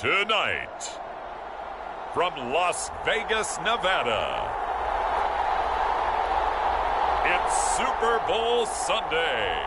Tonight, from Las Vegas, Nevada, it's Super Bowl Sunday.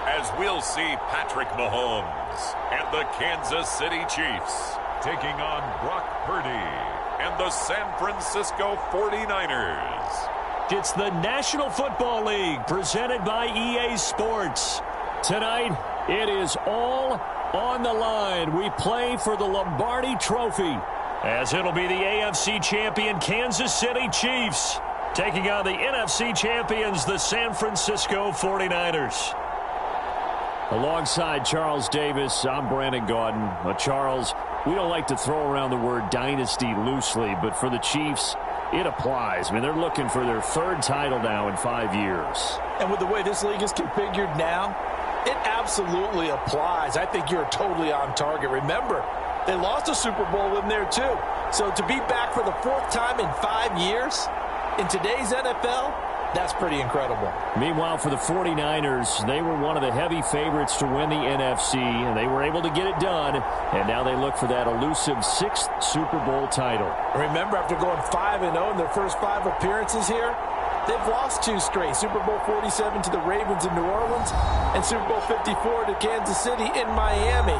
As we'll see Patrick Mahomes and the Kansas City Chiefs taking on Brock Purdy and the San Francisco 49ers. It's the National Football League presented by EA Sports. Tonight, it is all on the line. We play for the Lombardi Trophy, as it'll be the AFC champion Kansas City Chiefs taking on the NFC champions, the San Francisco 49ers. Alongside Charles Davis, I'm Brandon Gaudin. Charles, we don't like to throw around the word dynasty loosely, but for the Chiefs, it applies. I mean, they're looking for their third title now in 5 years. And with the way this league is configured now, it absolutely applies. I think you're totally on target. Remember, they lost a Super Bowl in there too. So to be back for the fourth time in 5 years in today's NFL, that's pretty incredible. Meanwhile, for the 49ers, they were one of the heavy favorites to win the NFC, and they were able to get it done, and now they look for that elusive sixth Super Bowl title. Remember, after going 5-0 in their first 5 appearances here, they've lost 2 straight. Super Bowl 47 to the Ravens in New Orleans and Super Bowl 54 to Kansas City in Miami.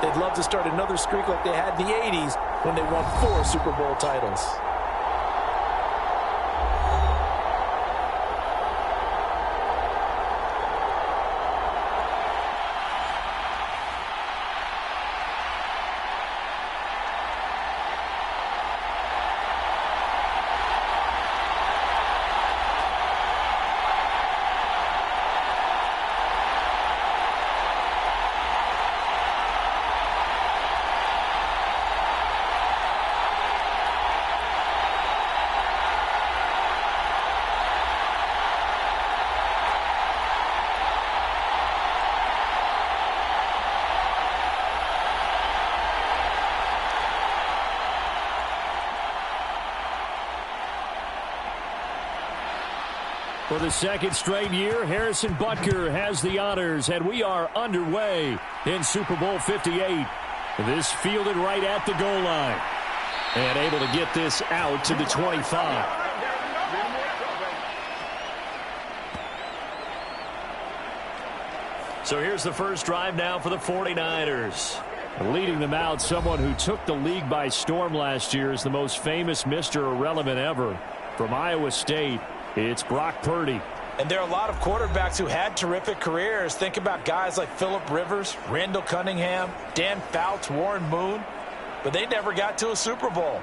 They'd love to start another streak like they had in the 80s when they won 4 Super Bowl titles. For the second straight year, Harrison Butker has the honors, and we are underway in Super Bowl 58. This fielded right at the goal line, and able to get this out to the 25. So here's the first drive now for the 49ers. Leading them out, someone who took the league by storm last year is the most famous Mr. Irrelevant ever. From Iowa State, it's Brock Purdy. And there are a lot of quarterbacks who had terrific careers. Think about guys like Phillip Rivers, Randall Cunningham, Dan Fouts, Warren Moon. But they never got to a Super Bowl.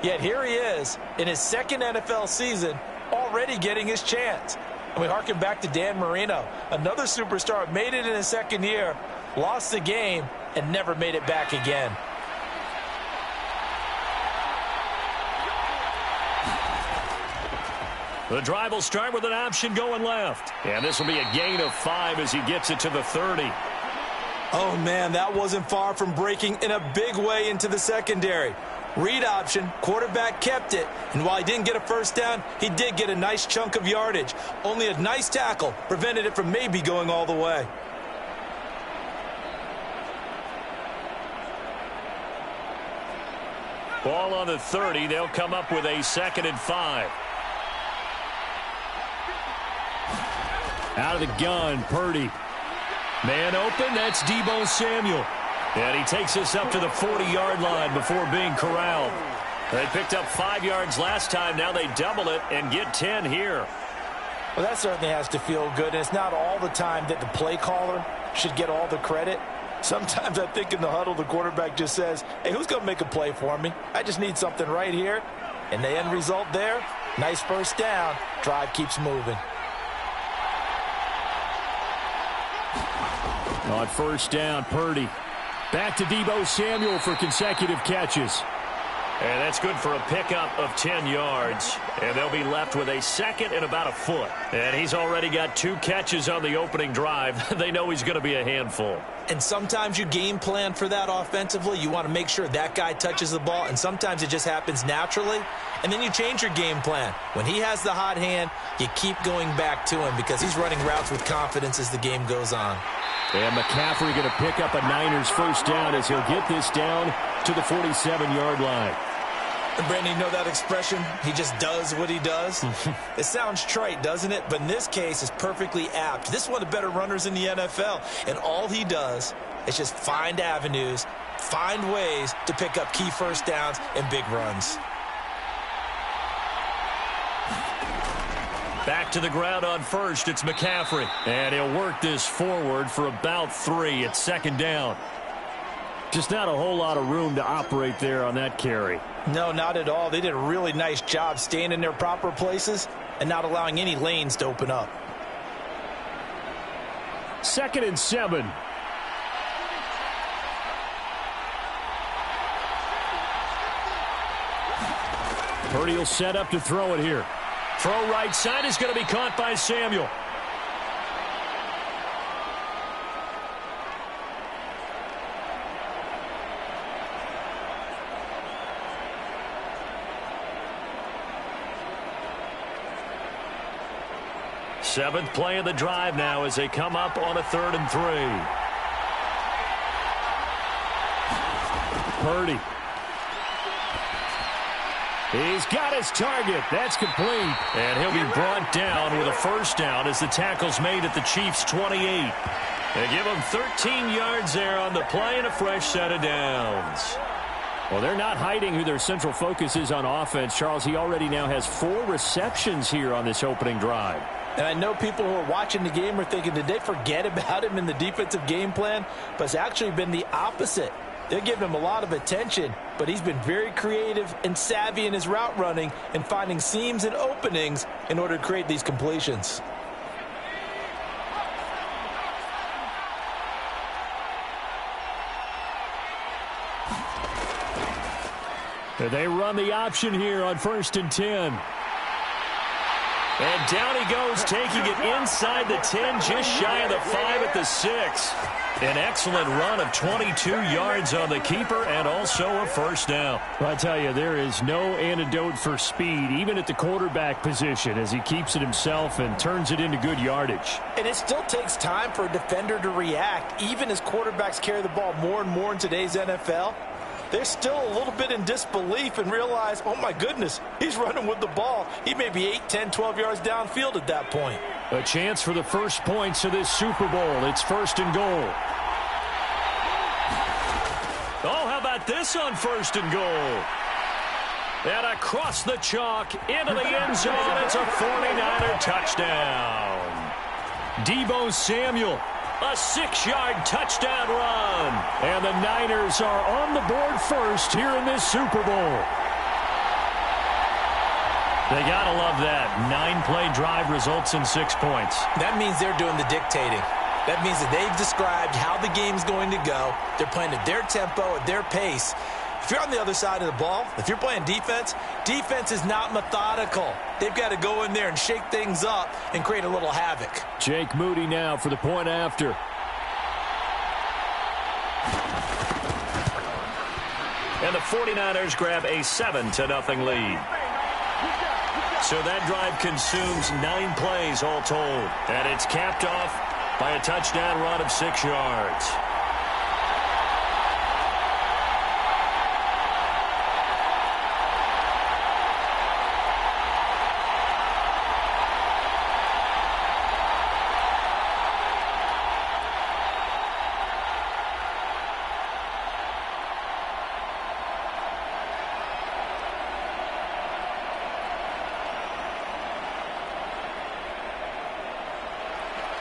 Yet here he is in his second NFL season, already getting his chance. And we harken back to Dan Marino, another superstar, made it in his second year, lost the game, and never made it back again. The drive will start with an option going left. And this will be a gain of 5 as he gets it to the 30. Oh, man, that wasn't far from breaking in a big way into the secondary. Read option, quarterback kept it, and while he didn't get a first down, he did get a nice chunk of yardage. Only a nice tackle prevented it from maybe going all the way. Ball on the 30. They'll come up with a 2nd and 5. Out of the gun, Purdy. Man open, that's Deebo Samuel. And he takes us up to the 40-yard line before being corralled. They picked up 5 yards last time. Now they double it and get 10 here. Well, that certainly has to feel good. And it's not all the time that the play caller should get all the credit. Sometimes I think in the huddle, the quarterback just says, hey, who's going to make a play for me? I just need something right here. And the end result there, nice first down. Drive keeps moving. On first down, Purdy. Back to Deebo Samuel for consecutive catches. And that's good for a pickup of 10 yards. And they'll be left with a second and about a foot. And he's already got 2 catches on the opening drive. They know he's going to be a handful. And sometimes you game plan for that offensively. You want to make sure that guy touches the ball. And sometimes it just happens naturally. And then you change your game plan. When he has the hot hand, you keep going back to him because he's running routes with confidence as the game goes on. And McCaffrey going to pick up a Niners first down as he'll get this down to the 47-yard line. And Brandon, you know that expression? He just does what he does? It sounds trite, doesn't it? But in this case, it's perfectly apt. This is one of the better runners in the NFL. And all he does is just find avenues, find ways to pick up key first downs and big runs. Back to the ground on first, it's McCaffrey. And he'll work this forward for about 3. It's second down. Just not a whole lot of room to operate there on that carry. No, not at all. They did a really nice job staying in their proper places and not allowing any lanes to open up. 2nd and 7. Purdy will set up to throw it here. Throw right side is going to be caught by Samuel. Seventh play of the drive now as they come up on a 3rd and 3. Purdy. He's got his target. That's complete. And he'll be brought down with a first down as the tackle's made at the Chiefs' 28. They give him 13 yards there on the play and a fresh set of downs. Well, they're not hiding who their central focus is on offense. Charles, he already now has 4 receptions here on this opening drive. And I know people who are watching the game are thinking, did they forget about him in the defensive game plan? But it's actually been the opposite. They're giving him a lot of attention, but he's been very creative and savvy in his route running and finding seams and openings in order to create these completions. They run the option here on 1st and 10. And down he goes, taking it inside the 10, just shy of the 5 at the 6. An excellent run of 22 yards on the keeper and also a first down. Well, I tell you, there is no antidote for speed, even at the quarterback position, as he keeps it himself and turns it into good yardage. And it still takes time for a defender to react, even as quarterbacks carry the ball more and more in today's NFL. They're still a little bit in disbelief and realize, oh my goodness, he's running with the ball. He may be 8, 10, 12 yards downfield at that point. A chance for the first points of this Super Bowl. It's 1st and goal. Oh, how about this on 1st and goal? And across the chalk into the end zone. It's a 49er touchdown. Deebo Samuel. A 6-yard touchdown run. And the Niners are on the board first here in this Super Bowl. They got to love that. 9-play drive results in 6 points. That means they're doing the dictating. That means that they've described how the game's going to go. They're playing at their tempo, at their pace. If you're on the other side of the ball, if you're playing defense, defense is not methodical. They've got to go in there and shake things up and create a little havoc. Jake Moody now for the point after. And the 49ers grab a 7-0 lead. So that drive consumes 9 plays all told. And it's capped off by a touchdown run of 6 yards.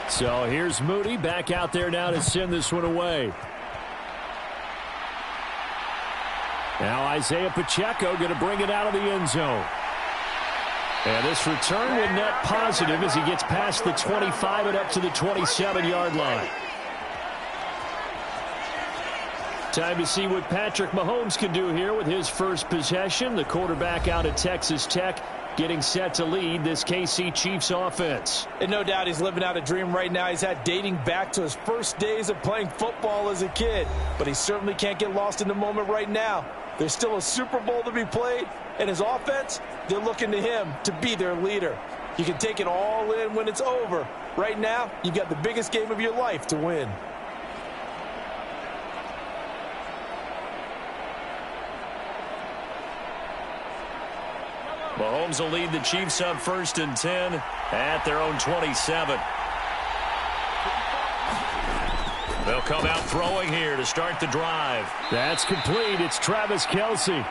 So here's Moody back out there now to send this one away. Now Isaiah Pacheco going to bring it out of the end zone. And this return will net positive as he gets past the 25 and up to the 27-yard line. Time to see what Patrick Mahomes can do here with his first possession. The quarterback out at Texas Tech getting set to lead this KC Chiefs offense. And no doubt he's living out a dream right now. He's had dating back to his first days of playing football as a kid. But he certainly can't get lost in the moment right now. There's still a Super Bowl to be played, and his offense, they're looking to him to be their leader. You can take it all in when it's over. Right now, you've got the biggest game of your life to win. Mahomes will lead the Chiefs up 1st and 10 at their own 27. They'll come out throwing here to start the drive. That's complete. It's Travis Kelce.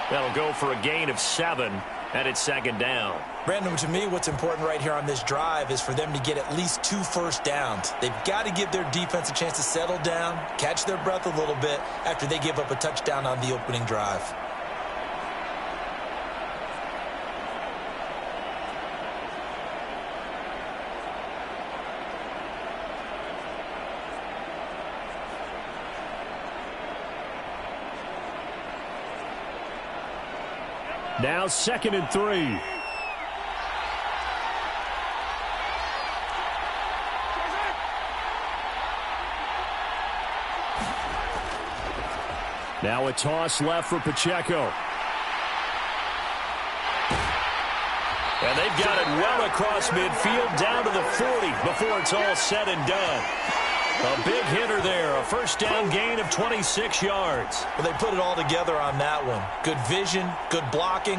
That'll go for a gain of 7, and it's 2nd down. Brandon, to me, what's important right here on this drive is for them to get at least 2 first downs. They've got to give their defense a chance to settle down, catch their breath a little bit after they give up a touchdown on the opening drive. Now 2nd and 3. Now a toss left for Pacheco. And they've got it well across midfield down to the 40 before it's all said and done. A big hitter there, a first down gain of 26 yards. Well, they put it all together on that one. Good vision, good blocking.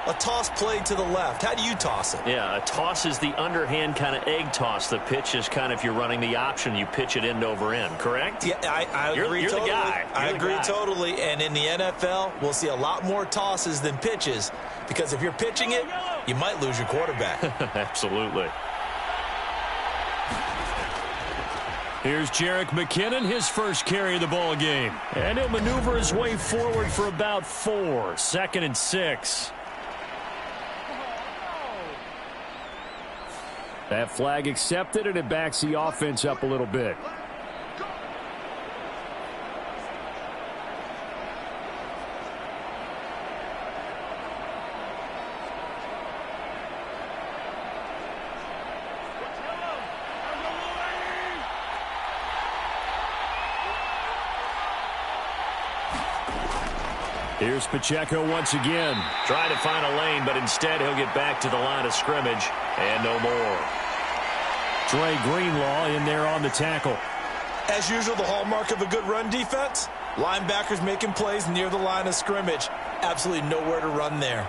A toss play to the left. How do you toss it? Yeah, a toss is the underhand kind of egg toss. The pitch is kind of, if you're running the option, you pitch it end over end, correct? Yeah, I agree you're totally. The guy. I agree totally. And in the NFL, we'll see a lot more tosses than pitches because if you're pitching it, you might lose your quarterback. Absolutely. Here's Jerick McKinnon, his first carry of the ball game. And he'll maneuver his way forward for about 4. 2nd and 6. That flag accepted, and it backs the offense up a little bit. Here's Pacheco once again. Trying to find a lane, but instead he'll get back to the line of scrimmage and no more. Dre Greenlaw in there on the tackle. As usual, the hallmark of a good run defense, linebackers making plays near the line of scrimmage. Absolutely nowhere to run there.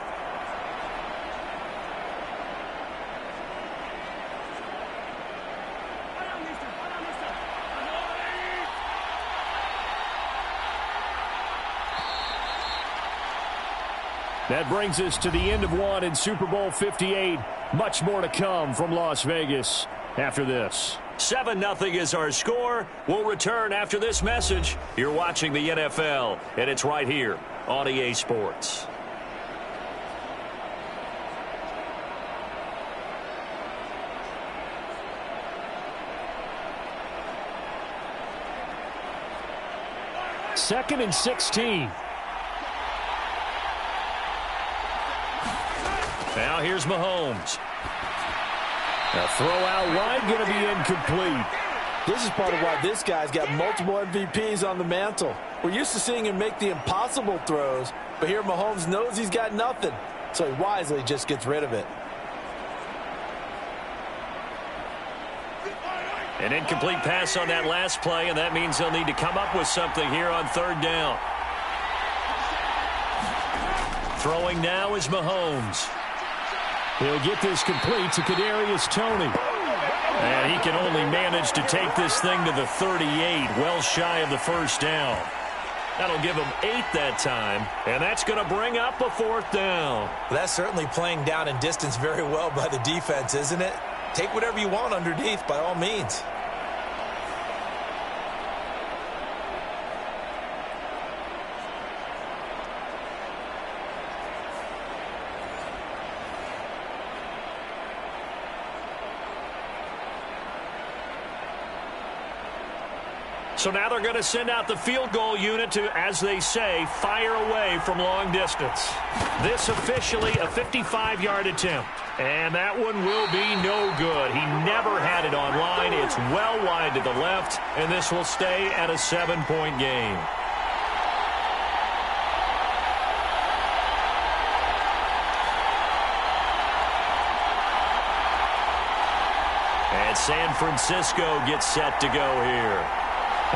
That brings us to the end of one in Super Bowl 58. Much more to come from Las Vegas after this. 7-0 is our score. We'll return after this message. You're watching the NFL, and it's right here on EA Sports. Second and 16. Now here's Mahomes. A throw out wide, going to be incomplete. This is part of why this guy's got multiple MVPs on the mantle. We're used to seeing him make the impossible throws, but here Mahomes knows he's got nothing, so he wisely just gets rid of it. An incomplete pass on that last play, and that means they'll need to come up with something here on 3rd down. Throwing now is Mahomes. He'll get this complete to Kadarius Toney. And he can only manage to take this thing to the 38, well shy of the first down. That'll give him 8 that time, and that's going to bring up a 4th down. That's certainly playing down and distance very well by the defense, isn't it? Take whatever you want underneath, by all means. So now they're going to send out the field goal unit to, as they say, fire away from long distance. This officially a 55-yard attempt. And that one will be no good. He never had it on line. It's well wide to the left, and this will stay at a 7-point game. And San Francisco gets set to go here.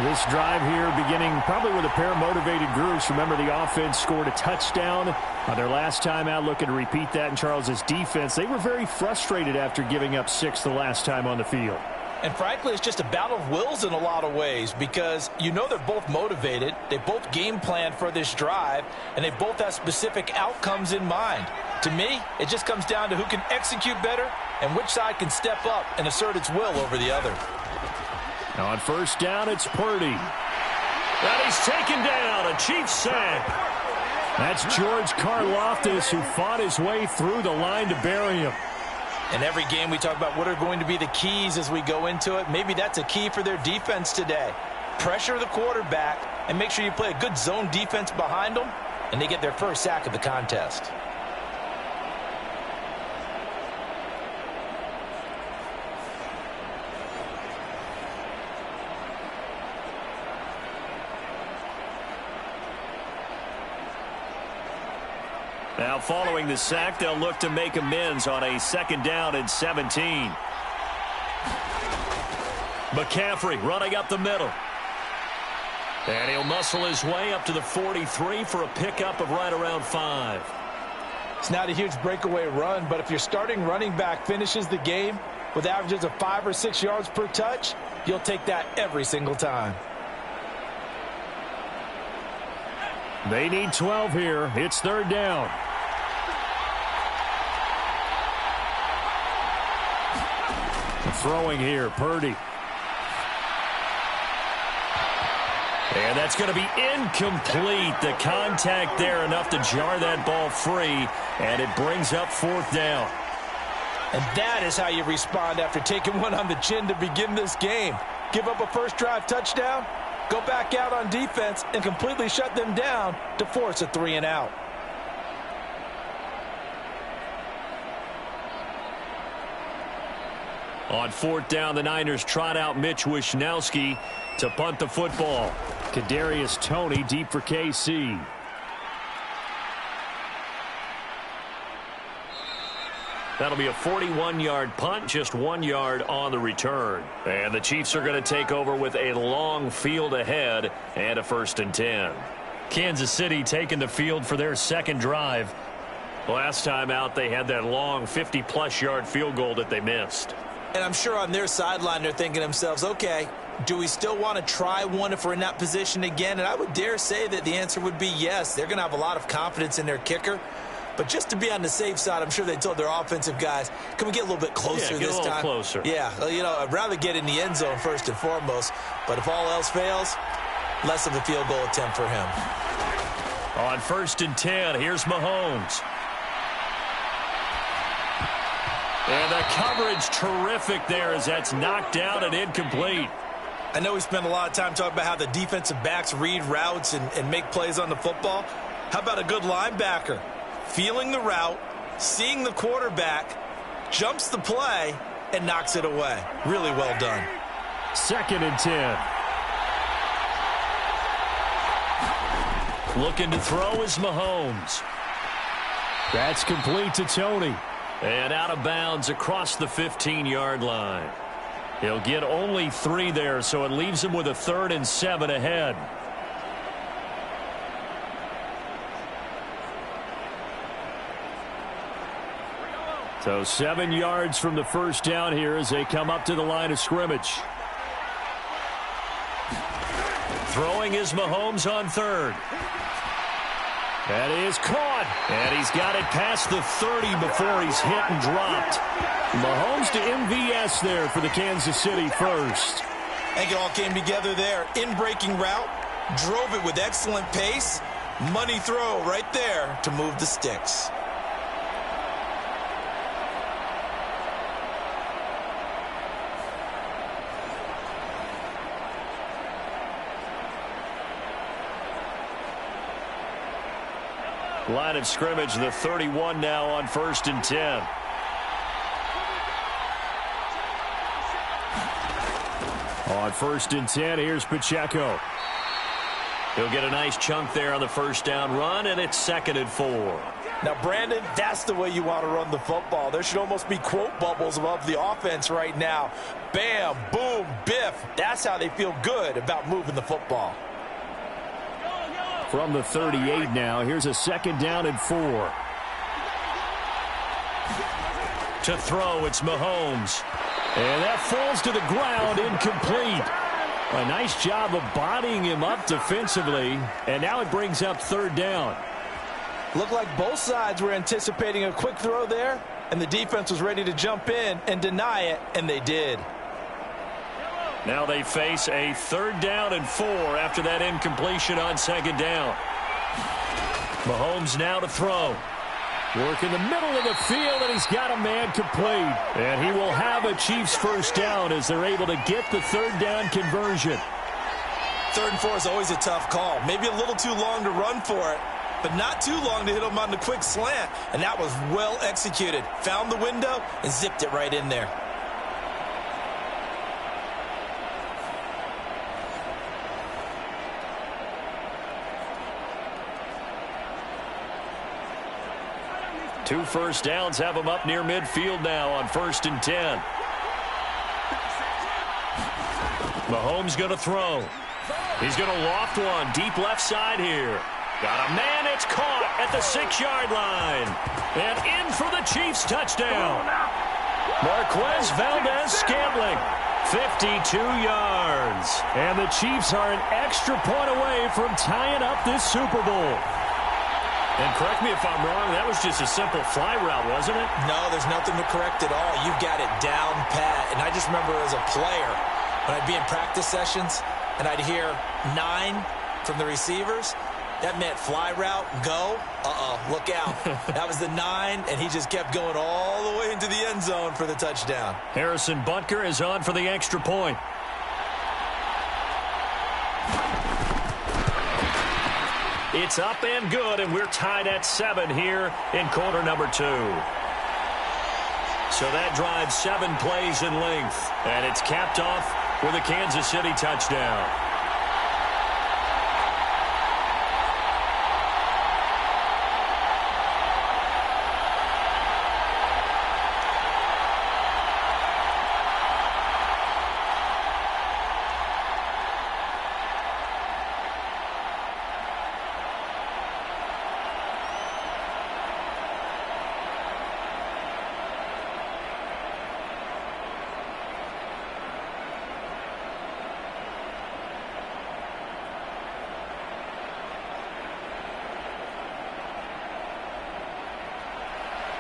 This drive here beginning probably with a pair of motivated groups. Remember, the offense scored a touchdown on their last time out, looking to repeat that in Charles's defense. They were very frustrated after giving up 6 the last time on the field. And frankly, it's just a battle of wills in a lot of ways because you know they're both motivated. They both game plan for this drive, and they both have specific outcomes in mind. To me, it just comes down to who can execute better and which side can step up and assert its will over the other. Now on first down, it's Purdy. And he's taken down, a Chiefs sack. That's George Karlaftis, who fought his way through the line to bury him. In every game, we talk about what are going to be the keys as we go into it. Maybe that's a key for their defense today. Pressure the quarterback and make sure you play a good zone defense behind them, and they get their first sack of the contest. Now following the sack, they'll look to make amends on a 2nd down and 17. McCaffrey running up the middle. And he'll muscle his way up to the 43 for a pickup of right around 5. It's not a huge breakaway run, but if your starting running back finishes the game with averages of 5 or 6 yards per touch, you'll take that every single time. They need 12 here. It's 3rd down. Throwing here, Purdy. And that's going to be incomplete. The contact there enough to jar that ball free, and it brings up 4th down. And that is how you respond after taking one on the chin to begin this game. Give up a first drive touchdown, go back out on defense, and completely shut them down to force a 3-and-out. On 4th down, the Niners trot out Mitch Wishnowsky to punt the football. Kadarius Toney deep for KC. That'll be a 41-yard punt, just 1 yard on the return. And the Chiefs are going to take over with a long field ahead and a 1st and 10. Kansas City taking the field for their 2nd drive. Last time out, they had that long 50-plus yard field goal that they missed. And I'm sure on their sideline they're thinking to themselves, okay, do we still want to try one if we're in that position again? And I would dare say that the answer would be yes. They're going to have a lot of confidence in their kicker. But just to be on the safe side, I'm sure they told their offensive guys, can we get a little bit closer this time? Get a little closer. Yeah, you know, I'd rather get in the end zone first and foremost. But if all else fails, less of a field goal attempt for him. On 1st and 10, here's Mahomes. And the coverage terrific there as that's knocked down and incomplete. I know we spent a lot of time talking about how the defensive backs read routes and make plays on the football. How about a good linebacker? Feeling the route, seeing the quarterback, jumps the play, and knocks it away. Really well done. 2nd and 10. Looking to throw is Mahomes. That's complete to Toney. And out of bounds across the 15-yard line. He'll get only 3 there, so it leaves him with a 3rd and 7 ahead. So 7 yards from the first down here as they come up to the line of scrimmage. Throwing is Mahomes on 3rd. That is caught. And he's got it past the 30 before he's hit and dropped. Mahomes to MVS there for the Kansas City first. I think it all came together there. In-breaking route, drove it with excellent pace. Money throw right there to move the sticks. Line of scrimmage, the 31 now on 1st and 10. On 1st and 10, here's Pacheco. He'll get a nice chunk there on the first down run, and it's 2nd and 4. Now, Brandon, that's the way you want to run the football. There should almost be quote bubbles above the offense right now. Bam, boom, biff. That's how they feel good about moving the football. From the 38 now, here's a 2nd down and 4. To throw, it's Mahomes. And that falls to the ground, incomplete. A nice job of bodying him up defensively, and now it brings up 3rd down. Looked like both sides were anticipating a quick throw there, and the defense was ready to jump in and deny it, and they did. Now they face a 3rd down and 4 after that incompletion on 2nd down. Mahomes now to throw. Work in the middle of the field, and he's got a man complete. And he will have a Chiefs first down as they're able to get the 3rd down conversion. 3rd and 4 is always a tough call. Maybe a little too long to run for it, but not too long to hit him on the quick slant. And that was well executed. Found the window and zipped it right in there. Two first downs have him up near midfield now on 1st and 10. Mahomes going to throw. He's going to loft one deep left side here. Got a man. It's caught at the 6-yard line. And in for the Chiefs touchdown. Marquez Valdez-Scantling, 52 yards. And the Chiefs are an extra point away from tying up this Super Bowl. And correct me if I'm wrong, that was just a simple fly route, wasn't it? No, there's nothing to correct at all. You've got it down pat. And I just remember as a player, when I'd be in practice sessions and I'd hear 9 from the receivers, that meant fly route, go, look out. That was the 9, and he just kept going all the way into the end zone for the touchdown. Harrison Butker is on for the extra point. It's up and good, and we're tied at 7 here in quarter number 2. So that drives 7 plays in length, and it's capped off with a Kansas City touchdown.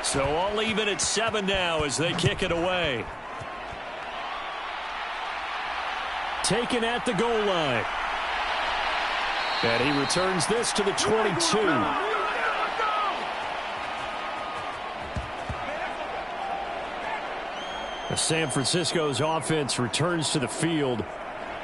So all even at 7 now as they kick it away. Taken at the goal line. And he returns this to the 22. San Francisco's offense returns to the field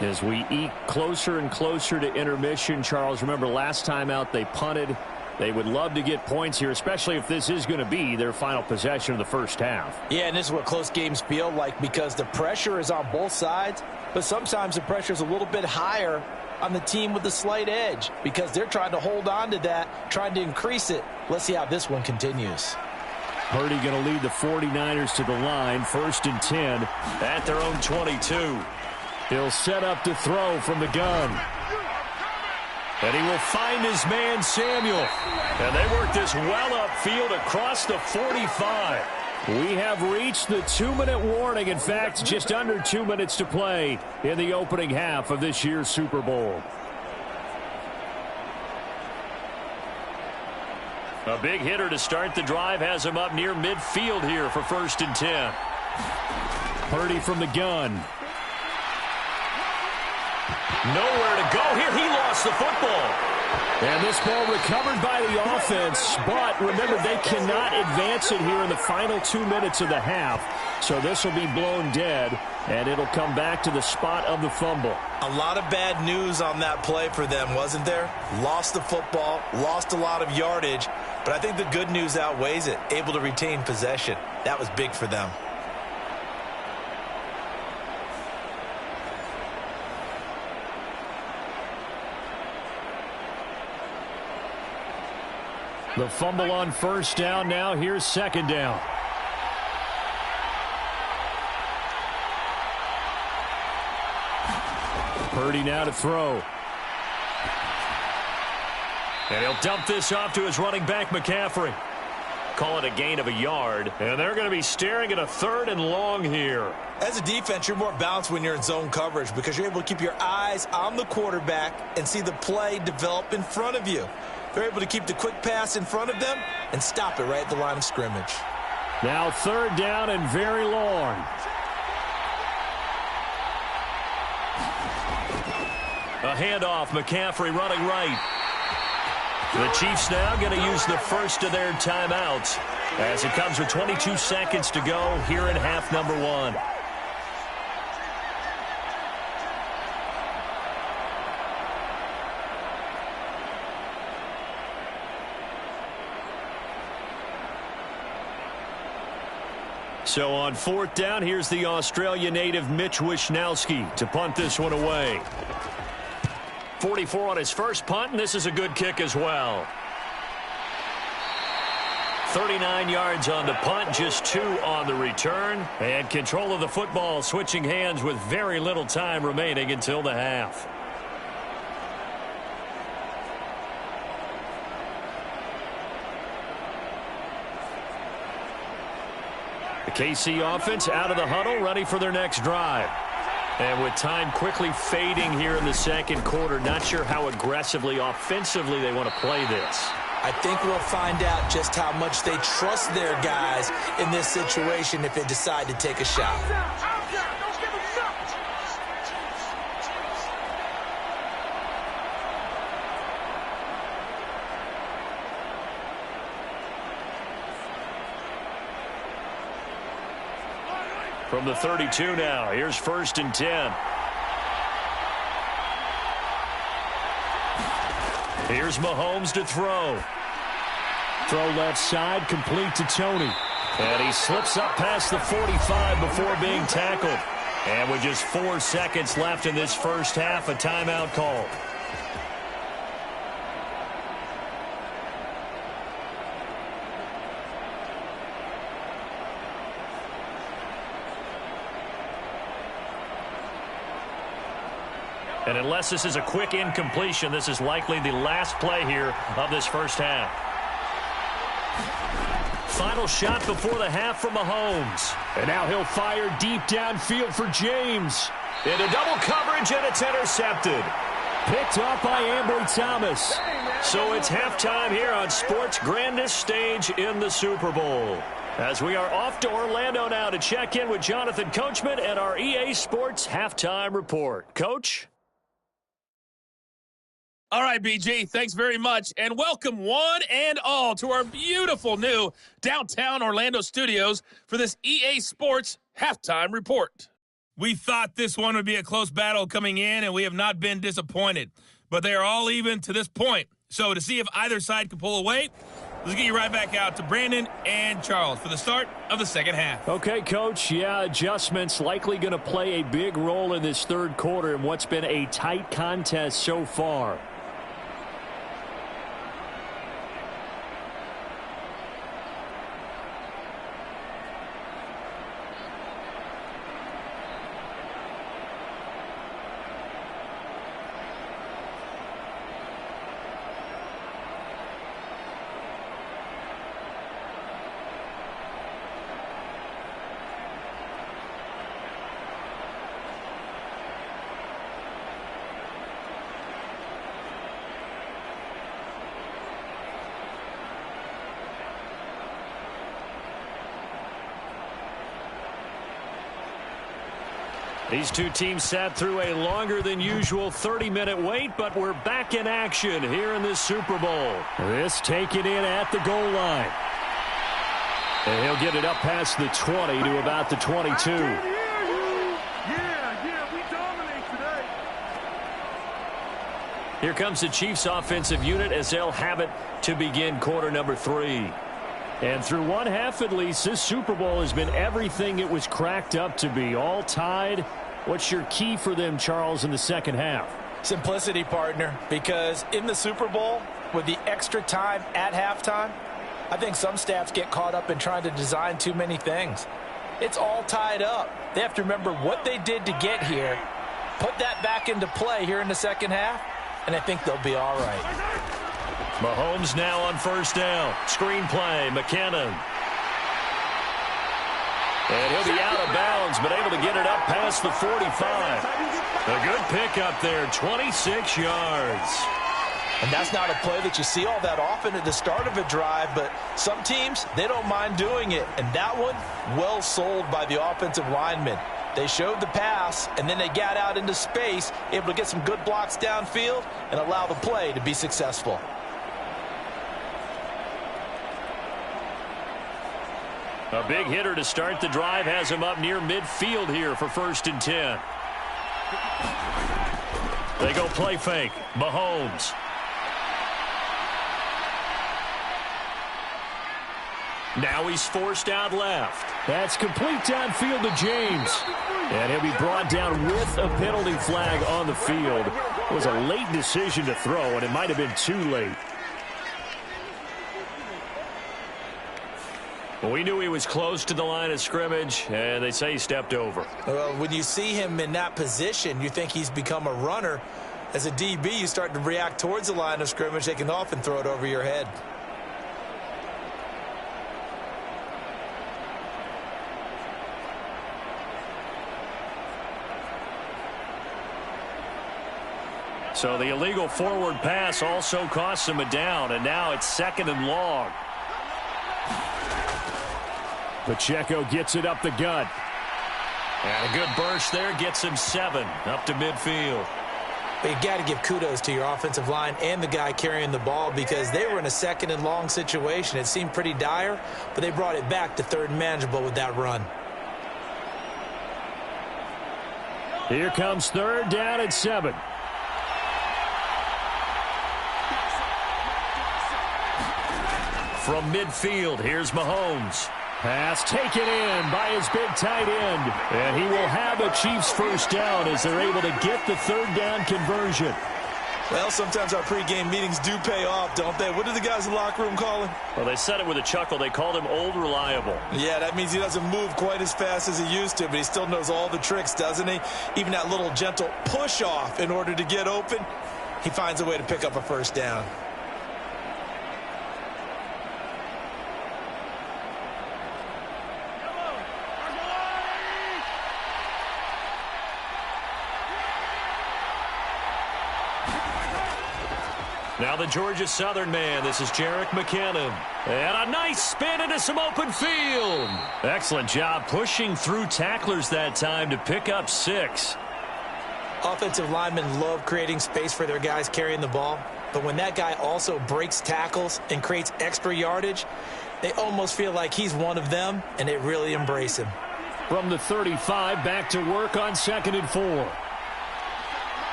as we eke closer and closer to intermission. Charles, remember last time out they punted. They would love to get points here, especially if this is going to be their final possession of the first half. Yeah, and this is what close games feel like because the pressure is on both sides, but sometimes the pressure is a little bit higher on the team with the slight edge because they're trying to hold on to that, trying to increase it. Let's see how this one continues. Purdy going to lead the 49ers to the line, 1st and 10. At their own 22. He'll set up to throw from the gun. And he will find his man, Samuel. And they work this well upfield across the 45. We have reached the 2-minute warning. In fact, just under 2 minutes to play in the opening half of this year's Super Bowl. A big hitter to start the drive has him up near midfield here for 1st and 10. Purdy from the gun. Nowhere to go here. He lost the football. And this ball recovered by the offense, but remember, they cannot advance it here in the final 2 minutes of the half. So this will be blown dead, and it'll come back to the spot of the fumble. A lot of bad news on that play for them, wasn't there? Lost the football, lost a lot of yardage, but I think the good news outweighs it. Able to retain possession. That was big for them. The fumble on first down. Now here's second down. Purdy now to throw. And he'll dump this off to his running back, McCaffrey. Call it a gain of a yard. And they're going to be staring at a 3rd and long here. As a defense, you're more balanced when you're in zone coverage because you're able to keep your eyes on the quarterback and see the play develop in front of you. They're able to keep the quick pass in front of them and stop it right at the line of scrimmage. Now 3rd down and very long. A handoff, McCaffrey running right. The Chiefs now going to use the first of their timeouts as it comes with 22 seconds to go here in half number 1. So on 4th down, here's the Australia native Mitch Wishnowsky to punt this one away. 44 on his first punt, and this is a good kick as well. 39 yards on the punt, just 2 on the return. And control of the football switching hands with very little time remaining until the half. The KC offense out of the huddle, ready for their next drive. And with time quickly fading here in the second quarter, not sure how aggressively, offensively they want to play this. I think we'll find out just how much they trust their guys in this situation if they decide to take a shot. From the 32 now, here's 1st and 10. Here's Mahomes to throw. Throw left side, complete to Tony. And he slips up past the 45 before being tackled. And with just 4 seconds left in this first half, a timeout call. And unless this is a quick incompletion, this is likely the last play here of this first half. Final shot before the half from Mahomes. And now he'll fire deep downfield for James. Into double coverage, and it's intercepted. Picked up by Ambry Thomas. So it's halftime here on sports' grandest stage in the Super Bowl. As we are off to Orlando now to check in with Jonathan Coachman and our EA Sports Halftime Report. Coach? All right, BG, thanks very much, and welcome one and all to our beautiful new downtown Orlando studios for this EA Sports Halftime Report. We thought this one would be a close battle coming in, and we have not been disappointed, but they are all even to this point. So to see if either side can pull away, let's get you right back out to Brandon and Charles for the start of the second half. Okay, Coach. Yeah, adjustments likely going to play a big role in this third quarter in what's been a tight contest so far. These two teams sat through a longer than usual 30-minute wait, but we're back in action here in this Super Bowl. This taken in at the goal line. And he'll get it up past the 20 to about the 22. Here comes the Chiefs offensive unit as they'll have it to begin quarter number 3. And through one half at least, this Super Bowl has been everything it was cracked up to be. All tied. What's your key for them, Charles, in the second half? Simplicity, partner, because in the Super Bowl, with the extra time at halftime, I think some staffs get caught up in trying to design too many things. It's all tied up. They have to remember what they did to get here, put that back into play here in the second half, and I think they'll be all right. Mahomes now on first down. Screen play, McKinnon. And he'll be out of bounds, but able to get it up past the 45. A good pickup there, 26 yards. And that's not a play that you see all that often at the start of a drive, but some teams, they don't mind doing it. And that one, well sold by the offensive lineman. They showed the pass, and then they got out into space, able to get some good blocks downfield and allow the play to be successful. A big hitter to start the drive has him up near midfield here for 1st and 10. They go play fake. Mahomes. Now he's forced out left. That's complete downfield to James. And he'll be brought down with a penalty flag on the field. It was a late decision to throw, and it might have been too late. Well, we knew he was close to the line of scrimmage, and they say he stepped over. Well, when you see him in that position, you think he's become a runner. As a DB, you start to react towards the line of scrimmage. They can often throw it over your head. So the illegal forward pass also costs him a down, and now it's 2nd and long. Pacheco gets it up the gut. And a good burst there gets him 7 up to midfield. But you got to give kudos to your offensive line and the guy carrying the ball because they were in a 2nd and long situation. It seemed pretty dire, but they brought it back to 3rd and manageable with that run. Here comes 3rd down and 7. From midfield, here's Mahomes. Pass taken in by his big tight end. And he will have a Chiefs first down as they're able to get the 3rd down conversion. Well, sometimes our pregame meetings do pay off, don't they? What do the guys in the locker room call him? Well, they said it with a chuckle. They called him Old Reliable. Yeah, that means he doesn't move quite as fast as he used to, but he still knows all the tricks, doesn't he? Even that little gentle push-off in order to get open, he finds a way to pick up a first down. Now the Georgia Southern man. This is Jerick McKinnon. And a nice spin into some open field. Excellent job pushing through tacklers that time to pick up 6. Offensive linemen love creating space for their guys carrying the ball. But when that guy also breaks tackles and creates extra yardage, they almost feel like he's one of them, and they really embrace him. From the 35, back to work on 2nd and 4.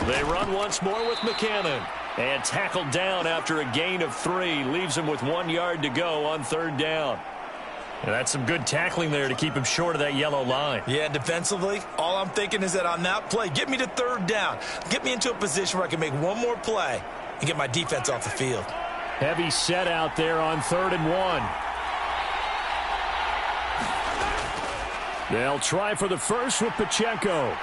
They run once more with McKinnon. And tackled down after a gain of 3. Leaves him with 1 yard to go on 3rd down. And that's some good tackling there to keep him short of that yellow line. Yeah, defensively, all I'm thinking is that on that play, get me to 3rd down. Get me into a position where I can make one more play and get my defense off the field. Heavy set out there on 3rd and 1. They'll try for the first with Pacheco.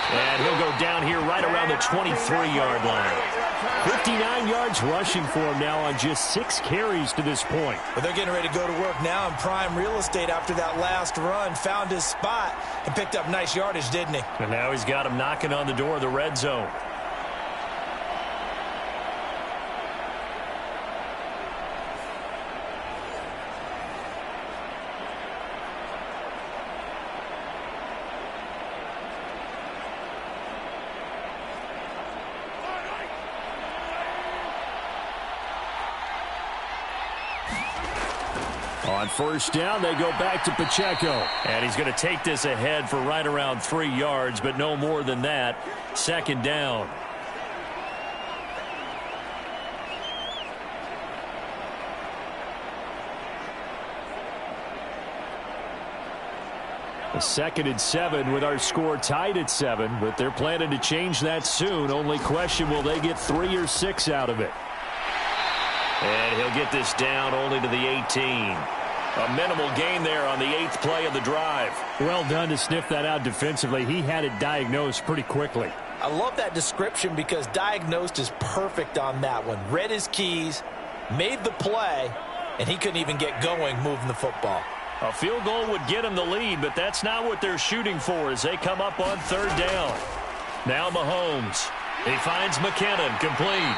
And he'll go down here right around the 23-yard line. 59 yards rushing for him now on just 6 carries to this point. But they're getting ready to go to work now in prime real estate after that last run. Found his spot and picked up nice yardage, didn't he? And now he's got him knocking on the door of the red zone. On first down, they go back to Pacheco. And he's going to take this ahead for right around 3 yards, but no more than that. Second down. A 2nd and 7 with our score tied at 7, but they're planning to change that soon. Only question, will they get 3 or 6 out of it? And he'll get this down only to the 18. A minimal gain there on the 8th play of the drive. Well done to sniff that out defensively. He had it diagnosed pretty quickly. I love that description because diagnosed is perfect on that one. Read his keys, made the play, and he couldn't even get going moving the football. A field goal would get him the lead, but that's not what they're shooting for as they come up on 3rd down. Now Mahomes. He finds McKinnon, complete.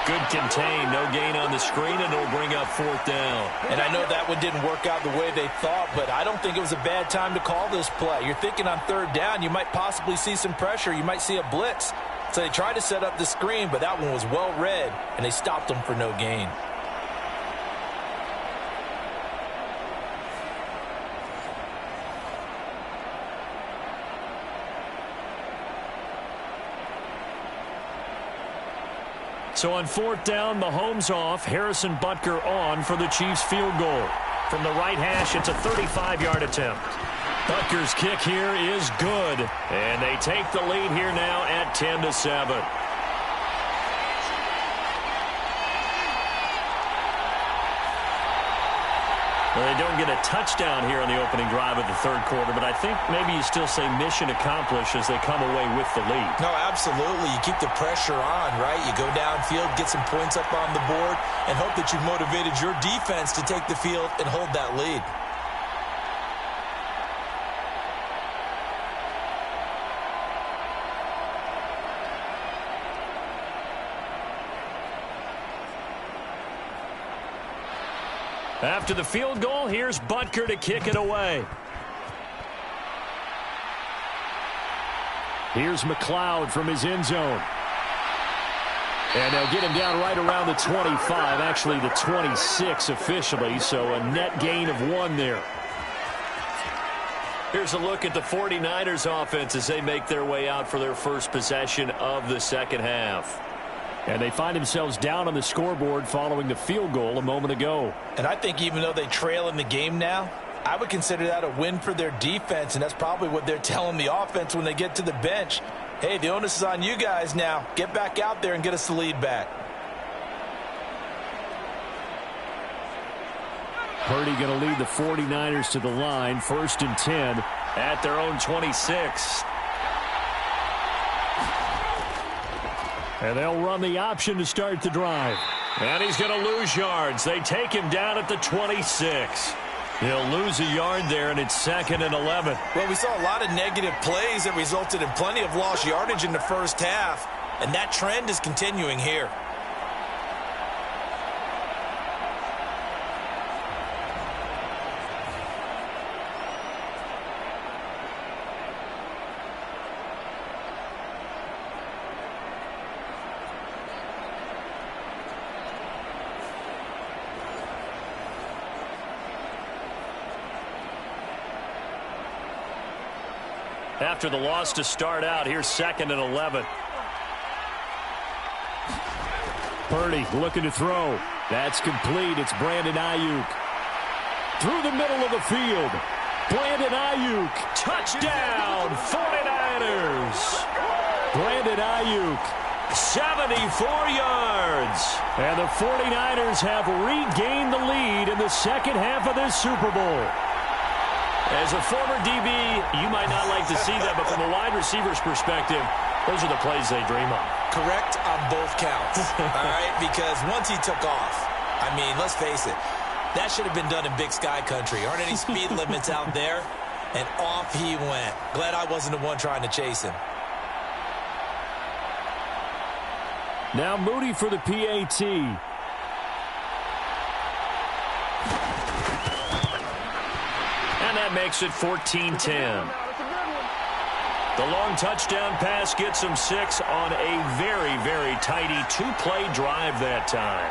Good contain, no gain on the screen, and it'll bring up 4th down. And I know that one didn't work out the way they thought, but I don't think it was a bad time to call this play. You're thinking on 3rd down, you might possibly see some pressure. You might see a blitz. So they tried to set up the screen, but that one was well read, and they stopped them for no gain. So on 4th down, Mahomes off, Harrison Butker on for the Chiefs field goal. From the right hash, it's a 35-yard attempt. Butker's kick here is good. And they take the lead here now at 10-7. Well, they don't get a touchdown here on the opening drive of the 3rd quarter, but I think maybe you still say mission accomplished as they come away with the lead. No, absolutely. You keep the pressure on, right? You go downfield, get some points up on the board, and hope that you've motivated your defense to take the field and hold that lead. After the field goal, here's Butker to kick it away. Here's McLeod from his end zone. And they'll get him down right around the 25, actually the 26 officially, so a net gain of 1 there. Here's a look at the 49ers offense as they make their way out for their first possession of the second half. And they find themselves down on the scoreboard following the field goal a moment ago. And I think even though they trail in the game now, I would consider that a win for their defense, and that's probably what they're telling the offense when they get to the bench. Hey, the onus is on you guys now. Get back out there and get us the lead back. Purdy going to lead the 49ers to the line, 1st and 10 at their own 26. And they'll run the option to start the drive. And he's going to lose yards. They take him down at the 26. He'll lose a yard there, and it's 2nd and 11. Well, we saw a lot of negative plays that resulted in plenty of lost yardage in the first half, and that trend is continuing here. After the loss to start out, here's 2nd and 11. Purdy looking to throw. That's complete. It's Brandon Ayuk. Through the middle of the field. Brandon Ayuk. Touchdown, 49ers. Brandon Ayuk. 74 yards. And the 49ers have regained the lead in the second half of this Super Bowl. As a former DB, you might not like to see that, but from a wide receiver's perspective, those are the plays they dream of. Correct on both counts, all right? Because once he took off, I mean, let's face it, that should have been done in Big Sky Country. Aren't any speed limits out there? And off he went. Glad I wasn't the one trying to chase him. Now Moody for the PAT. That makes it 14-10. The long touchdown pass gets them 6 on a very, very tidy 2-play drive that time.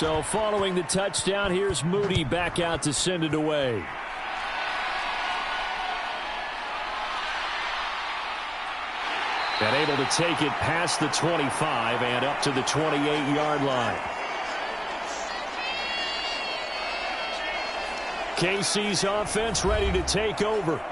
So following the touchdown, here's Moody back out to send it away. And able to take it past the 25 and up to the 28-yard line. KC's offense ready to take over.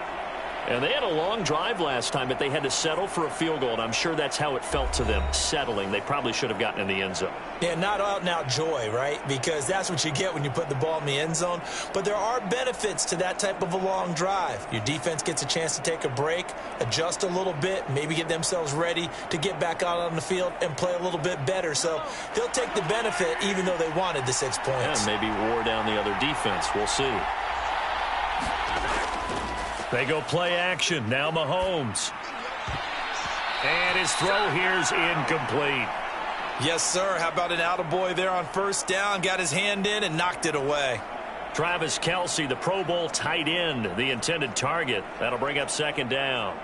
And they had a long drive last time, but they had to settle for a field goal, and I'm sure that's how it felt to them, settling. They probably should have gotten in the end zone. Yeah, not out-and-out joy, right? Because that's what you get when you put the ball in the end zone. But there are benefits to that type of a long drive. Your defense gets a chance to take a break, adjust a little bit, maybe get themselves ready to get back out on the field and play a little bit better. So they'll take the benefit even though they wanted the 6 points. And maybe wore down the other defense. We'll see. They go play action. Now Mahomes. And his throw here's incomplete. Yes, sir. How about an attaboy there on first down? Got his hand in and knocked it away. Travis Kelce, the Pro Bowl tight end, the intended target. That'll bring up second down.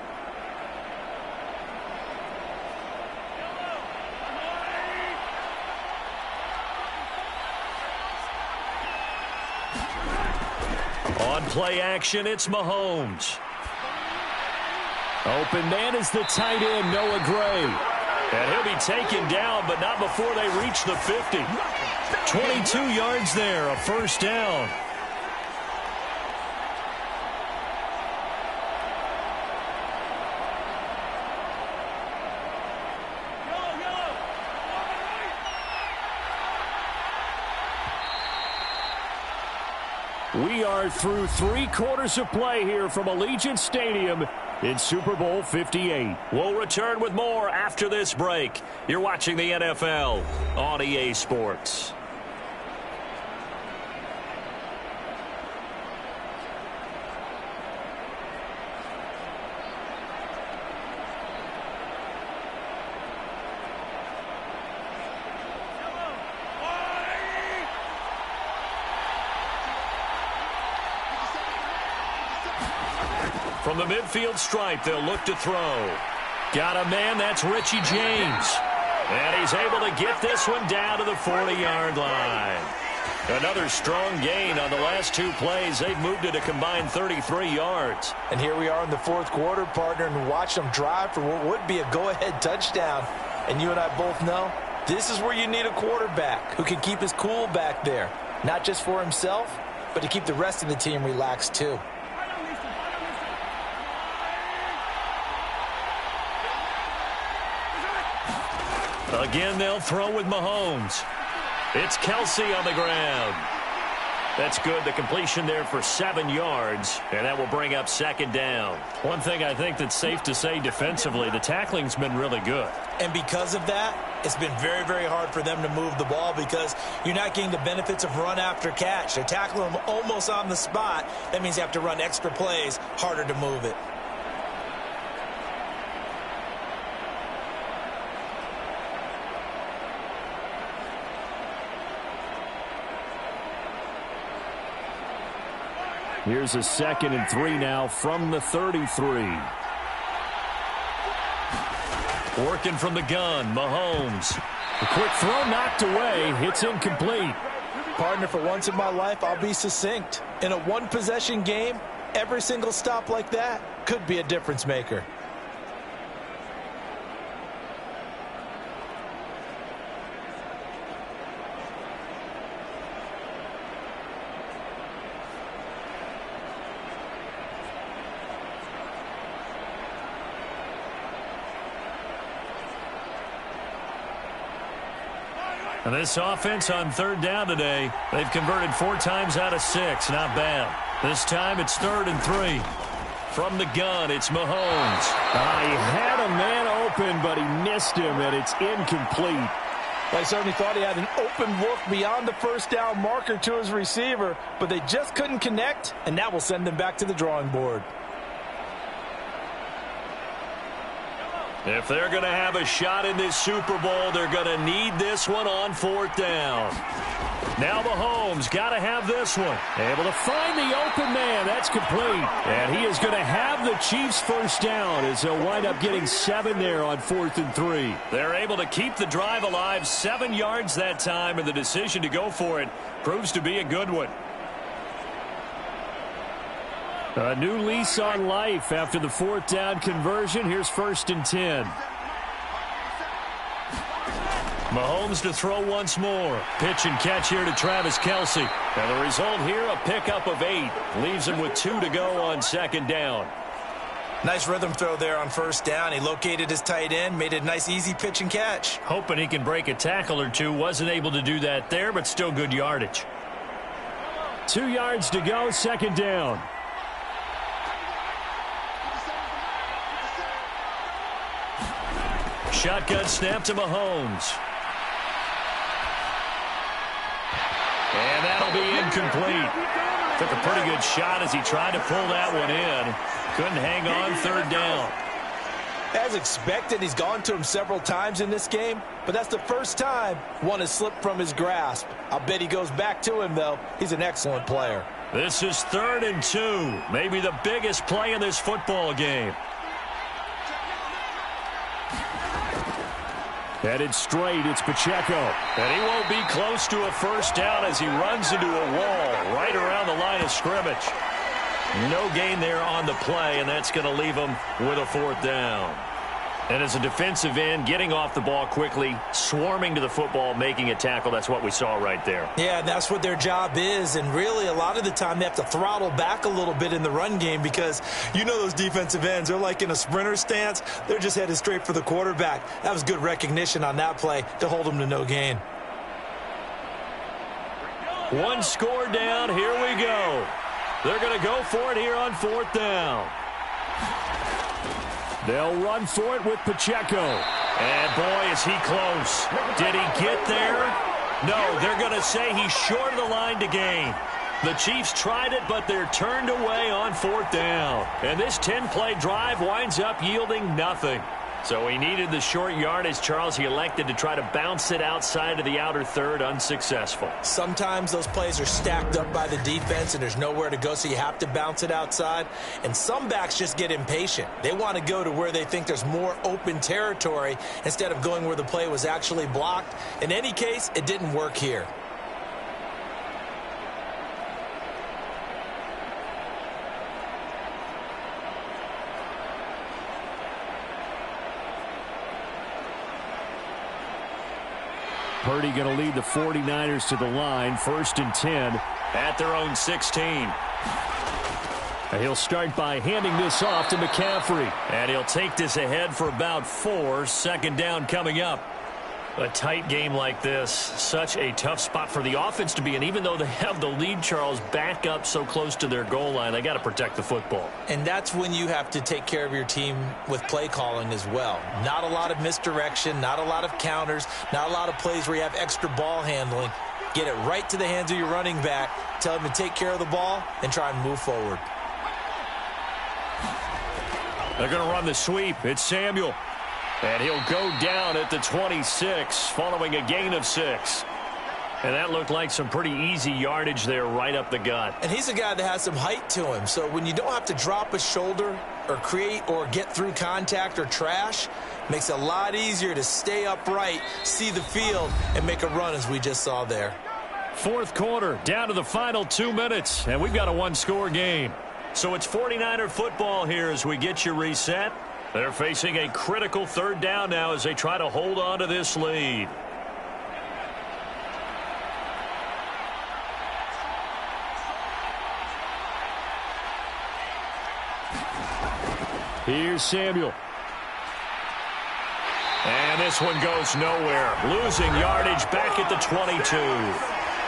On play action, it's Mahomes. Open man is the tight end, Noah Gray. And he'll be taken down, but not before they reach the 50. 22 yards there, a first down. We are through 3 quarters of play here from Allegiant Stadium in Super Bowl 58. We'll return with more after this break. You're watching the NFL on EA Sports. From the midfield stripe, they'll look to throw. Got a man, that's Richie James. And he's able to get this one down to the 40-yard line. Another strong gain on the last 2 plays. They've moved it a combined 33 yards. And here we are in the fourth quarter, partner, and watch them drive for what would be a go-ahead touchdown. And you and I both know this is where you need a quarterback who can keep his cool back there. Not just for himself, but to keep the rest of the team relaxed too. Again, they'll throw with Mahomes. It's Kelce on the ground. That's good. The completion there for 7 yards, and that will bring up second down. One thing I think that's safe to say defensively, the tackling's been really good. And because of that, it's been very, very hard for them to move the ball because you're not getting the benefits of run after catch. They're tackling them almost on the spot. That means you have to run extra plays, harder to move it. Here's a 2nd and 3 now from the 33. Working from the gun, Mahomes. A quick throw knocked away. It's incomplete. Partner, for once in my life, I'll be succinct. In a one-possession game, every single stop like that could be a difference maker. And this offense on 3rd down today, they've converted 4 times out of 6. Not bad. This time it's 3rd and 3. From the gun, it's Mahomes. He had a man open, but he missed him, and it's incomplete. I certainly thought he had an open look beyond the first down marker to his receiver, but they just couldn't connect, and that will send them back to the drawing board. If they're going to have a shot in this Super Bowl, they're going to need this one on 4th down. Now Mahomes got to have this one. Able to find the open man. That's complete. And he is going to have the Chiefs first down as they'll wind up getting 7 there on 4th and 3. They're able to keep the drive alive, 7 yards that time, and the decision to go for it proves to be a good one. A new lease on life after the 4th down conversion. Here's 1st and 10. Mahomes to throw once more. Pitch and catch here to Travis Kelce. And the result here, a pickup of 8. Leaves him with 2 to go on 2nd down. Nice rhythm throw there on 1st down. He located his tight end, made it a nice easy pitch and catch. Hoping he can break a tackle or two. Wasn't able to do that there, but still good yardage. 2 yards to go, 2nd down. Shotgun snap to Mahomes. And that'll be incomplete. Took a pretty good shot as he tried to pull that one in. Couldn't hang on 3rd down. As expected, he's gone to him several times in this game, but that's the first time one has slipped from his grasp. I'll bet he goes back to him, though. He's an excellent player. This is 3rd and 2. Maybe the biggest play in this football game. Headed straight, it's Pacheco. And he won't be close to a first down as he runs into a wall right around the line of scrimmage. No gain there on the play, and that's going to leave him with a 4th down. And as a defensive end, getting off the ball quickly, swarming to the football, making a tackle, that's what we saw right there. Yeah, that's what their job is, and really a lot of the time they have to throttle back a little bit in the run game because you know those defensive ends, they're like in a sprinter stance. They're just headed straight for the quarterback. That was good recognition on that play to hold them to no gain. 1 score down, here we go. They're going to go for it here on 4th down. They'll run for it with Pacheco. And, boy, is he close. Did he get there? No, they're going to say he's short of the line to gain. The Chiefs tried it, but they're turned away on 4th down. And this 10-play drive winds up yielding nothing. So he needed the short yardage, Charles. He elected to try to bounce it outside of the outer third, unsuccessful. Sometimes those plays are stacked up by the defense and there's nowhere to go, so you have to bounce it outside. And some backs just get impatient. They want to go to where they think there's more open territory instead of going where the play was actually blocked. In any case, it didn't work here. Purdy going to lead the 49ers to the line. 1st and 10 at their own 16. And he'll start by handing this off to McCaffrey. And he'll take this ahead for about 4. 2nd down coming up. A tight game like this, such a tough spot for the offense to be in. Even though they have the lead, Charles, back up so close to their goal line, they got to protect the football. And that's when you have to take care of your team with play calling as well. Not a lot of misdirection, not a lot of counters, not a lot of plays where you have extra ball handling. Get it right to the hands of your running back, tell him to take care of the ball, and try and move forward. They're going to run the sweep. It's Samuel. And he'll go down at the 26 following a gain of 6. And that looked like some pretty easy yardage there right up the gut. And he's a guy that has some height to him. So when you don't have to drop a shoulder or create or get through contact or trash, makes it a lot easier to stay upright, see the field, and make a run as we just saw there. 4th quarter, down to the final 2 minutes. And we've got a 1-score game. So it's 49er football here as we get you reset. They're facing a critical 3rd down now as they try to hold on to this lead. Here's Samuel. And this one goes nowhere. Losing yardage back at the 22.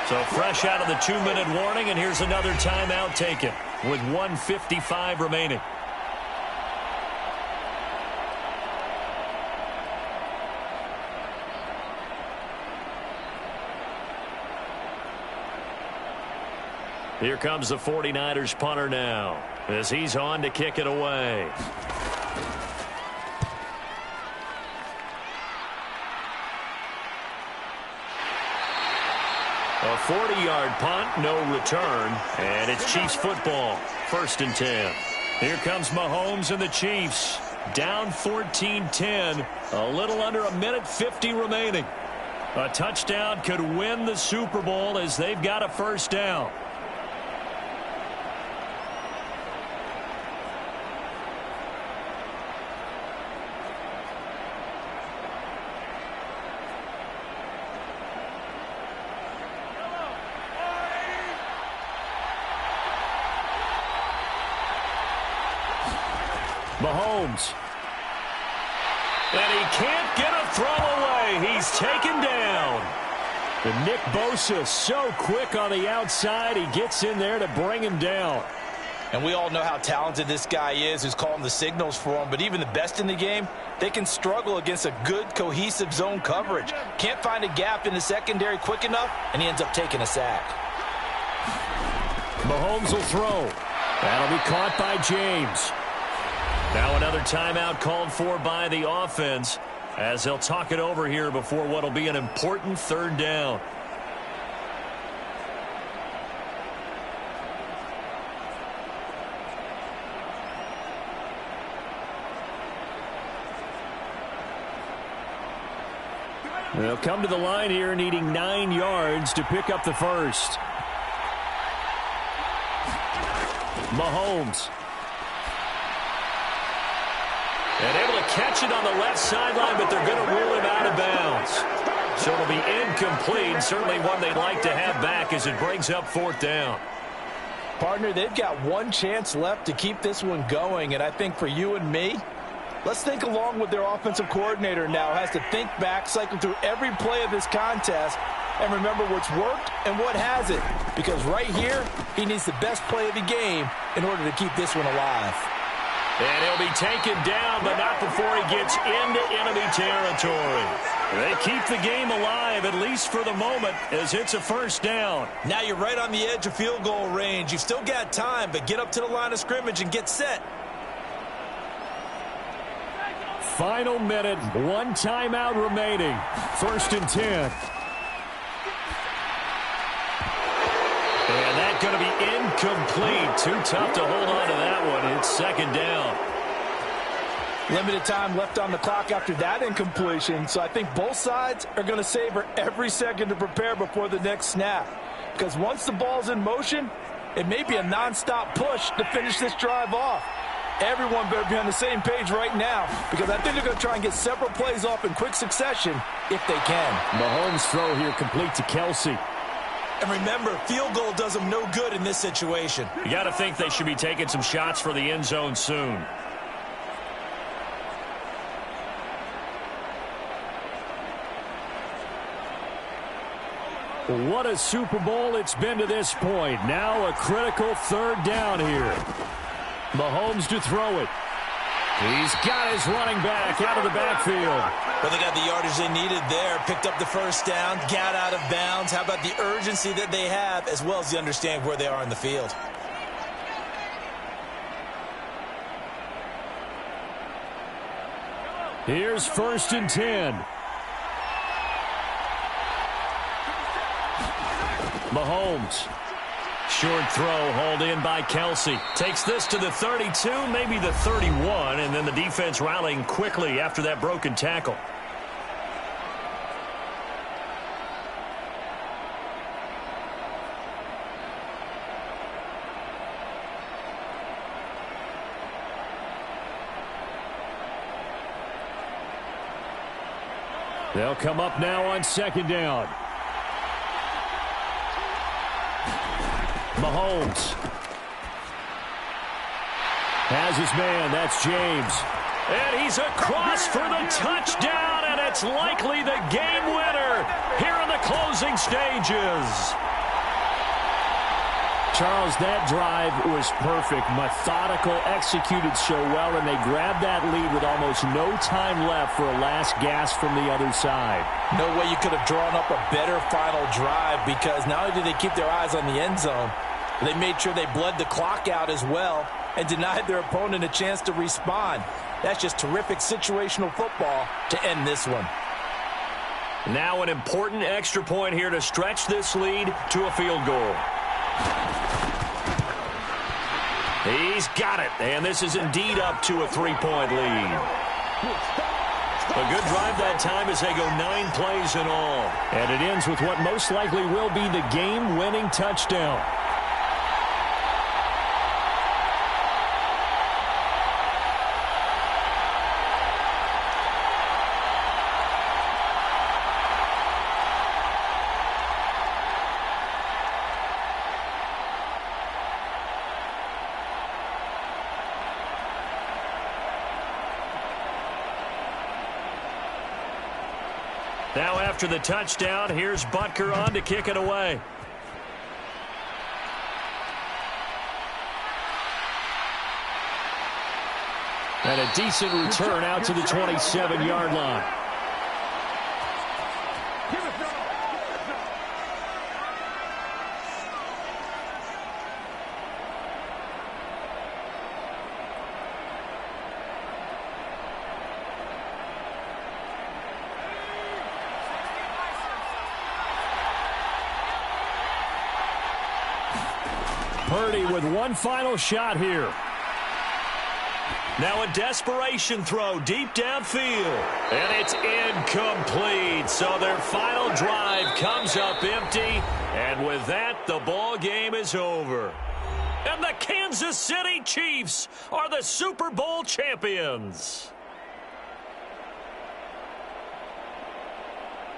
So fresh out of the 2-minute warning, and here's another timeout taken with 1:55 remaining. Here comes the 49ers punter now as he's on to kick it away. A 4th 50-yard punt, no return, and it's Chiefs football, 1st and 10. Here comes Mahomes and the Chiefs, down 14-10, a little under a minute 50 remaining. A touchdown could win the Super Bowl as they've got a 1st down. Mahomes. And he can't get a throw away. He's taken down. And Nick Bosa so quick on the outside. He gets in there to bring him down. And we all know how talented this guy is who's calling the signals for him. But even the best in the game, they can struggle against a good, cohesive zone coverage. Can't find a gap in the secondary quick enough, and he ends up taking a sack. Mahomes will throw. That'll be caught by James. Now another timeout called for by the offense as they'll talk it over here before what will be an important 3rd down. They'll come to the line here needing 9 yards to pick up the 1st. Mahomes. And able to catch it on the left sideline, but they're going to rule him out of bounds. So it'll be incomplete. Certainly one they'd like to have back as it brings up 4th down. Partner, they've got one chance left to keep this one going, and I think for you and me, let's think along with their offensive coordinator now. Has to think back, cycle through every play of this contest, and remember what's worked and what hasn't. Because right here, he needs the best play of the game in order to keep this one alive. And he'll be taken down, but not before he gets into enemy territory. They keep the game alive, at least for the moment, as it's a 1st down. Now you're right on the edge of field goal range. You've still got time, but get up to the line of scrimmage and get set. Final minute, 1 timeout remaining. 1st and 10. And that's going to be incomplete. Too tough to hold on to that one. It's 2nd down. Limited time left on the clock after that incompletion, so I think both sides are going to savor every second to prepare before the next snap. Because once the ball's in motion, it may be a nonstop push to finish this drive off. Everyone better be on the same page right now, because I think they're going to try and get several plays off in quick succession if they can. Mahomes' throw here complete to Kelce. And remember, field goal does them no good in this situation. You got to think they should be taking some shots for the end zone soon. What a Super Bowl it's been to this point. Now a critical 3rd down here. Mahomes to throw it. He's got his running back out of the backfield. Well, they got the yardage they needed there. Picked up the 1st down, got out of bounds. How about the urgency that they have, as well as the understanding where they are in the field? Here's 1st and 10. Mahomes. Short throw hauled in by Kelce. Takes this to the 32, maybe the 31, and then the defense rallying quickly after that broken tackle. They'll come up now on 2nd down. Mahomes has his man. That's James. And he's across for the touchdown, and it's likely the game winner here in the closing stages. Charles, that drive was perfect. Methodical, executed so well, and they grabbed that lead with almost no time left for a last gasp from the other side. No way you could have drawn up a better final drive, because not only did they keep their eyes on the end zone, they made sure they bled the clock out as well and denied their opponent a chance to respond. That's just terrific situational football to end this one. Now an important extra point here to stretch this lead to a field goal. He's got it, and this is indeed up to a 3-point lead. A good drive that time as they go 9 plays in all. And it ends with what most likely will be the game-winning touchdown. Now after the touchdown, here's Butker on to kick it away. And a decent return out to the 27-yard line. Purdy with one final shot here. Now a desperation throw deep downfield. And it's incomplete. So their final drive comes up empty. And with that, the ball game is over. And the Kansas City Chiefs are the Super Bowl champions.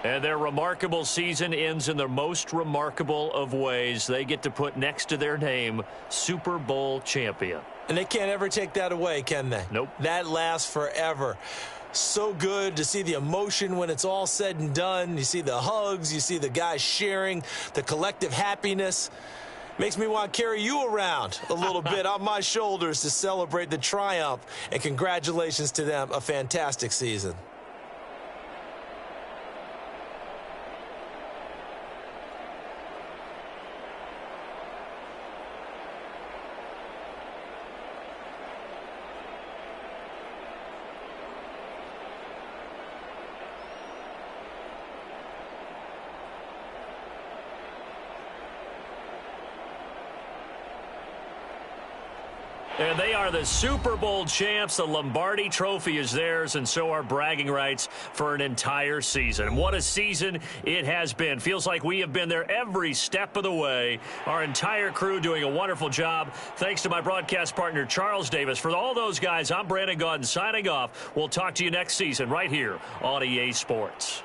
And their remarkable season ends in the most remarkable of ways. They get to put next to their name, Super Bowl champion. And they can't ever take that away, can they? Nope. That lasts forever. So good to see the emotion when it's all said and done. You see the hugs. You see the guys sharing, the collective happiness. Makes me want to carry you around a little bit on my shoulders to celebrate the triumph. And congratulations to them. A fantastic season. And they are the Super Bowl champs. The Lombardi Trophy is theirs, and so are bragging rights for an entire season. What a season it has been. Feels like we have been there every step of the way. Our entire crew doing a wonderful job. Thanks to my broadcast partner, Charles Davis. For all those guys, I'm Brandon Gaudin signing off. We'll talk to you next season right here on EA Sports.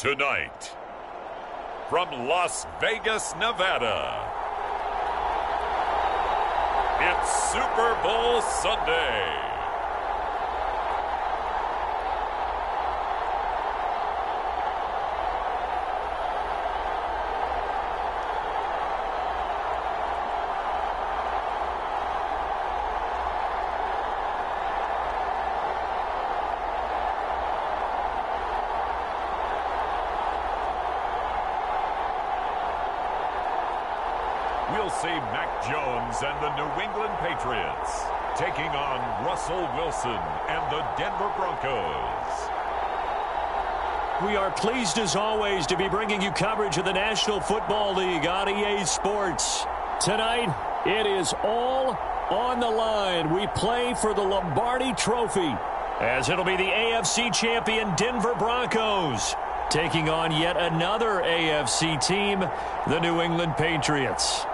Tonight, from Las Vegas, Nevada, it's Super Bowl Sunday. We'll see Mac Jones and the New England Patriots taking on Russell Wilson and the Denver Broncos. We are pleased as always to be bringing you coverage of the National Football League on EA Sports. Tonight, it is all on the line. We play for the Lombardi Trophy, as it'll be the AFC champion Denver Broncos taking on yet another AFC team, the New England Patriots.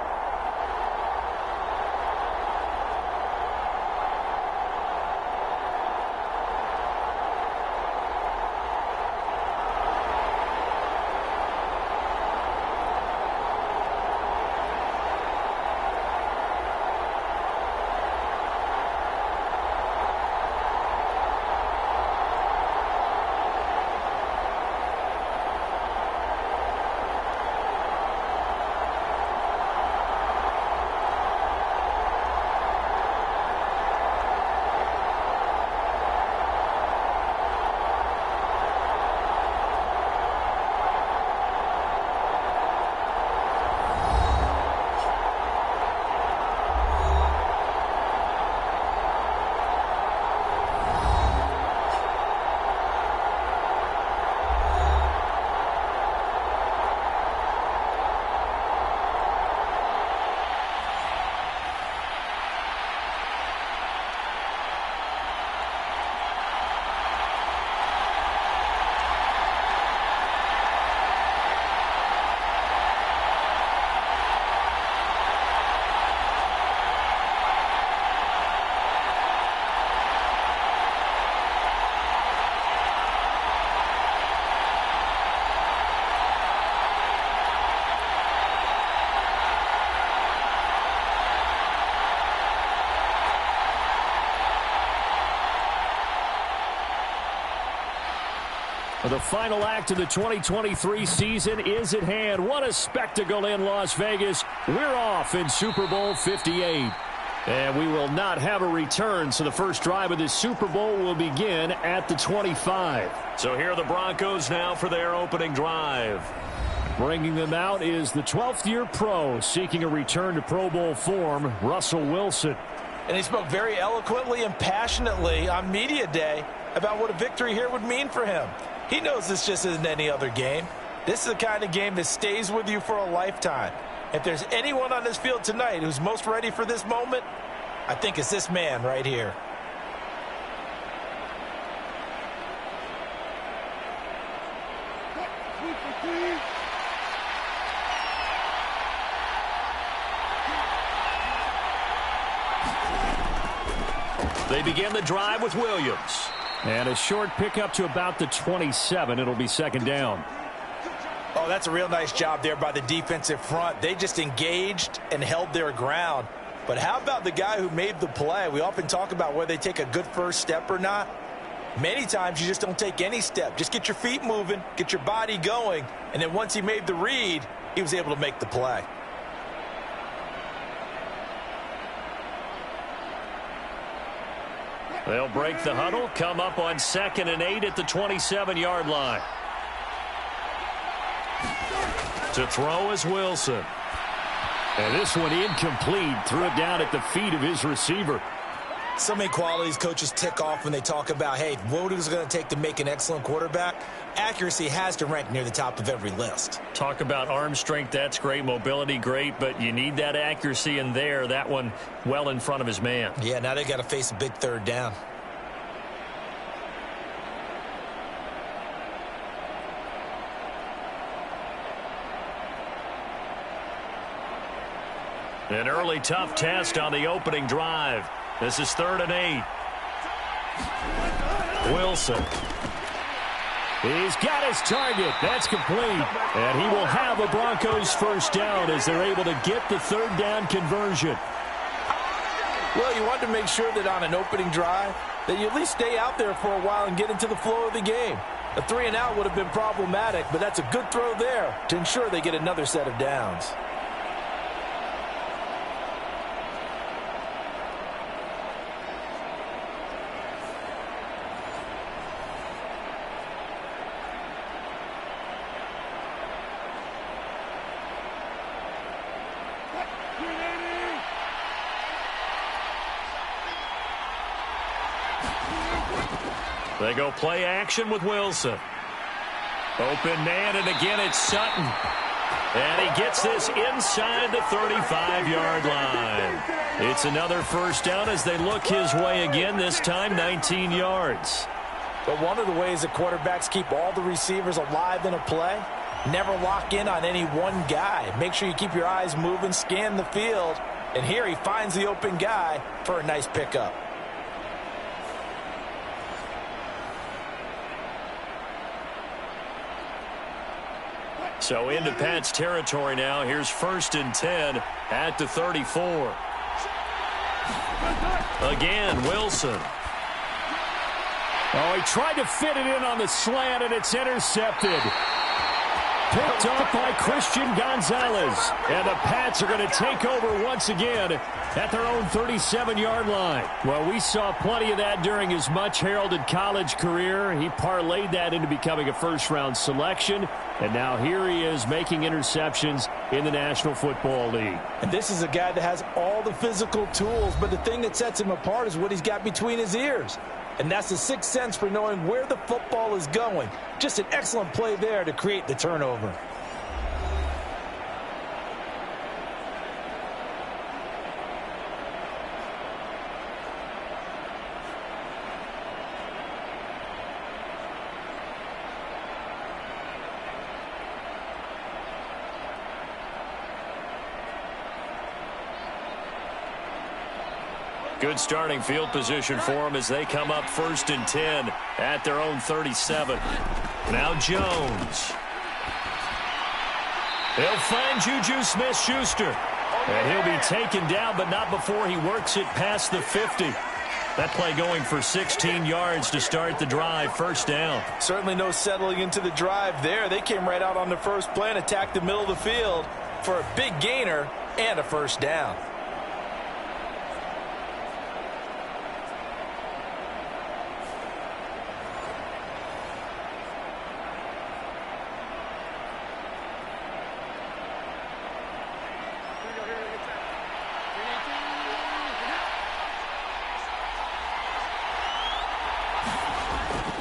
The final act of the 2023 season is at hand. What a spectacle in Las Vegas. We're off in Super Bowl 58. And we will not have a return, so the first drive of this Super Bowl will begin at the 25. So here are the Broncos now for their opening drive. Bringing them out is the 12th-year pro seeking a return to Pro Bowl form, Russell Wilson. And he spoke very eloquently and passionately on Media Day about what a victory here would mean for him. He knows this just isn't any other game. This is the kind of game that stays with you for a lifetime. If there's anyone on this field tonight who's most ready for this moment, I think it's this man right here. They begin the drive with Williams. And a short pickup to about the 27. It'll be second down. Oh, that's a real nice job there by the defensive front. They just engaged and held their ground. But how about the guy who made the play? We often talk about whether they take a good first step or not. Many times you just don't take any step. Just get your feet moving, get your body going, and then once he made the read, he was able to make the play. They'll break the huddle, come up on 2nd and 8 at the 27-yard line. To throw is Wilson. And this one incomplete. Threw it down at the feet of his receiver. So many qualities coaches tick off when they talk about, hey, what is it going to take to make an excellent quarterback? Accuracy has to rank near the top of every list. Talk about arm strength, that's great. Mobility, great. But you need that accuracy in there. That one well in front of his man. Yeah, now they got to face a big third down. An early tough test on the opening drive. This is 3rd and 8. Wilson. He's got his target. That's complete. And he will have a Broncos first down as they're able to get the third down conversion. Well, you want to make sure that on an opening drive that you at least stay out there for a while and get into the flow of the game. A 3-and-out would have been problematic, but that's a good throw there to ensure they get another set of downs. They go play action with Wilson. Open man, and again it's Sutton. And he gets this inside the 35-yard line. It's another first down as they look his way again, this time 19 yards. But one of the ways that quarterbacks keep all the receivers alive in a play, never lock in on any one guy. Make sure you keep your eyes moving, scan the field. And here he finds the open guy for a nice pickup. So into Pat's territory now. Here's 1st and 10 at the 34. Again, Wilson. Oh, he tried to fit it in on the slant, and it's intercepted. Picked up by Christian Gonzalez. And the Pats are going to take over once again at their own 37-yard line. Well, we saw plenty of that during his much-heralded college career. He parlayed that into becoming a first-round selection. And now here he is making interceptions in the National Football League. And this is a guy that has all the physical tools, but the thing that sets him apart is what he's got between his ears. And that's the sixth sense for knowing where the football is going. Just an excellent play there to create the turnover. Good starting field position for them as they come up 1st and 10 at their own 37. Now Jones. He'll find Juju Smith-Schuster. And he'll be taken down, but not before he works it past the 50. That play going for 16 yards to start the drive, 1st down. Certainly no settling into the drive there. They came right out on the first play and attacked the middle of the field for a big gainer and a 1st down.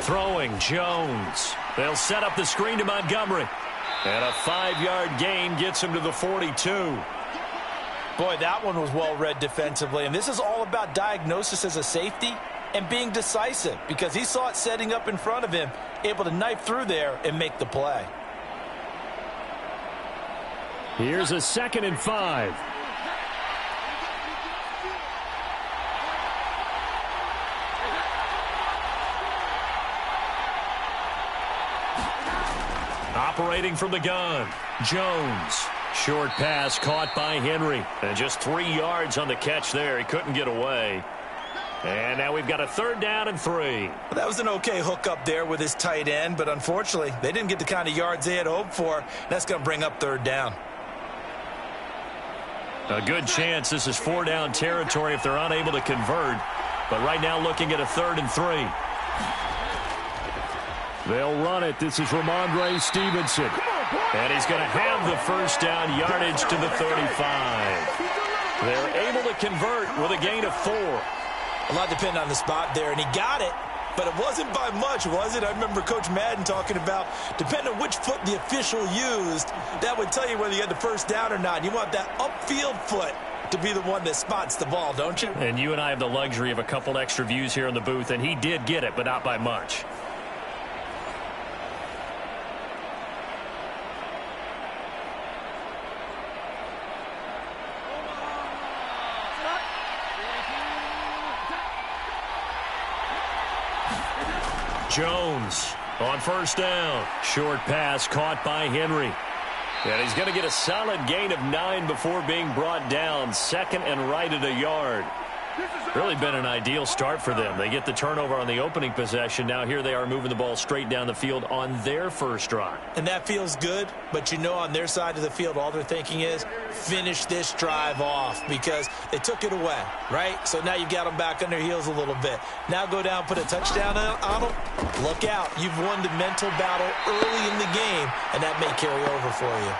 Throwing Jones. They'll set up the screen to Montgomery. And a 5-yard gain gets him to the 42. Boy, that one was well read defensively. And this is all about diagnosis as a safety and being decisive because he saw it setting up in front of him, able to knife through there and make the play. Here's a 2nd and 5. Operating from the gun, Jones. Short pass caught by Henry. And just 3 yards on the catch there. He couldn't get away. And now we've got a 3rd down and 3. Well, that was an okay hook up there with his tight end, but unfortunately, they didn't get the kind of yards they had hoped for. That's going to bring up 3rd down. A good chance this is 4-down territory if they're unable to convert. But right now looking at a 3rd and 3. They'll run it. This is Ramondre Stevenson. And he's going to have the 1st down yardage to the 35. They're able to convert with a gain of 4. A lot depended on the spot there, and he got it, but it wasn't by much, was it? I remember Coach Madden talking about, depending on which foot the official used, that would tell you whether you had the 1st down or not. You want that upfield foot to be the one that spots the ball, don't you? And you and I have the luxury of a couple extra views here in the booth, and he did get it, but not by much. Jones On first down. Short pass caught by Henry. And he's going to get a solid gain of 9 before being brought down. Second and right at a yard. Really been an ideal start for them. They get the turnover on the opening possession. Now here they are moving the ball straight down the field on their first drive. And that feels good, but you know on their side of the field, all they're thinking is finish this drive off because they took it away, right? So now you've got them back on their heels a little bit. Now go down, put a touchdown on them. Look out. You've won the mental battle early in the game, and that may carry over for you.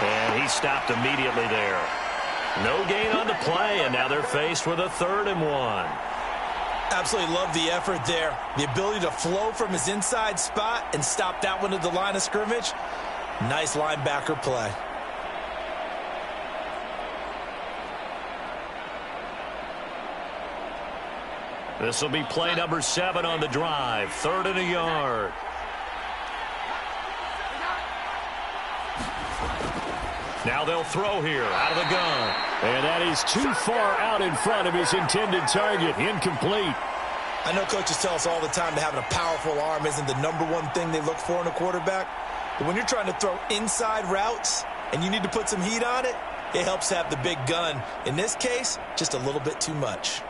And he stopped immediately there. No gain on the play, and now they're faced with a 3rd and 1. Absolutely love the effort there. The ability to flow from his inside spot and stop that one at the line of scrimmage. Nice linebacker play. This will be play number 7 on the drive. 3rd and a yard. Now they'll throw here out of the gun. And that is too far out in front of his intended target. Incomplete. I know coaches tell us all the time that having a powerful arm isn't the #1 thing they look for in a quarterback. But when you're trying to throw inside routes and you need to put some heat on it, it helps have the big gun. In this case, just a little bit too much.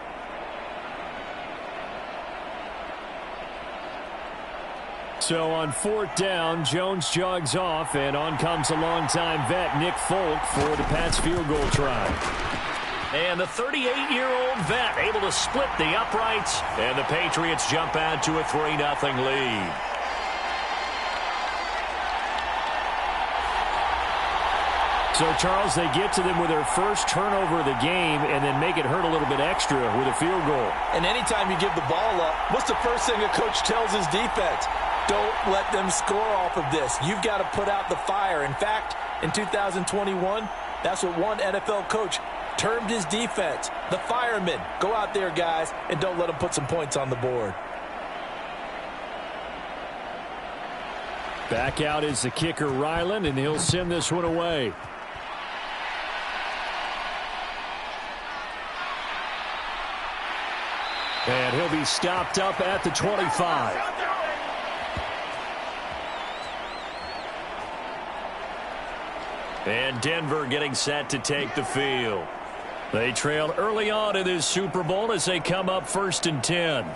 So on 4th down, Jones jogs off, and on comes a longtime vet, Nick Folk, for the Pats field goal try. And the 38-year-old vet able to split the uprights, and the Patriots jump out to a 3-0 lead. So, Charles, they get to them with their first turnover of the game and then make it hurt a little bit extra with a field goal. And anytime you give the ball up, what's the first thing a coach tells his defense? Don't let them score off of this. You've got to put out the fire. In fact, in 2021, that's what one NFL coach termed his defense. The firemen. Go out there, guys, and don't let them put some points on the board. Back out is the kicker, Ryland, and he'll send this one away. And he'll be stopped up at the 25. And Denver getting set to take the field. They trailed early on in this Super Bowl as they come up 1st and 10.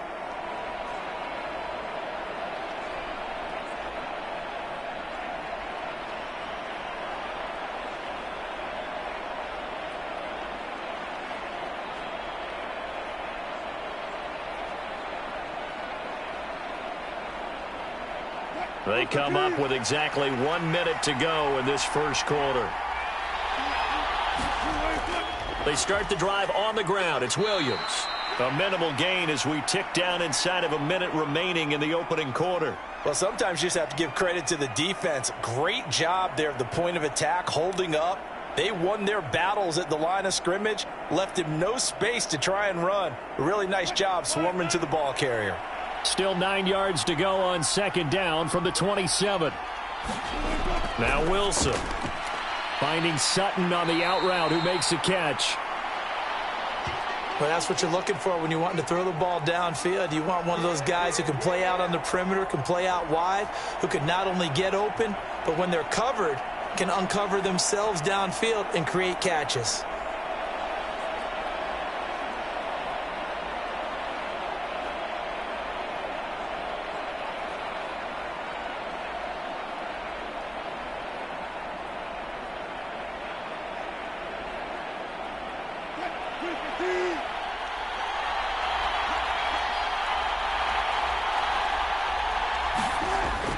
They come up with exactly 1 minute to go in this first quarter. They start the drive on the ground. It's Williams. A minimal gain as we tick down inside of a minute remaining in the opening quarter. Well, sometimes you just have to give credit to the defense. Great job there at the point of attack, holding up. They won their battles at the line of scrimmage, left him no space to try and run. A really nice job swarming to the ball carrier. Still 9 yards to go on 2nd down from the 27. Now Wilson. Finding Sutton on the out route, who makes the catch. Well, that's what you're looking for when you're wanting to throw the ball downfield. You want one of those guys who can play out on the perimeter, can play out wide, who can not only get open, but when they're covered, can uncover themselves downfield and create catches.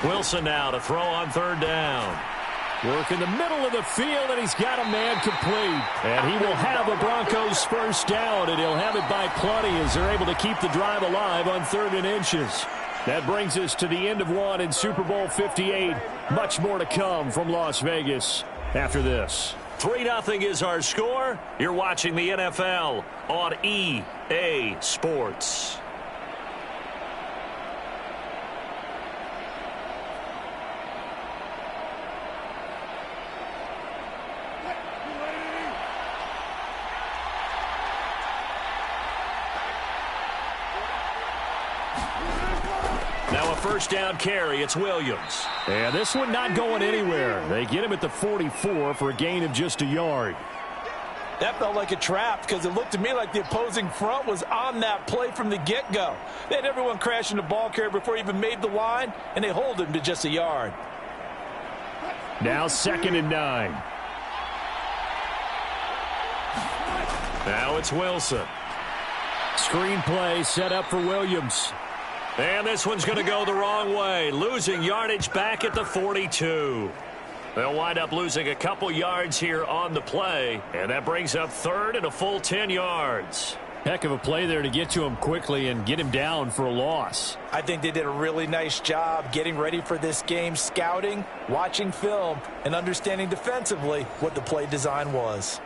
Wilson now to throw on 3rd down. Work in the middle of the field, and he's got a man complete. And he will have a Broncos first down, and he'll have it by plenty as they're able to keep the drive alive on 3rd and inches. That brings us to the end of one in Super Bowl 58. Much more to come from Las Vegas after this. 3-0 is our score. You're watching the NFL on EA Sports. Now a first down carry. It's Williams. And this one not going anywhere. They get him at the 44 for a gain of just a yard. That felt like a trap because it looked to me like the opposing front was on that play from the get-go. They had everyone crashing the ball carrier before he even made the line, and they hold him to just a yard. Now 2nd and 9. Now it's Wilson. Screenplay set up for Williams. And this one's going to go the wrong way, losing yardage back at the 42. They'll wind up losing a couple yards here on the play, and that brings up 3rd and a full 10 yards. Heck of a play there to get to him quickly and get him down for a loss. I think they did a really nice job getting ready for this game, scouting, watching film, and understanding defensively what the play design was.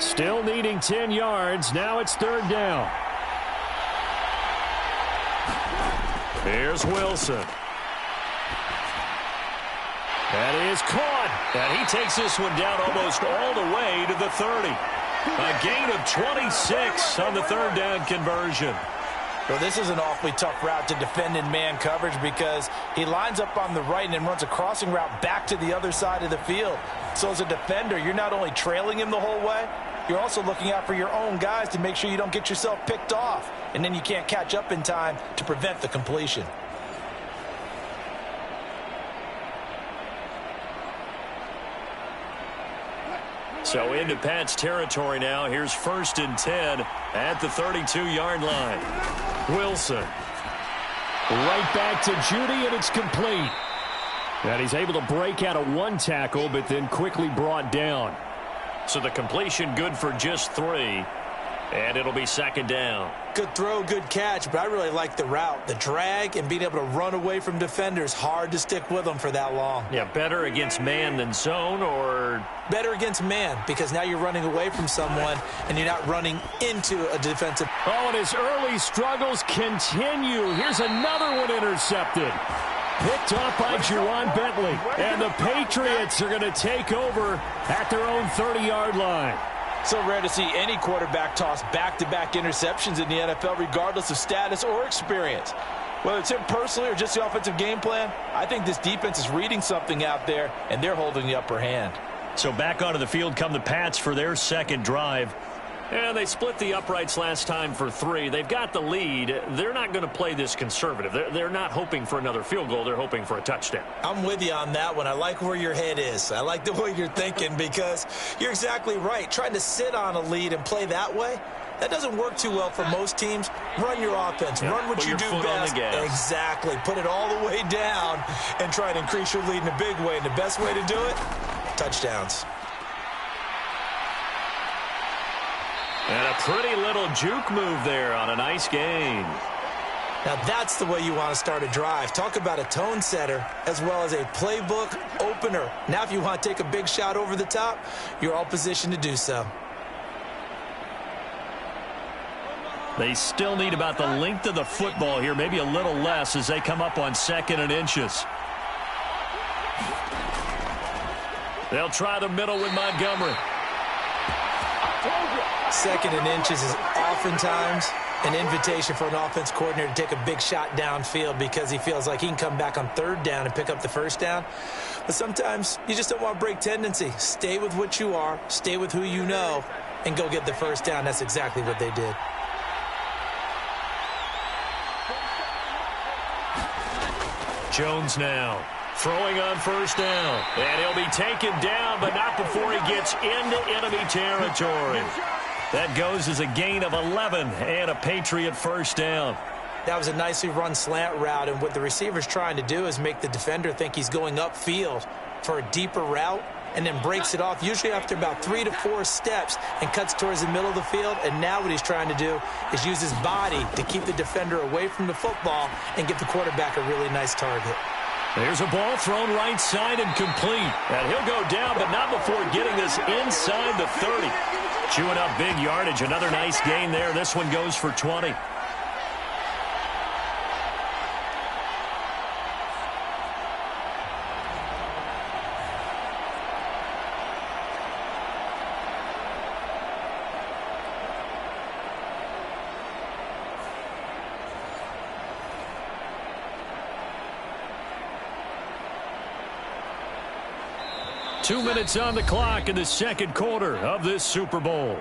Still needing 10 yards. Now it's 3rd down. Here's Wilson. That is caught. And he takes this one down almost all the way to the 30. A gain of 26 on the 3rd down conversion. Well, this is an awfully tough route to defend in man coverage because he lines up on the right and then runs a crossing route back to the other side of the field. So as a defender, you're not only trailing him the whole way, you're also looking out for your own guys to make sure you don't get yourself picked off. And then you can't catch up in time to prevent the completion. So into Pat's territory now. Here's 1st and 10 at the 32-yard line. Wilson. Right back to Judy, and it's complete. And he's able to break out of 1 tackle, but then quickly brought down. So the completion good for just 3. And it'll be 2nd down. Good throw, good catch, but I really like the route. The drag and being able to run away from defenders. Hard to stick with them for that long. Yeah, better against man than zone, or? Better against man, because now you're running away from someone and you're not running into a defensive. Oh, and his early struggles continue. Here's another one intercepted. Picked off by Juwan Bentley. And the Patriots are going to take over at their own 30-yard line. So rare to see any quarterback toss back-to-back interceptions in the NFL, regardless of status or experience. Whether it's him personally or just the offensive game plan, I think this defense is reading something out there, and they're holding the upper hand. So back onto the field come the Pats for their 2nd drive. And they split the uprights last time for 3. They've got the lead. They're not going to play this conservative. They're not hoping for another field goal. They're hoping for a touchdown. I'm with you on that one. I like where your head is. I like the way you're thinking because you're exactly right. Trying to sit on a lead and play that way, that doesn't work too well for most teams. Run your offense. Yeah, run what you do best. Exactly. Put it all the way down and try to increase your lead in a big way. And the best way to do it, touchdowns. And a pretty little juke move there on a nice gain. Now that's the way you want to start a drive. Talk about a tone setter as well as a playbook opener. Now if you want to take a big shot over the top, you're all positioned to do so. They still need about the length of the football here, maybe a little less as they come up on 2nd and inches. They'll try the middle with Montgomery. 2nd and inches is oftentimes an invitation for an offense coordinator to take a big shot downfield because he feels like he can come back on 3rd down and pick up the 1st down. But sometimes you just don't want to break tendency. Stay with what you are, stay with who you know, and go get the 1st down. That's exactly what they did. Jones now throwing on 1st down. And he'll be taken down, but not before he gets into enemy territory. That goes as a gain of 11 and a Patriot 1st down. That was a nicely run slant route, and what the receiver's trying to do is make the defender think he's going upfield for a deeper route and then breaks it off, usually after about 3 to 4 steps, and cuts towards the middle of the field. And now what he's trying to do is use his body to keep the defender away from the football and give the quarterback a really nice target. There's a ball thrown right side and complete. And he'll go down, but not before getting this inside the 30. Chewing up big yardage. Another nice gain there. This one goes for 20. 2 minutes on the clock in the second quarter of this Super Bowl.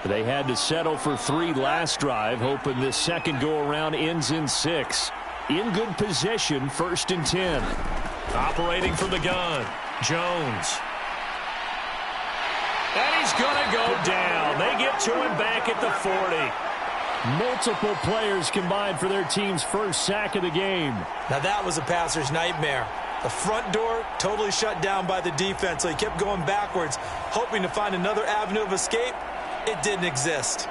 They had to settle for 3 last drive, hoping this second go-around ends in 6. In good position, 1st and 10. Operating from the gun, Jones. And he's going to go down. They get to him back at the 40. Multiple players combined for their team's first sack of the game. Now that was a passer's nightmare. The front door totally shut down by the defense, so he kept going backwards, hoping to find another avenue of escape. It didn't exist.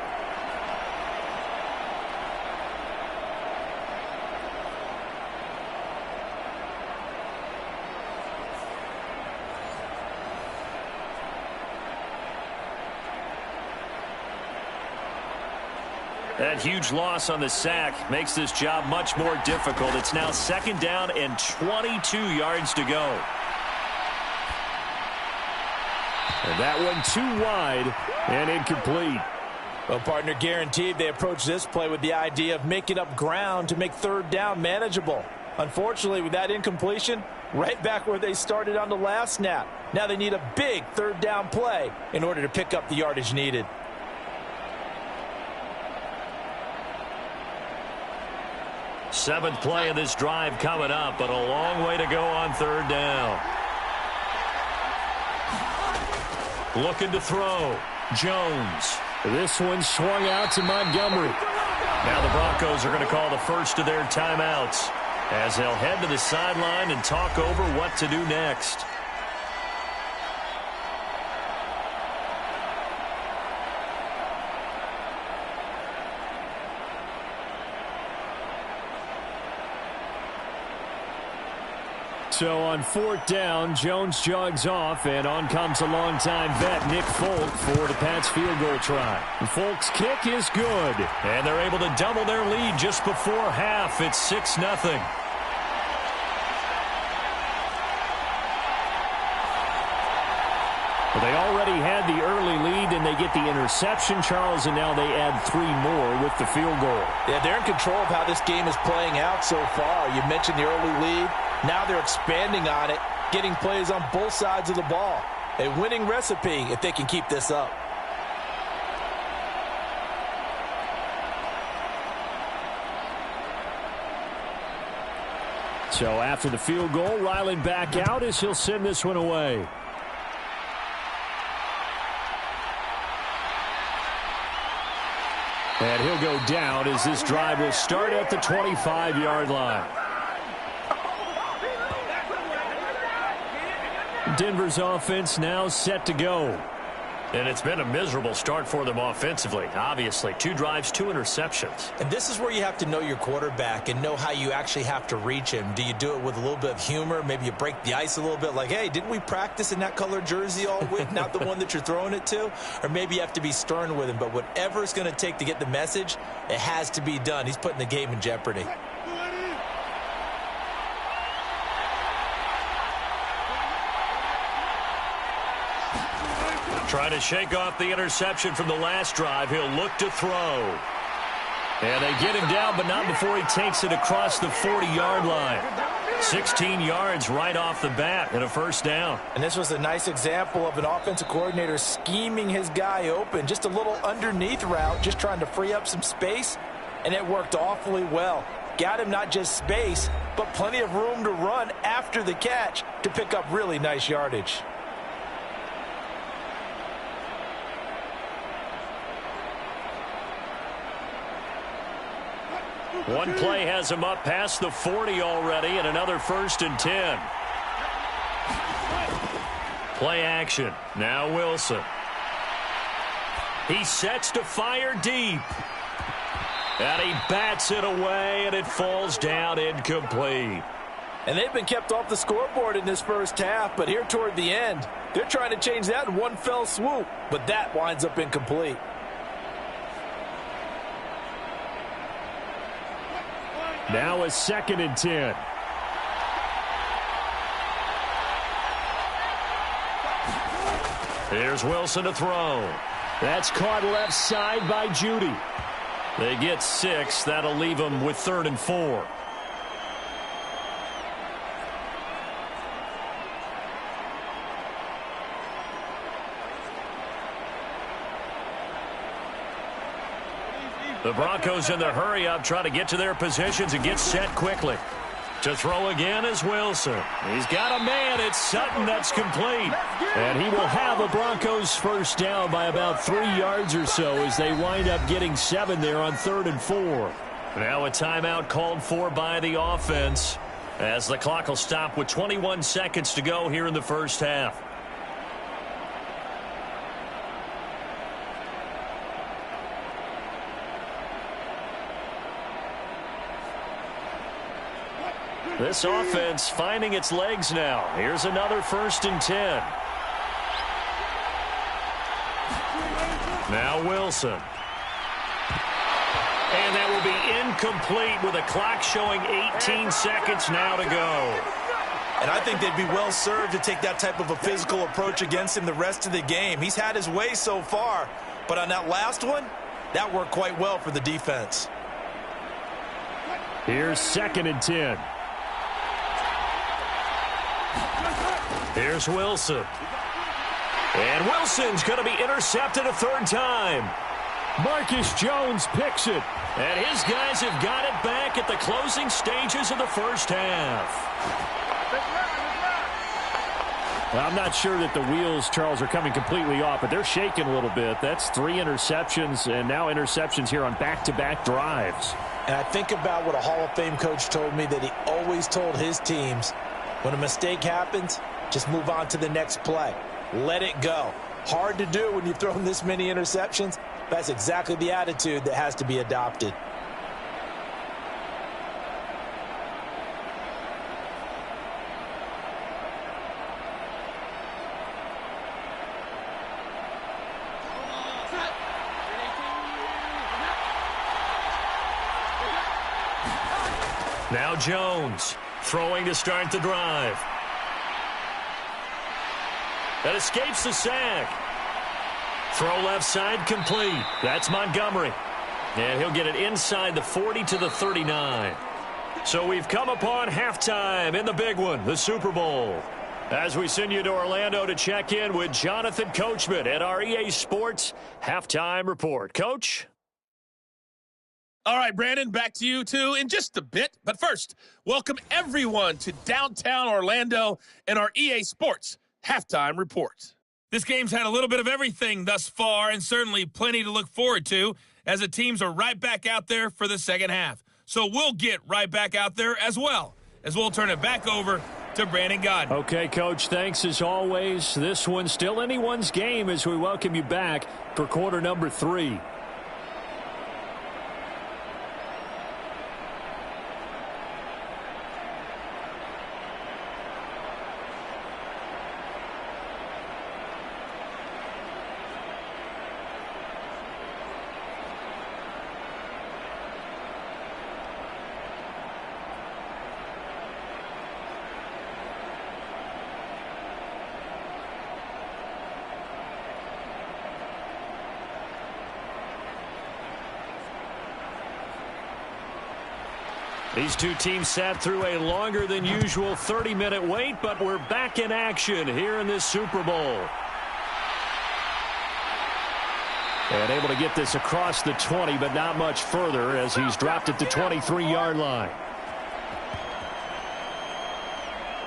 That huge loss on the sack makes this job much more difficult. It's now 2nd down and 22 yards to go. And that one too wide and incomplete. Well, partner, guaranteed they approach this play with the idea of making up ground to make 3rd down manageable. Unfortunately, with that incompletion, right back where they started on the last snap. Now they need a big 3rd down play in order to pick up the yardage needed. Seventh play of this drive coming up, but a long way to go on 3rd down. Looking to throw. Jones. This one swung out to Montgomery. Now the Broncos are going to call the first of their timeouts as they'll head to the sideline and talk over what to do next. So on 4th down, Jones jogs off, and on comes a longtime vet, Nick Folk, for the Pats field goal try. And Folk's kick is good. And they're able to double their lead just before half. It's 6-0. Well, they already had the early lead, and they get the interception, Charles, and now they add 3 more with the field goal. Yeah, they're in control of how this game is playing out so far. You mentioned the early lead. Now they're expanding on it, getting plays on both sides of the ball. A winning recipe if they can keep this up. So after the field goal, Ryland back out as he'll send this one away. And he'll go down as this drive will start at the 25-yard line. Denver's offense now set to go. And it's been a miserable start for them offensively. Obviously, 2 drives, 2 interceptions. And this is where you have to know your quarterback and know how you actually have to reach him. Do you do it with a little bit of humor? Maybe you break the ice a little bit like, hey, didn't we practice in that color jersey all week? Not the one that you're throwing it to? Or maybe you have to be stern with him. But whatever it's going to take to get the message, it has to be done. He's putting the game in jeopardy. Trying to shake off the interception from the last drive. He'll look to throw. And they get him down, but not before he takes it across the 40-yard line. 16 yards right off the bat and a 1st down. And this was a nice example of an offensive coordinator scheming his guy open. Just a little underneath route, just trying to free up some space, and it worked awfully well. Got him not just space, but plenty of room to run after the catch to pick up really nice yardage. One play has him up past the 40 already, and another 1st and 10. Play action. Now Wilson. He sets to fire deep. And he bats it away, and it falls down incomplete. And they've been kept off the scoreboard in this first half, but here toward the end, they're trying to change that in one fell swoop, but that winds up incomplete. Now a 2nd and 10. Here's Wilson to throw. That's caught left side by Judy. They get 6. That'll leave them with 3rd and 4. The Broncos in the hurry-up try to get to their positions and get set quickly. To throw again is Wilson. He's got a man. It's Sutton that's complete. And he will have a Broncos first down by about 3 yards or so as they wind up getting 7 there on 3rd and 4. Now a timeout called for by the offense as the clock will stop with 21 seconds to go here in the first half. This offense finding its legs now. Here's another 1st and 10. Now Wilson. And that will be incomplete with a clock showing 18 seconds now to go. And I think they'd be well served to take that type of a physical approach against him the rest of the game. He's had his way so far, but on that last one, that worked quite well for the defense. Here's 2nd and 10. Here's Wilson. And Wilson's going to be intercepted a 3rd time. Marcus Jones picks it. And his guys have got it back at the closing stages of the first half. Well, I'm not sure that the wheels, Charles, are coming completely off, but they're shaking a little bit. That's 3 interceptions, and now interceptions here on back-to-back drives. And I think about what a Hall of Fame coach told me that he always told his teams, when a mistake happens, just move on to the next play. Let it go. Hard to do when you've thrown this many interceptions. That's exactly the attitude that has to be adopted. Now Jones throwing to start the drive. That escapes the sack. Throw left side complete. That's Montgomery. And he'll get it inside the 40 to the 39. So we've come upon halftime in the big one, the Super Bowl. As we send you to Orlando to check in with Jonathan Coachman at our EA Sports Halftime Report. Coach? All right, Brandon, back to you, too, in just a bit. But first, welcome everyone to downtown Orlando and our EA Sports Halftime Report. This game's had a little bit of everything thus far and certainly plenty to look forward to as the teams are right back out there for the second half. So we'll get right back out there as well as we'll turn it back over to Brandon Gaudin. Okay, Coach, thanks as always. This one's still anyone's game as we welcome you back for quarter number 3. These two teams sat through a longer than usual 30-minute wait, but we're back in action here in this Super Bowl. And able to get this across the 20, but not much further as he's dropped at the 23-yard line.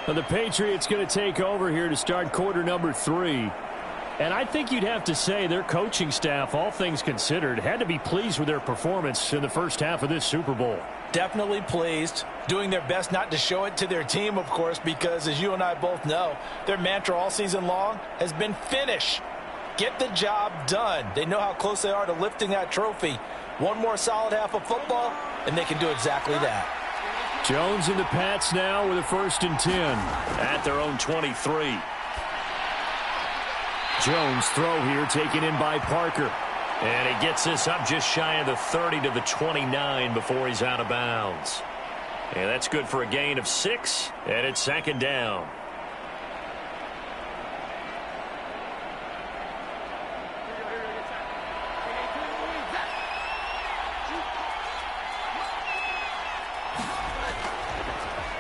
Now the Patriots going to take over here to start quarter number 3. And I think you'd have to say their coaching staff, all things considered, had to be pleased with their performance in the first half of this Super Bowl. Definitely pleased, doing their best not to show it to their team, of course, because as you and I both know, their mantra all season long has been finish. Get the job done. They know how close they are to lifting that trophy. One more solid half of football, and they can do exactly that. Jones and the Pats now with a 1st and 10. At their own 23. Jones throw here taken in by Parker. And he gets this up just shy of the 30 to the 29 before he's out of bounds. And that's good for a gain of 6, and it's 2nd down.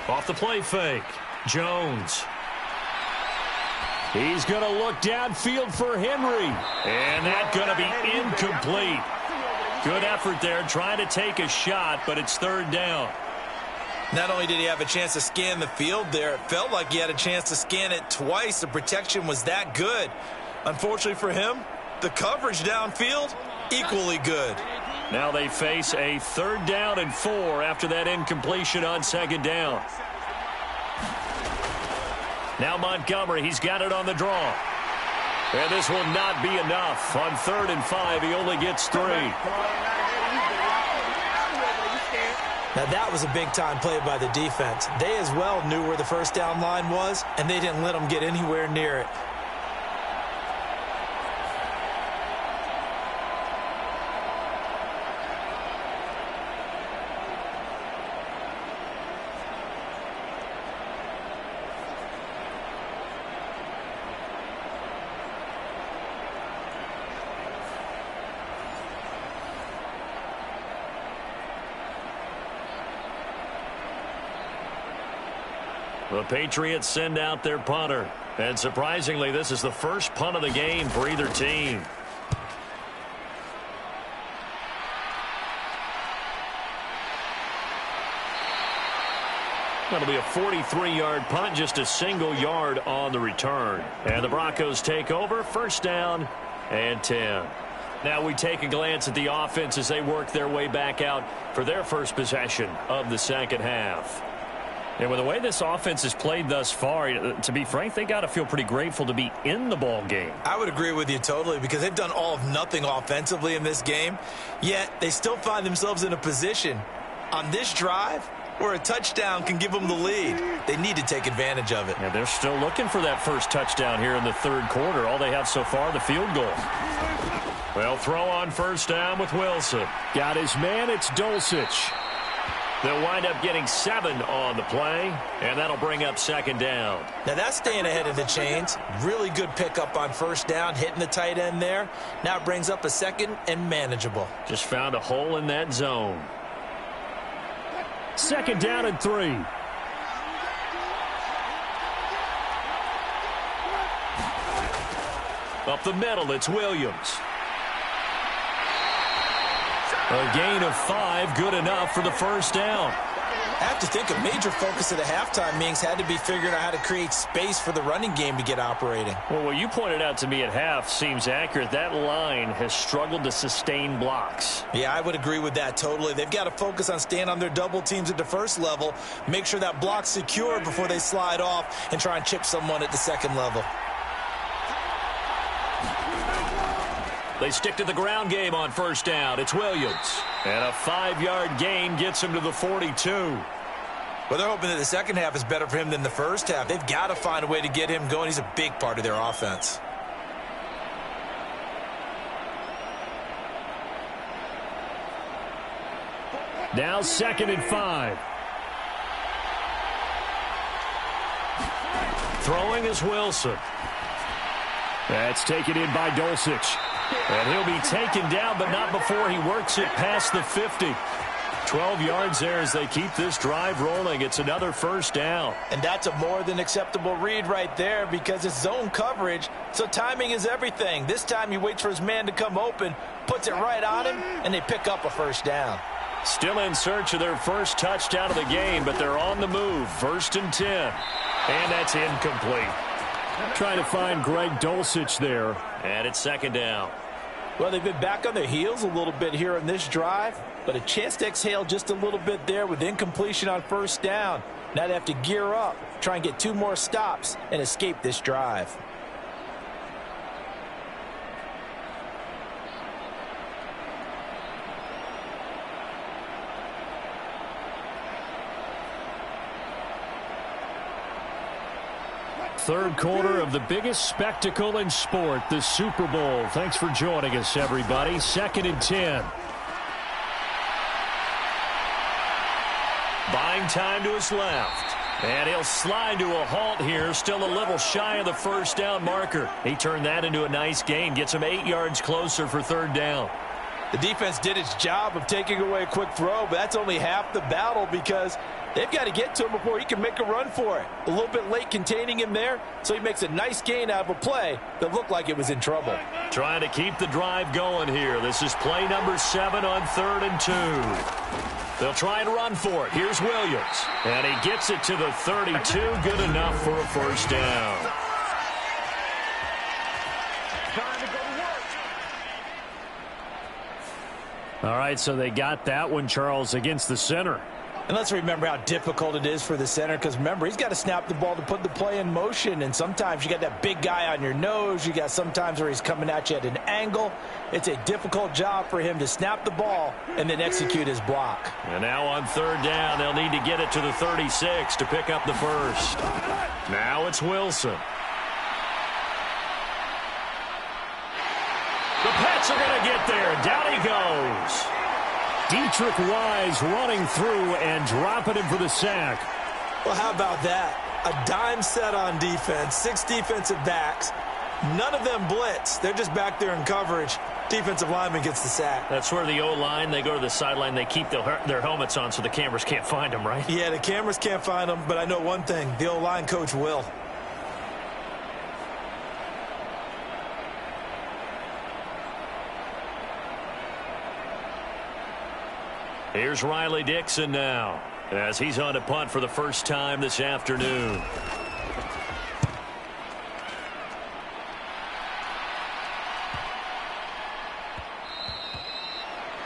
Off the play fake, Jones. He's going to look downfield for Henry. And that's going to be incomplete. Good effort there, trying to take a shot, but it's third down. Not only did he have a chance to scan the field there, it felt like he had a chance to scan it twice. The protection was that good. Unfortunately for him, the coverage downfield, equally good. Now they face a 3rd down and 4 after that incompletion on 2nd down. Now Montgomery, he's got it on the draw. And this will not be enough. On 3rd and 5, he only gets 3. Now that was a big-time play by the defense. They as well knew where the first down line was, and they didn't let them get anywhere near it. The Patriots send out their punter. And surprisingly, this is the first punt of the game for either team. That'll be a 43-yard punt, just a single yard on the return. And the Broncos take over, 1st down and 10. Now we take a glance at the offense as they work their way back out for their first possession of the 2nd half. And with the way this offense has played thus far, to be frank, they got to feel pretty grateful to be in the ball game. I would agree with you totally, because they've done all of nothing offensively in this game, yet they still find themselves in a position on this drive where a touchdown can give them the lead. They need to take advantage of it. And they're still looking for that first touchdown here in the 3rd quarter. All they have so far, the field goal. Well, throw on 1st down with Wilson. Got his man, it's Dulcich. They'll wind up getting 7 on the play, and that'll bring up 2nd down. Now that's staying ahead of the chains. Really good pickup on 1st down, hitting the tight end there. Now it brings up a 2nd and manageable. Just found a hole in that zone. 2nd down and 3. Up the middle, it's Williams. A gain of 5, good enough for the 1st down. I have to think a major focus of the halftime meetings had to be figuring out how to create space for the running game to get operating. Well, what you pointed out to me at half seems accurate. That line has struggled to sustain blocks. Yeah, I would agree with that totally. They've got to focus on staying on their double teams at the 1st level, make sure that block's secure before they slide off and try and chip someone at the 2nd level. They stick to the ground game on 1st down. It's Williams. And a 5-yard gain gets him to the 42. Well, they're hoping that the 2nd half is better for him than the 1st half. They've got to find a way to get him going. He's a big part of their offense. Now 2nd and 5. Throwing is Wilson. That's taken in by Dulcich. And he'll be taken down, but not before he works it past the 50. 12 yards there as they keep this drive rolling. It's another 1st down. And that's a more than acceptable read right there, because it's zone coverage, so timing is everything. This time he waits for his man to come open, puts it right on him, and they pick up a 1st down. Still in search of their first touchdown of the game, but they're on the move. 1st and 10. And that's incomplete. Trying to find Greg Dulcich there. And it's 2nd down. Well, they've been back on their heels a little bit here in this drive, but a chance to exhale just a little bit there with incompletion on 1st down. Now they have to gear up, try and get 2 more stops, and escape this drive. Third quarter of the biggest spectacle in sport, the Super Bowl. Thanks for joining us, everybody. 2nd and 10. Buying time to his left. And he'll slide to a halt here, still a little shy of the 1st down marker. He turned that into a nice gain, gets him 8 yards closer for 3rd down. The defense did its job of taking away a quick throw, but that's only half the battle because they've got to get to him before he can make a run for it. A little bit late containing him there, so he makes a nice gain out of a play that looked like it was in trouble. Trying to keep the drive going here. This is play number 7 on 3rd and 2. They'll try and run for it. Here's Williams. And he gets it to the 32. Good enough for a first down. All right, so they got that one, Charles, against the center. And let's remember how difficult it is for the center, because remember, he's got to snap the ball to put the play in motion, and sometimes you got that big guy on your nose. You got sometimes where he's coming at you at an angle. It's a difficult job for him to snap the ball and then execute his block. And now on 3rd down, they'll need to get it to the 36 to pick up the first. Now it's Wilson. The Pats are going to get there. Down he goes. Deatrich Wise running through and dropping him for the sack. Well, how about that? A dime set on defense, 6 defensive backs. None of them blitz. They're just back there in coverage. Defensive lineman gets the sack. That's where the O-line, they go to the sideline, they keep their helmets on so the cameras can't find them, right? Yeah, the cameras can't find them, but I know one thing. The O-line coach will. Here's Riley Dixon now, as he's on to punt for the first time this afternoon.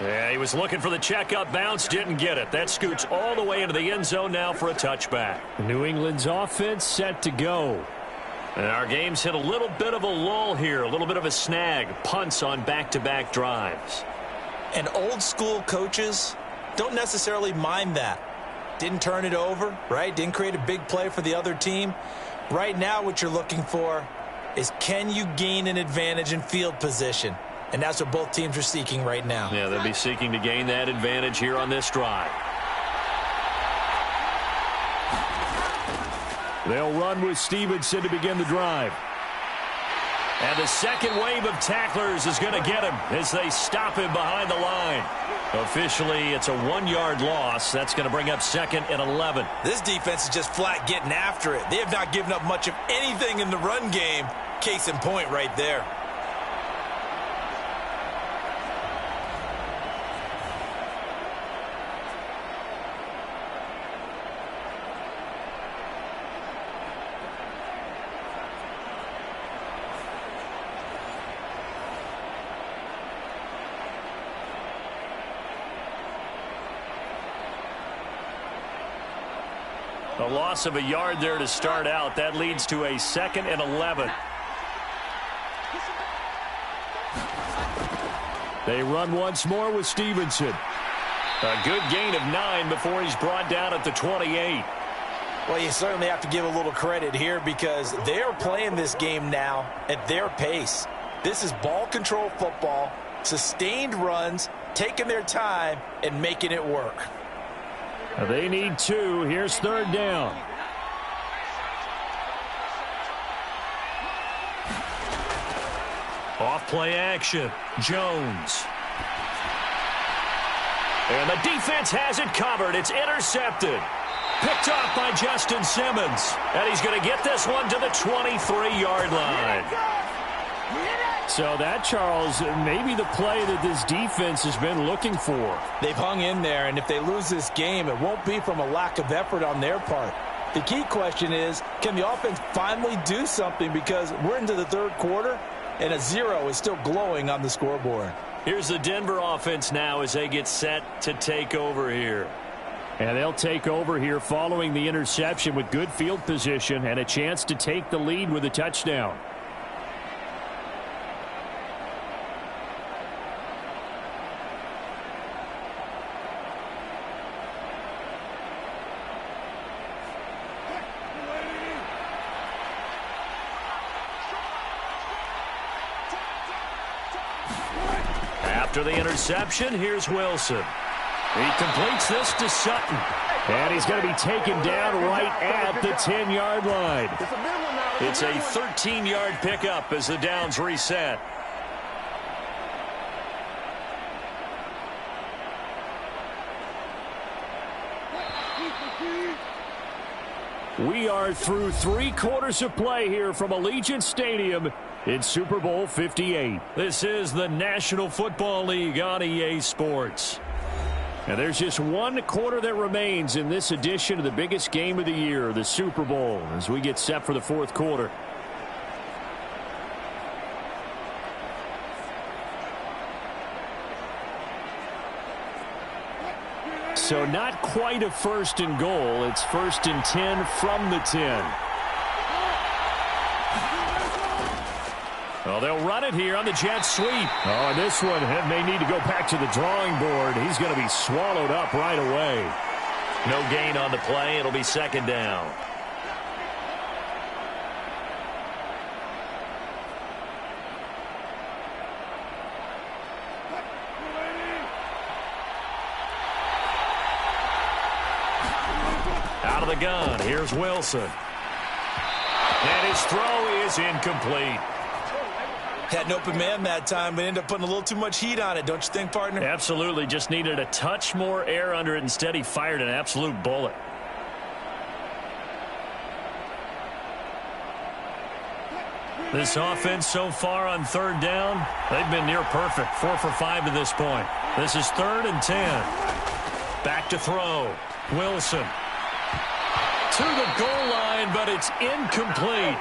Yeah, he was looking for the checkup bounce, didn't get it. That scoots all the way into the end zone now for a touchback. New England's offense set to go. And our game's hit a little bit of a lull here, a little bit of a snag. Punts on back-to-back drives. And old school coaches don't necessarily mind that. Didn't turn it over, right? Didn't create a big play for the other team. Right now what you're looking for is, can you gain an advantage in field position? And that's what both teams are seeking right now. Yeah, they'll be seeking to gain that advantage here on this drive. They'll run with Stevenson to begin the drive. And the second wave of tacklers is going to get him as they stop him behind the line. Officially, it's a 1-yard loss. That's going to bring up 2nd and 11. This defense is just flat getting after it. They have not given up much of anything in the run game. Case in point right there. A loss of a yard there to start out. That leads to a 2nd and 11. They run once more with Stevenson. A good gain of 9 before he's brought down at the 28. Well, you certainly have to give a little credit here because they're playing this game now at their pace. This is ball control football, sustained runs, taking their time, and making it work. They need 2. Here's 3rd down. Off play action. Jones. And the defense has it covered. It's intercepted. Picked off by Justin Simmons. And he's going to get this one to the 23-yard line. So that, Charles, maybe the play that this defense has been looking for. They've hung in there, and if they lose this game, it won't be from a lack of effort on their part. The key question is, can the offense finally do something? Because we're into the 3rd quarter, and a 0 is still glowing on the scoreboard. Here's the Denver offense now as they get set to take over here. And they'll take over here following the interception with good field position and a chance to take the lead with a touchdown. After the interception, here's Wilson. He completes this to Sutton. And he's going to be taken down right at the 10-yard line. It's a 13-yard pickup as the downs reset. We are through 3 quarters of play here from Allegiant Stadium in Super Bowl 58. This is the National Football League on EA Sports. And there's just 1 quarter that remains in this edition of the biggest game of the year, the Super Bowl, as we get set for the 4th quarter. So not quite a 1st and goal. It's 1st and 10 from the 10. Well, they'll run it here on the jet sweep. Oh, and this one may need to go back to the drawing board. He's going to be swallowed up right away. No gain on the play. It'll be 2nd down. Out of the gun, here's Wilson. And his throw is incomplete. Had an open man that time, but ended up putting a little too much heat on it, don't you think, partner? Absolutely. Just needed a touch more air under it. Instead, he fired an absolute bullet. This offense so far on 3rd down, they've been near perfect. 4 for 5 to this point. This is 3rd and 10. Back to throw. Wilson. To the goal line, but it's incomplete.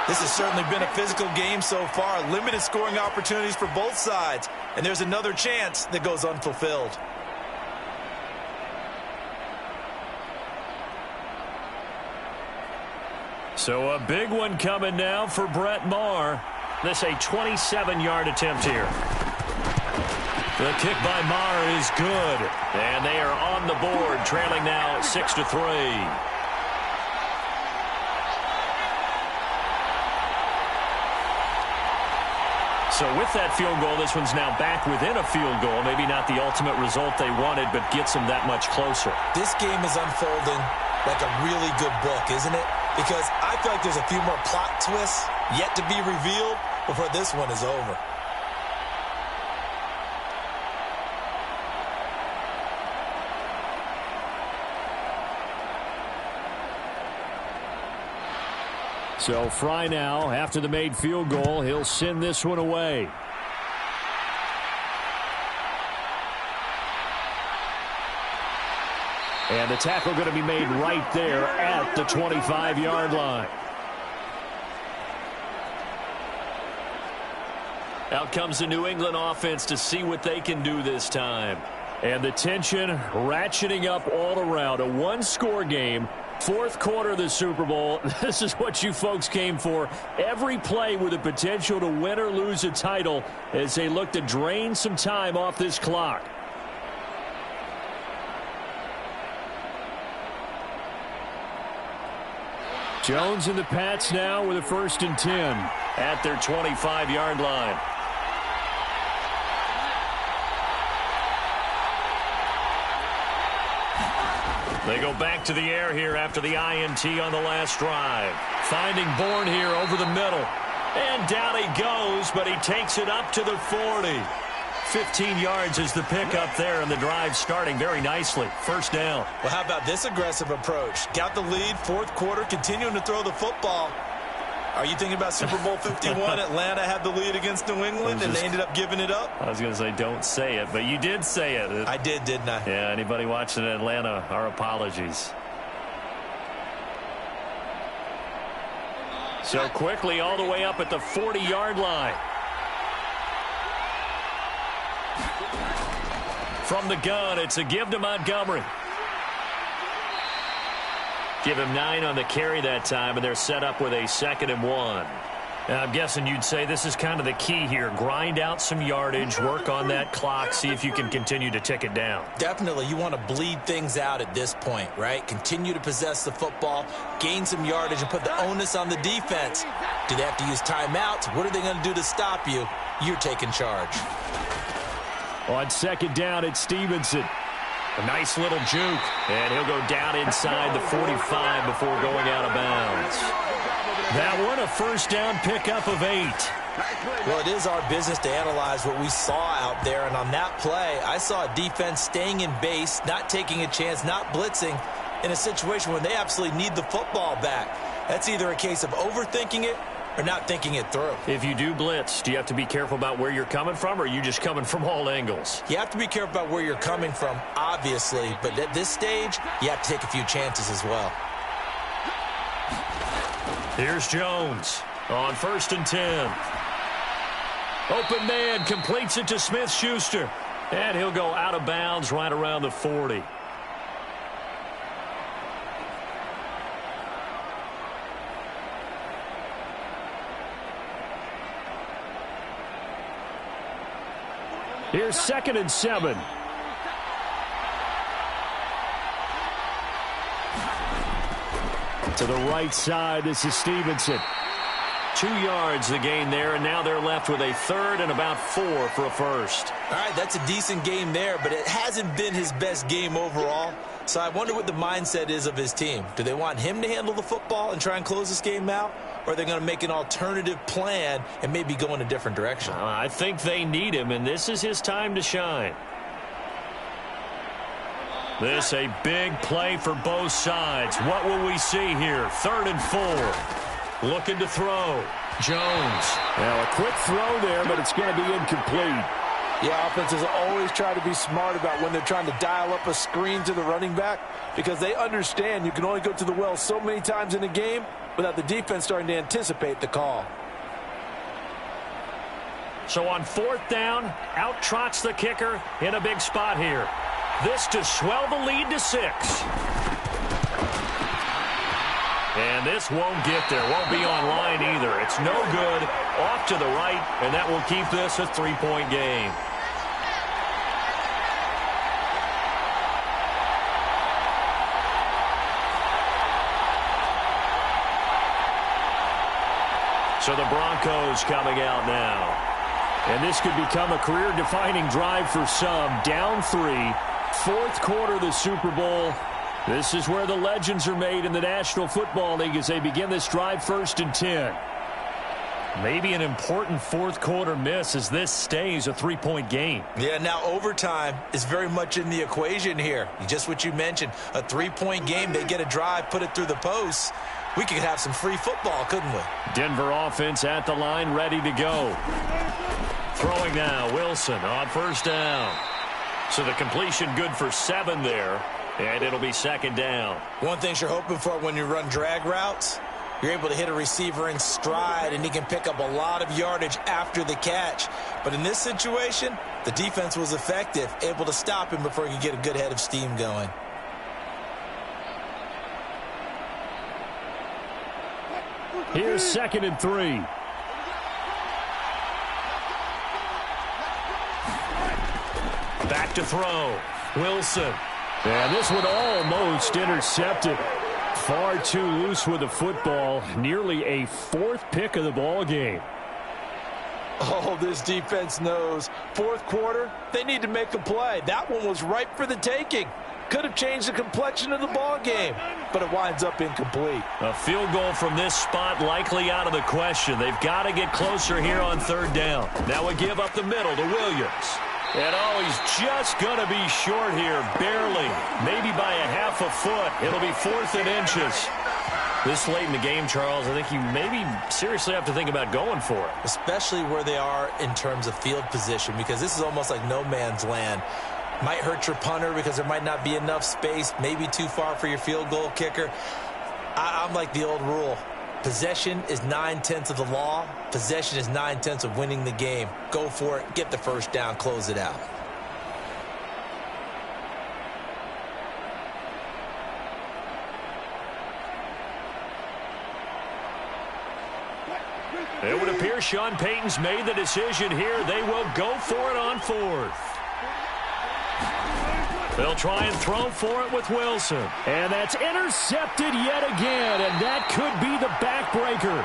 This has certainly been a physical game so far. Limited scoring opportunities for both sides. And there's another chance that goes unfulfilled. So a big one coming now for Brett Maher. This a 27-yard attempt here. The kick by Maher is good. And they are on the board, trailing now 6-3. So with that field goal, this one's now back within a field goal. Maybe not the ultimate result they wanted, but gets them that much closer. This game is unfolding like a really good book, isn't it? Because I feel like there's a few more plot twists yet to be revealed before this one is over. So Fry now, after the made field goal, he'll send this one away. And the tackle going to be made right there at the 25-yard line. Out comes the New England offense to see what they can do this time. And the tension ratcheting up all around. A 1-score game. 4th quarter of the Super Bowl. This is what you folks came for. Every play with the potential to win or lose a title as they look to drain some time off this clock. Jones and the Pats now with a 1st and 10 at their 25-yard line. They go back to the air here after the INT on the last drive. Finding Bourne here over the middle. And down he goes, but he takes it up to the 40. 15 yards is the pickup there, and the drive starting very nicely. 1st down. Well, how about this aggressive approach? Got the lead, 4th quarter, continuing to throw the football. Are you thinking about Super Bowl 51? Atlanta had the lead against New England, and they ended up giving it up? I was going to say don't say it, but you did say it. I did, didn't I? Yeah, anybody watching Atlanta, our apologies. So quickly all the way up at the 40-yard line. From the gun, it's a give to Montgomery. Give him 9 on the carry that time, and they're set up with a 2nd and 1. Now, I'm guessing you'd say this is kind of the key here. Grind out some yardage, work on that clock, see if you can continue to tick it down. Definitely. You want to bleed things out at this point, right? Continue to possess the football, gain some yardage, and put the onus on the defense. Do they have to use timeouts? What are they going to do to stop you? You're taking charge. On 2nd down, it's Stevenson. A nice little juke, and he'll go down inside the 45 before going out of bounds. That one, a 1st down pickup of 8. Well, it is our business to analyze what we saw out there, and on that play, I saw a defense staying in base, not taking a chance, not blitzing, in a situation when they absolutely need the football back. That's either a case of overthinking it or not thinking it through. If you do blitz, do you have to be careful about where you're coming from, or are you just coming from all angles? You have to be careful about where you're coming from, obviously, but at this stage, you have to take a few chances as well. Here's Jones on 1st and 10. Open man completes it to Smith-Schuster, and he'll go out of bounds right around the 40. Here's 2nd and 7. To the right side, this is Stevenson. 2 yards the gain there, and now they're left with a 3rd and about 4 for a first. All right, that's a decent game there, but it hasn't been his best game overall. So I wonder what the mindset is of his team. Do they want him to handle the football and try and close this game out? Or are they going to make an alternative plan and maybe go in a different direction? I think they need him, and this is his time to shine. This a big play for both sides. What will we see here? 3rd and 4. Looking to throw. Jones. Well, a quick throw there, but it's going to be incomplete. Yeah, offenses always try to be smart about when they're trying to dial up a screen to the running back, because they understand you can only go to the well so many times in a game without the defense starting to anticipate the call. So on 4th down, out trots the kicker in a big spot here. This to swell the lead to 6. And this won't get there. Won't be online either. It's no good. Off to the right, and that will keep this a 3-point game. So the Broncos coming out now. And this could become a career-defining drive for some. Down 3. 4th quarter of the Super Bowl. This is where the legends are made in the National Football League as they begin this drive 1st and 10. Maybe an important 4th quarter miss as this stays a 3-point game. Yeah, now overtime is very much in the equation here. Just what you mentioned, a 3-point game. They get a drive, put it through the posts. We could have some free football, couldn't we? Denver offense at the line, ready to go. Throwing now, Wilson on 1st down. So the completion good for 7 there, and it'll be 2nd down. One thing you're hoping for when you run drag routes, you're able to hit a receiver in stride, and he can pick up a lot of yardage after the catch. But in this situation, the defense was effective, able to stop him before he could get a good head of steam going. Here's 2nd and 3. Back to throw. Wilson. And this one almost intercepted. Far too loose with the football. Nearly a 4th pick of the ball game. Oh, this defense knows. 4th quarter, they need to make a play. That one was ripe for the taking. Could have changed the complexion of the ball game, but it winds up incomplete. A field goal from this spot likely out of the question. They've got to get closer here on 3rd down. Now we give up the middle to Williams. And oh, he's just going to be short here, barely. Maybe by a half a foot. It'll be 4th and inches. This late in the game, Charles, I think you maybe seriously have to think about going for it. Especially where they are in terms of field position, because this is almost like no man's land. Might hurt your punter because there might not be enough space, maybe too far for your field goal kicker. I'm like the old rule. Possession is 9/10 of the law. Possession is 9/10 of winning the game. Go for it. Get the 1st down. Close it out. It would appear Sean Payton's made the decision here. They will go for it on 4th. They'll try and throw for it with Wilson. And that's intercepted yet again, and that could be the backbreaker.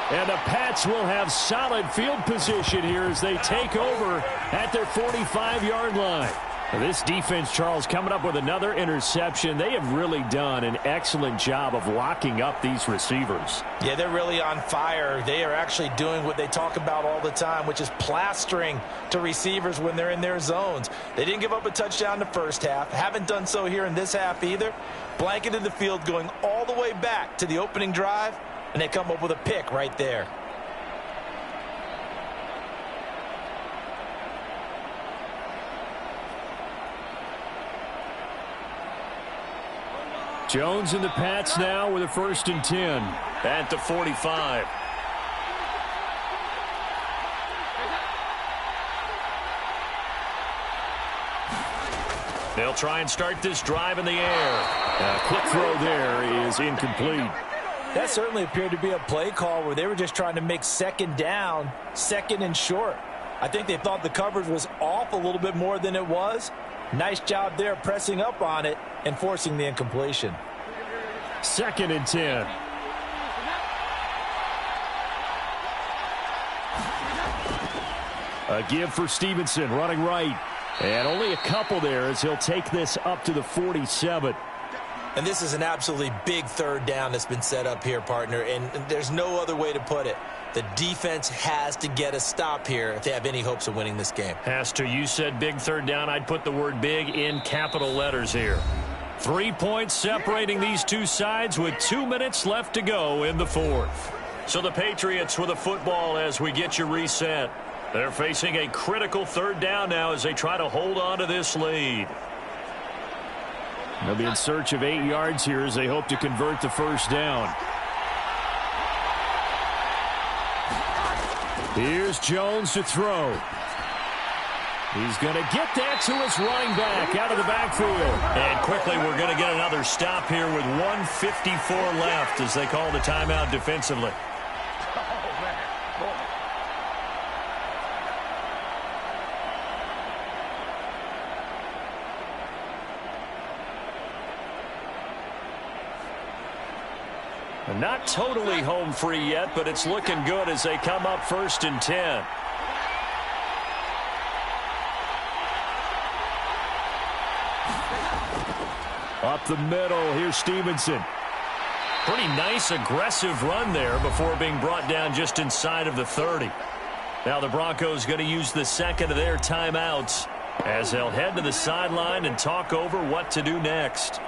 And the Pats will have solid field position here as they take over at their 45-yard line. This defense, Charles, coming up with another interception. They have really done an excellent job of locking up these receivers. Yeah, they're really on fire. They are actually doing what they talk about all the time, which is plastering to receivers when they're in their zones. They didn't give up a touchdown in the first half. Haven't done so here in this half either. Blanketed the field going all the way back to the opening drive, and they come up with a pick right there. Jones and the Pats now with a 1st and 10. At the 45. They'll try and start this drive in the air. A quick throw there is incomplete. That certainly appeared to be a play call where they were just trying to make second down, second and short. I think they thought the coverage was off a little bit more than it was. Nice job there pressing up on it and forcing the incompletion. 2nd and 10. A give for Stevenson, running right. And only a couple there as he'll take this up to the 47. And this is an absolutely big 3rd down that's been set up here, partner, and there's no other way to put it. The defense has to get a stop here if they have any hopes of winning this game. Has to. You said big 3rd down. I'd put the word big in capital letters here. 3 points separating these two sides with 2 minutes left to go in the 4th. So the Patriots with a football as we get you reset. They're facing a critical 3rd down now as they try to hold on to this lead. They'll be in search of 8 yards here as they hope to convert the 1st down. Here's Jones to throw. He's going to get that to his running back out of the backfield. And quickly we're going to get another stop here with 1:54 left as they call the timeout defensively. Not totally home free yet, but it's looking good as they come up 1st and 10. Up the middle, here's Stevenson. Pretty nice aggressive run there before being brought down just inside of the 30. Now the Broncos going to use the 2nd of their timeouts as they'll head to the sideline and talk over what to do next.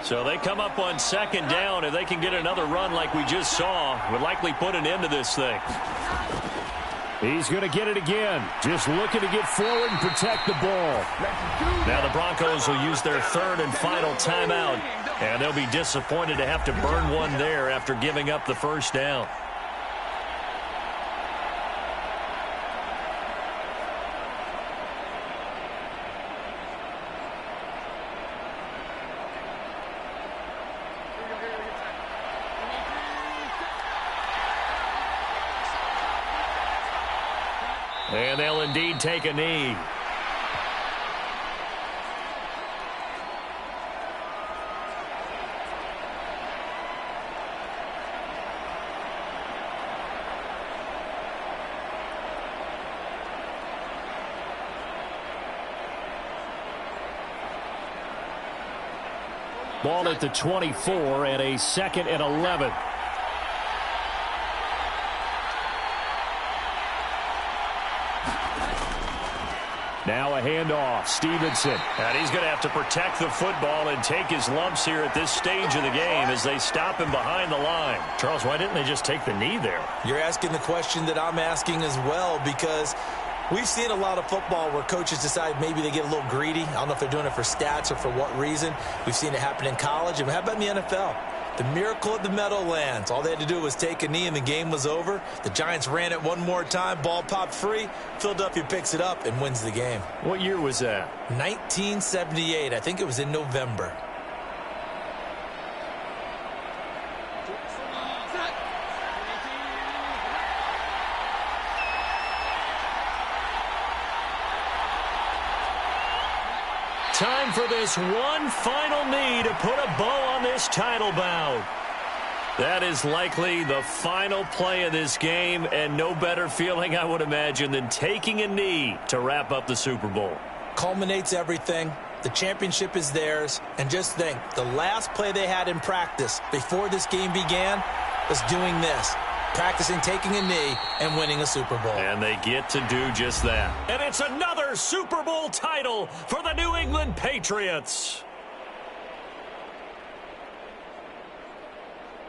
So they come up on 2nd down. If they can get another run like we just saw, would likely put an end to this thing. He's going to get it again. Just looking to get forward and protect the ball. Now the Broncos will use their 3rd and final timeout. And they'll be disappointed to have to burn one there after giving up the 1st down. And they'll indeed take a knee. Ball at the 24 and a 2nd and 11. Now a handoff. Stevenson. And he's going to have to protect the football and take his lumps here at this stage of the game as they stop him behind the line. Charles, why didn't they just take the knee there? You're asking the question that I'm asking as well, because we've seen a lot of football where coaches decide maybe they get a little greedy. I don't know if they're doing it for stats or for what reason. We've seen it happen in college. And how about in the NFL? The miracle at the Meadowlands. All they had to do was take a knee and the game was over. The Giants ran it one more time. Ball popped free. Philadelphia picks it up and wins the game. What year was that? 1978. I think it was in November. Time for this one final knee to put a bow on this title bout. That is likely the final play of this game, and no better feeling, I would imagine, than taking a knee to wrap up the Super Bowl. Culminates everything. The championship is theirs. And just think, the last play they had in practice before this game began was doing this, practicing taking a knee and winning a Super Bowl. And they get to do just that. And it's another Super Bowl title for the New England Patriots.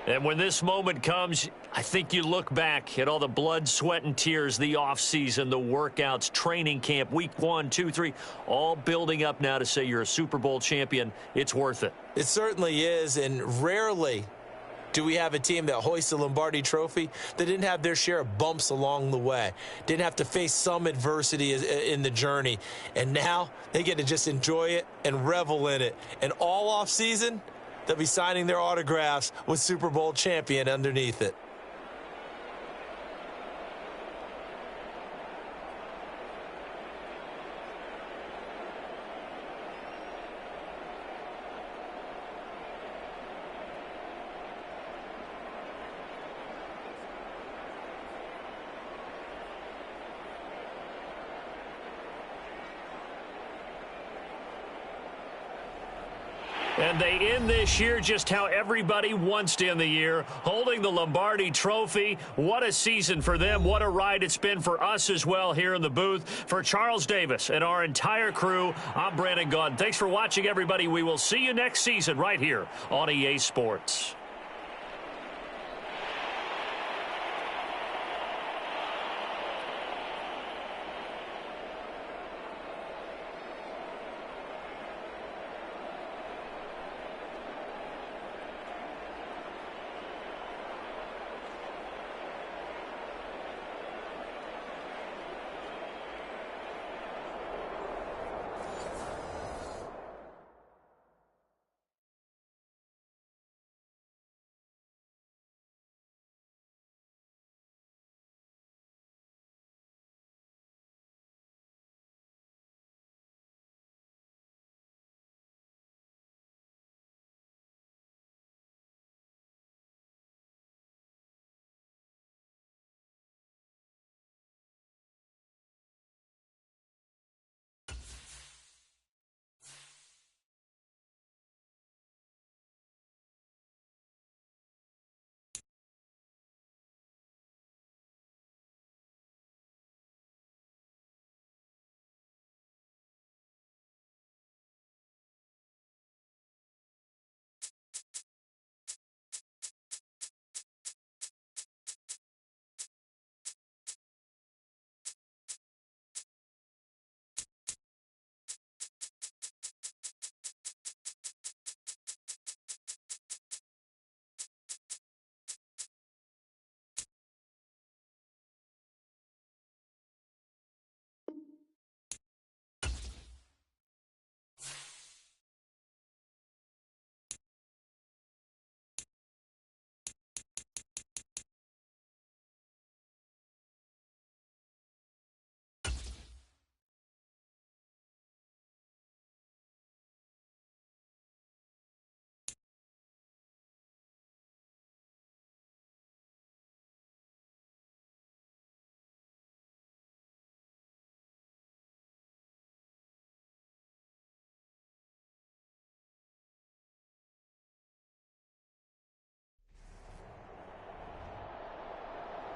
And when this moment comes, I think you look back at all the blood, sweat, and tears, the offseason, the workouts, training camp, week 1, 2, 3, all building up now to say you're a Super Bowl champion. It's worth it. It certainly is, and rarely do we have a team that hoists the Lombardi Trophy that didn't have their share of bumps along the way, didn't have to face some adversity in the journey, and now they get to just enjoy it and revel in it. And all offseason, they'll be signing their autographs with Super Bowl champion underneath it. And they end this year just how everybody wants to end the year, holding the Lombardi Trophy. What a season for them. What a ride it's been for us as well here in the booth. For Charles Davis and our entire crew, I'm Brandon Gaudin. Thanks for watching, everybody. We will see you next season right here on EA Sports.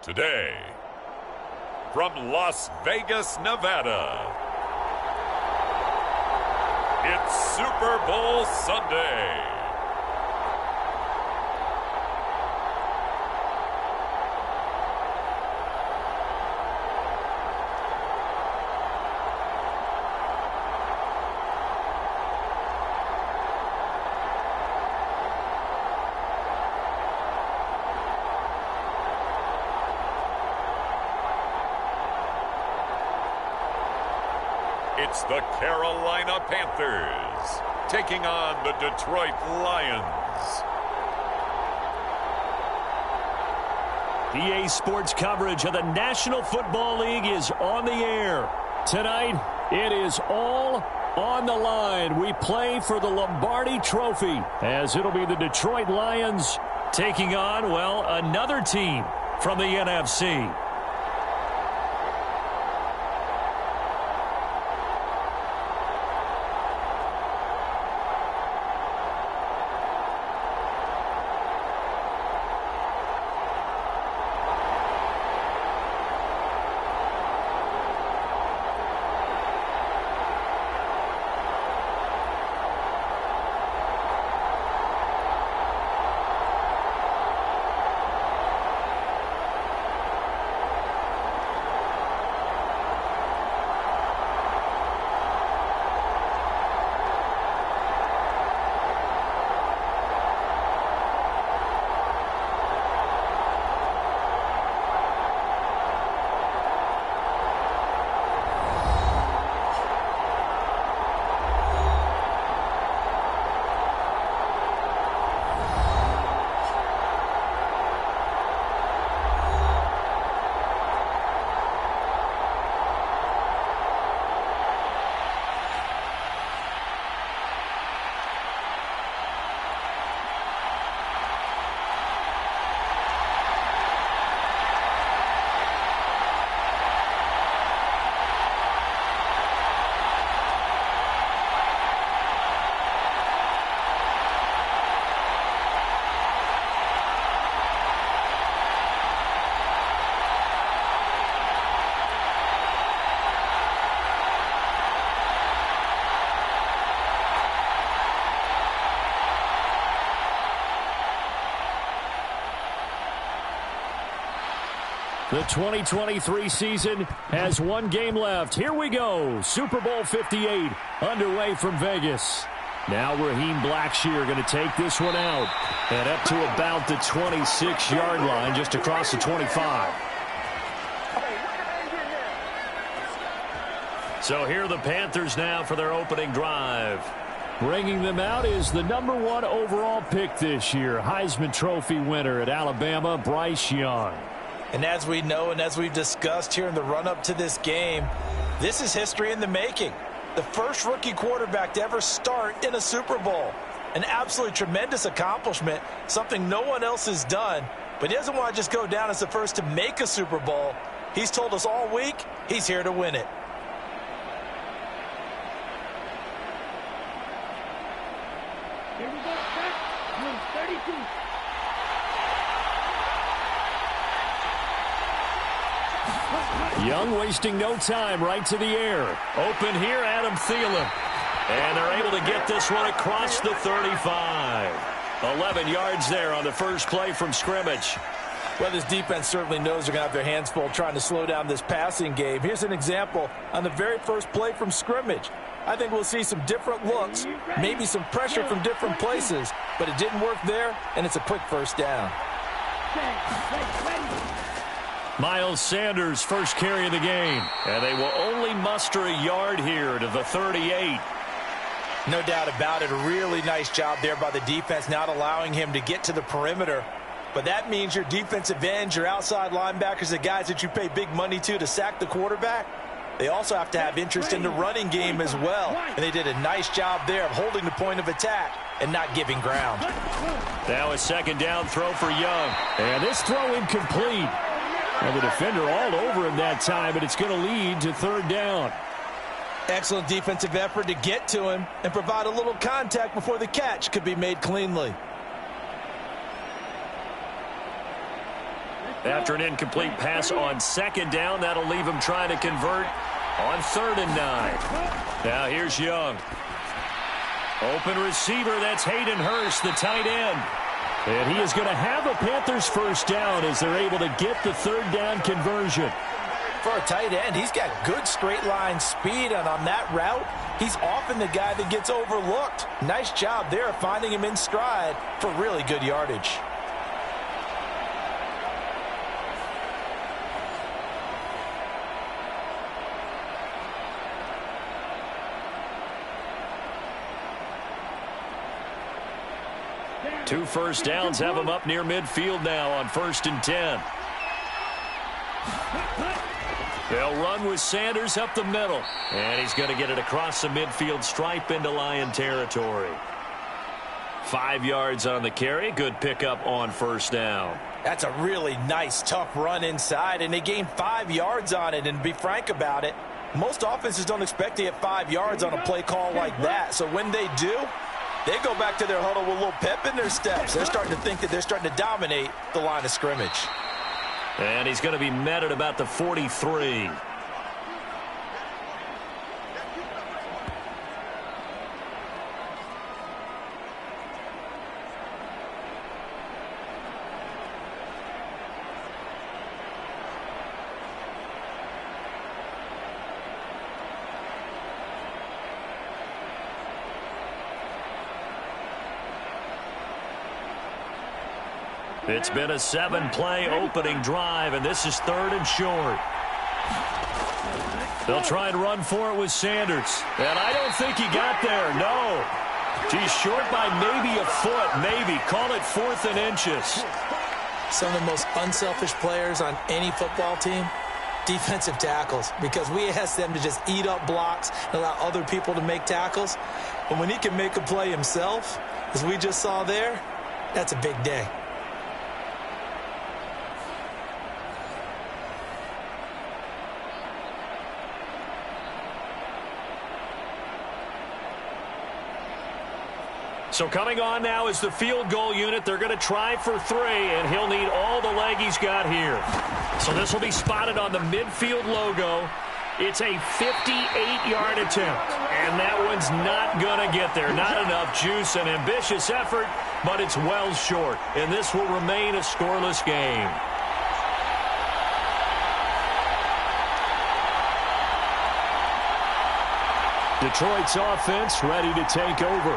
Today, from Las Vegas, Nevada, it's Super Bowl Sunday. It's the Carolina Panthers taking on the Detroit Lions. EA Sports coverage of the National Football League is on the air. Tonight, it is all on the line. We play for the Lombardi Trophy, as it'll be the Detroit Lions taking on, well, another team from the NFC. The 2023 season has one game left. Here we go. Super Bowl 58 underway from Vegas. Now Raheem Blackshear going to take this one out. And up to about the 26-yard line, just across the 25. So here are the Panthers now for their opening drive. Bringing them out is the #1 overall pick this year, Heisman Trophy winner at Alabama, Bryce Young. And as we know and as we've discussed here in the run-up to this game, this is history in the making. The first rookie quarterback to ever start in a Super Bowl. An absolutely tremendous accomplishment, something no one else has done. But he doesn't want to just go down as the first to make a Super Bowl. He's told us all week he's here to win it. Here we go, set, number 32. Young wasting no time, right to the air. Open here, Adam Thielen. And they're able to get this one across the 35. 11 yards there on the first play from scrimmage. Well, this defense certainly knows they're going to have their hands full trying to slow down this passing game. Here's an example on the very first play from scrimmage. I think we'll see some different looks, maybe some pressure from different places, but it didn't work there, and it's a quick first down. Miles Sanders first carry of the game, and they will only muster a yard here to the 38. No doubt about it. A really nice job there by the defense, not allowing him to get to the perimeter. But that means your defensive ends, your outside linebackers, the guys that you pay big money to sack the quarterback, they also have to have interest in the running game as well. And they did a nice job there of holding the point of attack and not giving ground. Now a second down throw for Young. And this throw incomplete. And the defender all over him that time, but it's going to lead to third down. Excellent defensive effort to get to him and provide a little contact before the catch could be made cleanly. After an incomplete pass on second down, that'll leave him trying to convert on 3rd and 9. Now here's Young. Open receiver, that's Hayden Hurst, the tight end. And he is going to have a Panthers first down as they're able to get the third down conversion. For a tight end, he's got good straight line speed, and on that route, he's often the guy that gets overlooked. Nice job there finding him in stride for really good yardage. Two first downs have him up near midfield now on 1st and 10. They'll run with Sanders up the middle. And he's going to get it across the midfield stripe into Lion territory. 5 yards on the carry. Good pickup on first down. That's a really nice, tough run inside, and they gained 5 yards on it. And to be frank about it, most offenses don't expect to get 5 yards on a play call like that. So when they do, they go back to their huddle with a little pep in their steps. They're starting to think that they're starting to dominate the line of scrimmage. And he's going to be met at about the 43. It's been a 7-play opening drive, and this is 3rd and short. They'll try and run for it with Sanders. And I don't think he got there, no. He's short by maybe a foot, maybe. Call it 4th and inches. Some of the most unselfish players on any football team, defensive tackles, because we ask them to just eat up blocks and allow other people to make tackles. But when he can make a play himself, as we just saw there, that's a big day. So coming on now is the field goal unit. They're going to try for 3, and he'll need all the leg he's got here. So this will be spotted on the midfield logo. It's a 58-yard attempt, and that one's not going to get there. Not enough juice, an ambitious effort, but it's well short, and this will remain a scoreless game. Detroit's offense ready to take over.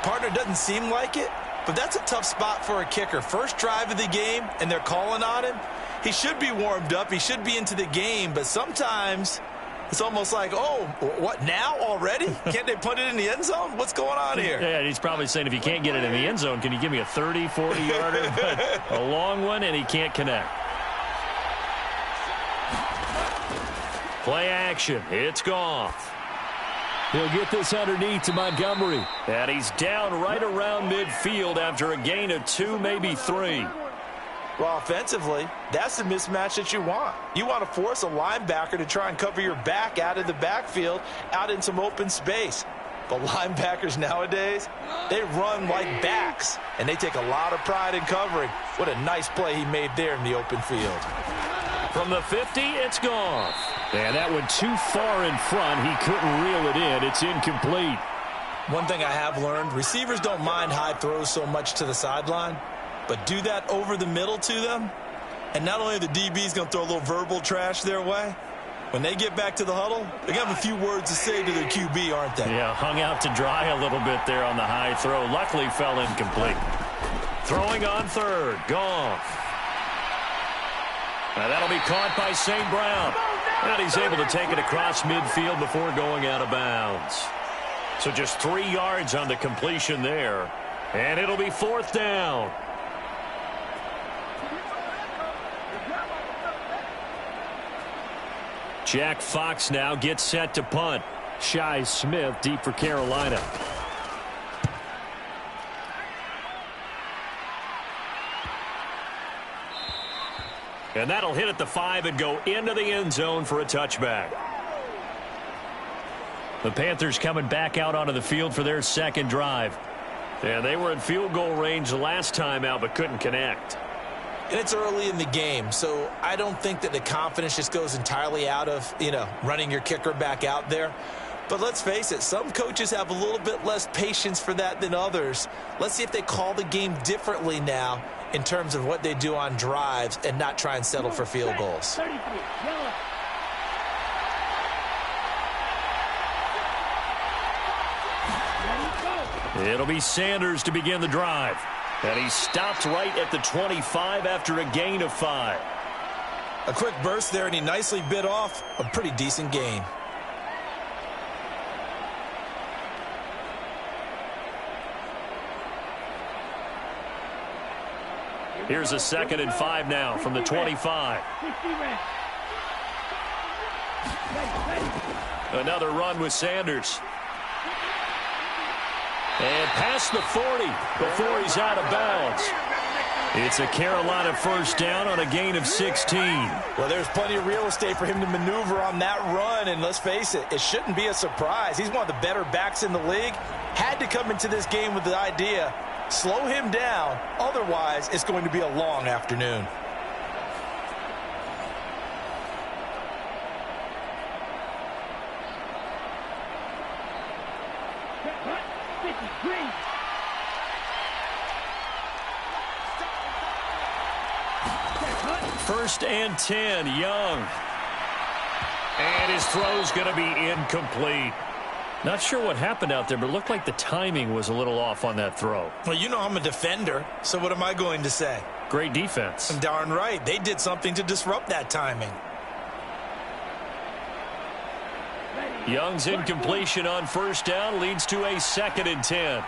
Partner, doesn't seem like it, but that's a tough spot for a kicker. First drive of the game, and they're calling on him. He should be warmed up. He should be into the game, but sometimes it's almost like, oh, what, now already? Can't they put it in the end zone? What's going on here? Yeah, he's probably saying, if you can't get it in the end zone, can you give me a 30, 40-yarder? But a long one, and he can't connect. Play action. It's Goff. He'll get this underneath to Montgomery. And he's down right around midfield after a gain of 2, maybe 3. Well, offensively, that's the mismatch that you want. You want to force a linebacker to try and cover your back out of the backfield, out in some open space. But linebackers nowadays, they run like backs, and they take a lot of pride in covering. What a nice play he made there in the open field. From the 50, it's Goff. And that one too far in front. He couldn't reel it in. It's incomplete. One thing I have learned, receivers don't mind high throws so much to the sideline, but do that over the middle to them, and not only are the DBs going to throw a little verbal trash their way, when they get back to the huddle, they're going to have a few words to say to their QB, aren't they? Yeah, hung out to dry a little bit there on the high throw. Luckily fell incomplete. Throwing on 3rd, Goff. Now that'll be caught by St. Brown. And he's able to take it across midfield before going out of bounds. So just 3 yards on the completion there. And it'll be 4th down. Jack Fox now gets set to punt. Shi Smith deep for Carolina. And that'll hit at the 5 and go into the end zone for a touchback. The Panthers coming back out onto the field for their second drive. And they were in field goal range the last time out but couldn't connect. And it's early in the game, so I don't think that the confidence just goes entirely out of, running your kicker back out there. But let's face it, some coaches have a little bit less patience for that than others. Let's see if they call the game differently now in terms of what they do on drives and not try and settle for field goals. It'll be Sanders to begin the drive. And he stopped right at the 25 after a gain of 5. A quick burst there, and he nicely bit off a pretty decent gain. Here's a 2nd and 5 now from the 25. Another run with Sanders. And past the 40 before he's out of bounds. It's a Carolina first down on a gain of 16. Well, there's plenty of real estate for him to maneuver on that run, and let's face it, it shouldn't be a surprise. He's one of the better backs in the league. Had to come into this game with the idea, slow him down, otherwise it's going to be a long afternoon. First and 10, Young. And his throw's going to be incomplete. Not sure what happened out there, but it looked like the timing was a little off on that throw. Well, you know I'm a defender, so what am I going to say? Great defense. Darn right. They did something to disrupt that timing. Young's incompletion on first down leads to a 2nd and 10.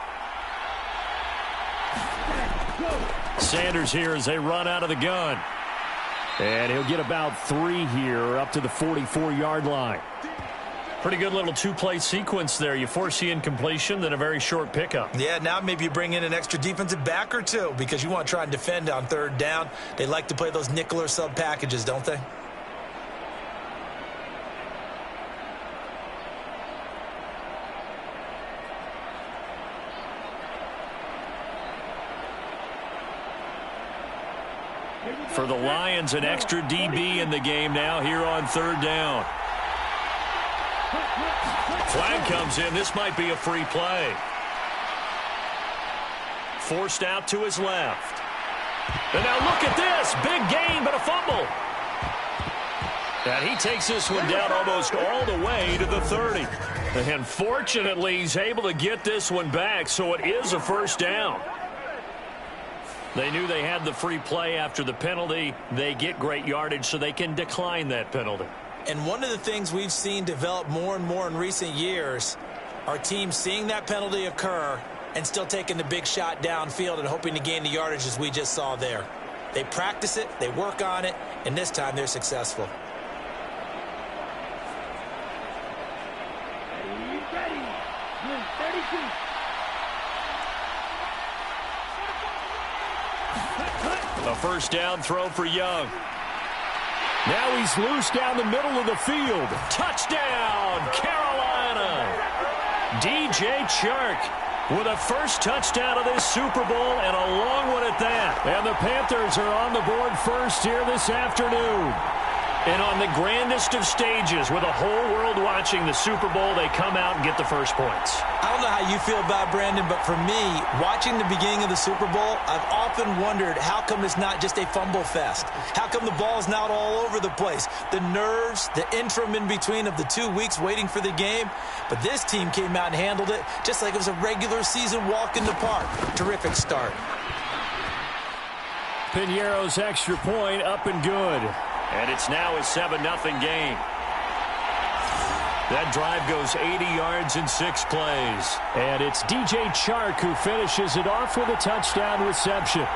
Sanders here as they run out of the gun. And he'll get about 3 here up to the 44-yard line. Pretty good little two-play sequence there. You force the incompletion, then a very short pickup. Yeah, now maybe you bring in an extra defensive back or two because you want to try and defend on 3rd down. They like to play those nickel or sub packages, don't they? For the Lions, an extra DB in the game now here on 3rd down. Flag comes in. This might be a free play. Forced out to his left. And now look at this. Big gain, but a fumble. And he takes this one down almost all the way to the 30. And fortunately, he's able to get this one back, so it is a first down. They knew they had the free play after the penalty. They get great yardage, so they can decline that penalty. And one of the things we've seen develop more and more in recent years are teams seeing that penalty occur and still taking the big shot downfield and hoping to gain the yardage as we just saw there. They practice it, they work on it, and this time they're successful. Ready. 32. A first down throw for Young. Now he's loose down the middle of the field. Touchdown, Carolina. DJ Chark with a first touchdown of this Super Bowl, and a long one at that. And the Panthers are on the board first here this afternoon. And on the grandest of stages, with the whole world watching the Super Bowl, they come out and get the first points. I don't know how you feel about Brandon, but for me, watching the beginning of the Super Bowl, I've often wondered how come it's not just a fumble fest? How come the ball's not all over the place? The nerves, the interim in between of the 2 weeks waiting for the game. But this team came out and handled it just like it was a regular season walk in the park. Terrific start. Piñeiro's extra point up and good. And it's now a 7-0 game. That drive goes 80 yards in 6 plays. And it's DJ Chark who finishes it off with a touchdown reception.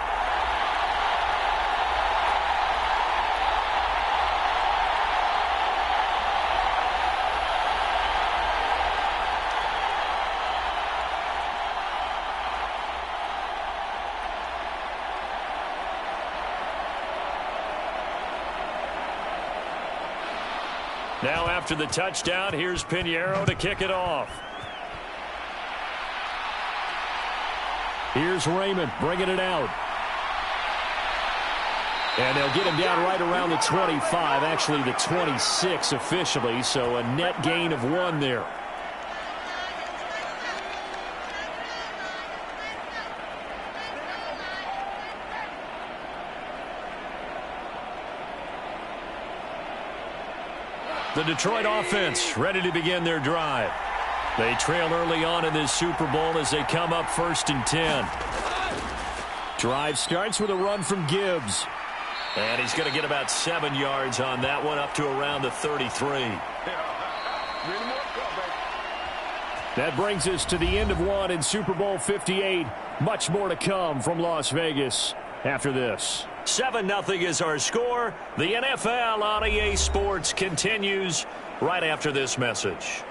Now after the touchdown, here's Piñeiro to kick it off. Here's Raymond bringing it out. And they'll get him down right around the 25, actually the 26 officially, so a net gain of 1 there. The Detroit offense ready to begin their drive. They trail early on in this Super Bowl as they come up 1st and 10. Drive starts with a run from Gibbs. And he's going to get about 7 yards on that one, up to around the 33. That brings us to the end of 1 in Super Bowl 58. Much more to come from Las Vegas after this. 7-0 is our score. The NFL on EA Sports continues. right after this message.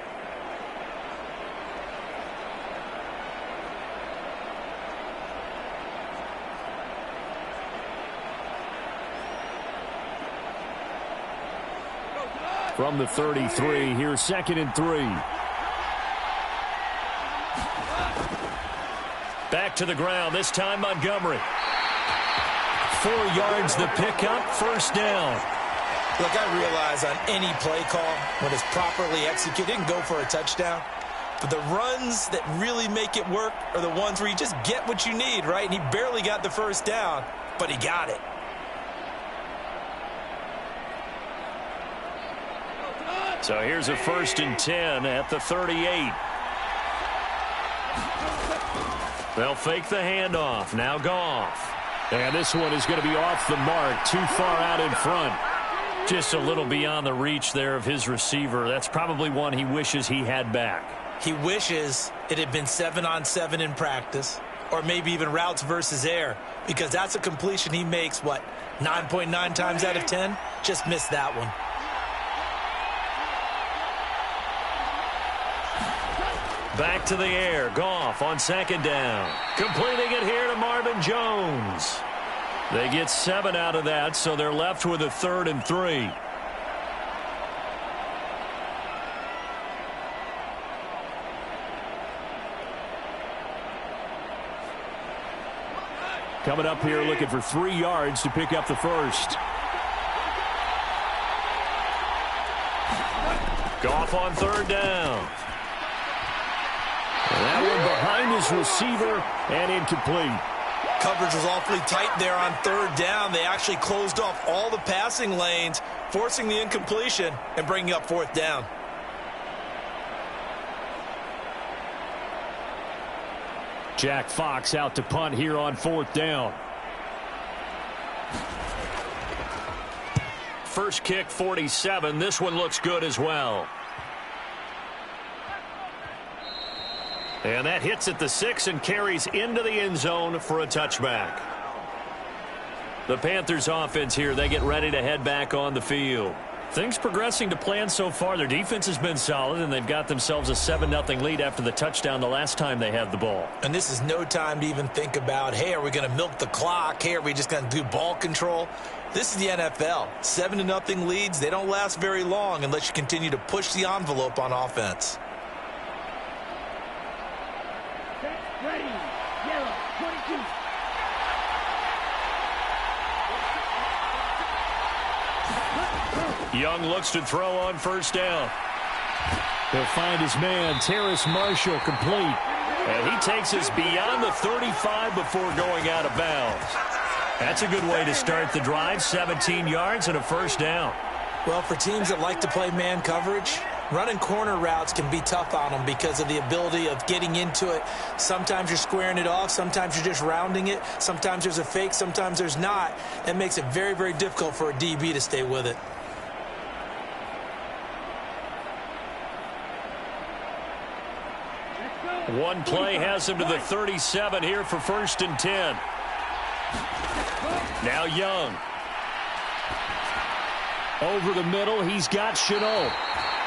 From the 33, here's 2nd and 3. Back to the ground, this time Montgomery. 4 yards the pickup, first down. Look, I realize on any play call, when it's properly executed, it can go for a touchdown. But the runs that really make it work are the ones where you just get what you need, right? And he barely got the first down, but he got it. So here's a 1st and 10 at the 38. They'll fake the handoff. Now Goff. And this one is going to be off the mark, too far out in front. Just a little beyond the reach there of his receiver. That's probably one he wishes he had back. He wishes it had been 7-on-7 in practice, or maybe even routes versus air, because that's a completion he makes, 9.9 times out of 10? Just missed that one. Back to the air. Goff on 2nd down. Completing it here to Marvin Jones. They get 7 out of that, so they're left with a 3rd and 3. Coming up here looking for 3 yards to pick up the first. Goff on 3rd down. That one behind his receiver and incomplete. Coverage was awfully tight there on 3rd down. They actually closed off all the passing lanes, forcing the incompletion and bringing up 4th down. Jack Fox out to punt here on 4th down. First kick, 47. This one looks good as well. And that hits at the 6 and carries into the end zone for a touchback. The Panthers offense here, they get ready to head back on the field. Things progressing to plan so far. Their defense has been solid, and they've got themselves a 7-0 lead after the touchdown the last time they had the ball. And this is no time to even think about, hey, are we going to milk the clock? Hey, are we just going to do ball control? This is the NFL. 7-0 leads, they don't last very long unless you continue to push the envelope on offense. Ready. Yellow. 22. Young looks to throw on 1st down. He'll find his man, Terrace Marshall, complete. And he takes us beyond the 35 before going out of bounds. That's a good way to start the drive. 17 yards and a 1st down. Well, for teams that like to play man coverage, running corner routes can be tough on them because of the ability of getting into it. Sometimes you're squaring it off. Sometimes you're just rounding it. Sometimes there's a fake. Sometimes there's not. That makes it very, very difficult for a DB to stay with it. One play has him to the 37 here for 1st and 10. Now Young. Over the middle, he's got Shenault.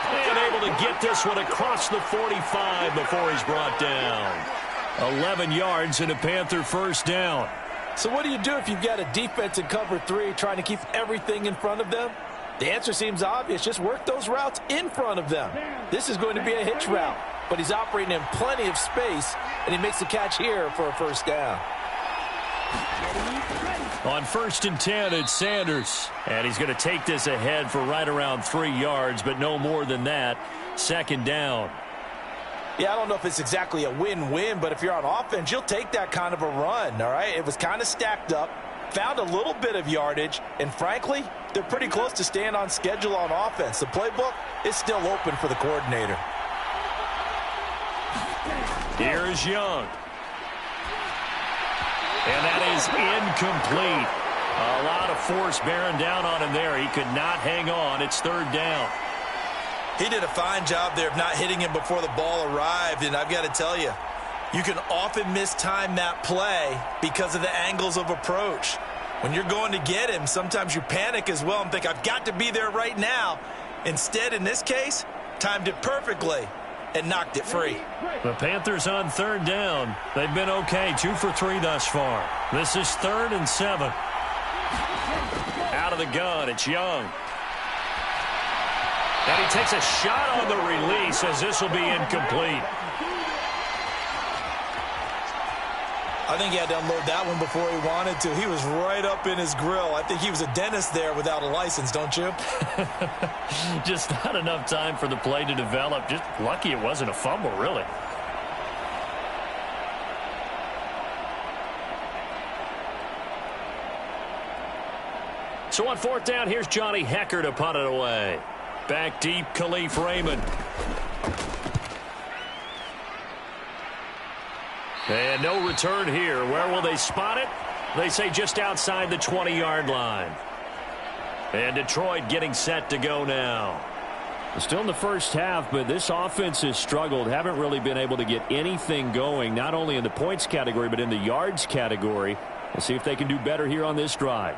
And able to get this one across the 45 before he's brought down. 11 yards and a Panther 1st down. So what do you do if you've got a defense in cover 3 trying to keep everything in front of them? The answer seems obvious. Just work those routes in front of them. This is going to be a hitch route, but he's operating in plenty of space, and he makes the catch here for a 1st down. On 1st and 10, it's Sanders. And he's going to take this ahead for right around 3 yards, but no more than that. 2nd down. Yeah, I don't know if it's exactly a win-win, but if you're on offense, you'll take that kind of a run, all right? It was kind of stacked up, found a little bit of yardage, and frankly, they're pretty close to staying on schedule on offense. The playbook is still open for the coordinator. Here is Young. And that is incomplete. A lot of force bearing down on him there. He could not hang on. It's 3rd down. He did a fine job there of not hitting him before the ball arrived, and I've got to tell you, you can often mistime that play because of the angles of approach. When you're going to get him, sometimes you panic as well and think, I've got to be there right now. Instead, in this case, timed it perfectly and knocked it free. The Panthers on third down. They've been okay, 2 for 3 thus far. This is 3rd and 7. Out of the gun, it's Young. And he takes a shot on the release as this will be incomplete. I think he had to unload that one before he wanted to. He was right up in his grill. I think he was a dentist there without a license, don't you? Just not enough time for the play to develop. Just lucky it wasn't a fumble, really. So on 4th down, here's Johnny Hekker to punt it away. Back deep, Khalif Raymond. And no return here. Where will they spot it? They say just outside the 20-yard line. And Detroit getting set to go now. Still in the first half, but this offense has struggled. Haven't really been able to get anything going, not only in the points category, but in the yards category. We'll see if they can do better here on this drive.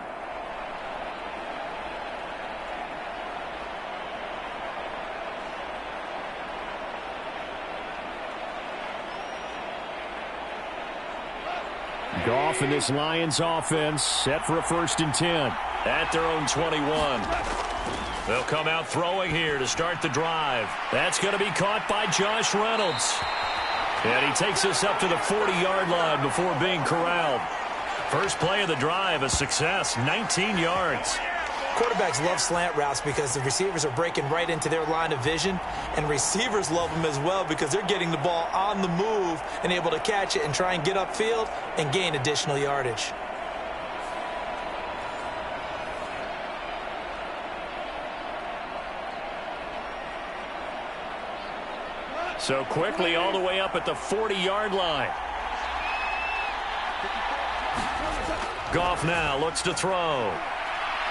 Goff and this Lions offense set for a 1st and 10. At their own 21. They'll come out throwing here to start the drive. That's going to be caught by Josh Reynolds. And he takes us up to the 40-yard line before being corralled. First play of the drive, a success, 19 yards. Quarterbacks love slant routes because the receivers are breaking right into their line of vision, and receivers love them as well because they're getting the ball on the move and able to catch it and try and get upfield and gain additional yardage. So quickly all the way up at the 40-yard line. Goff now looks to throw.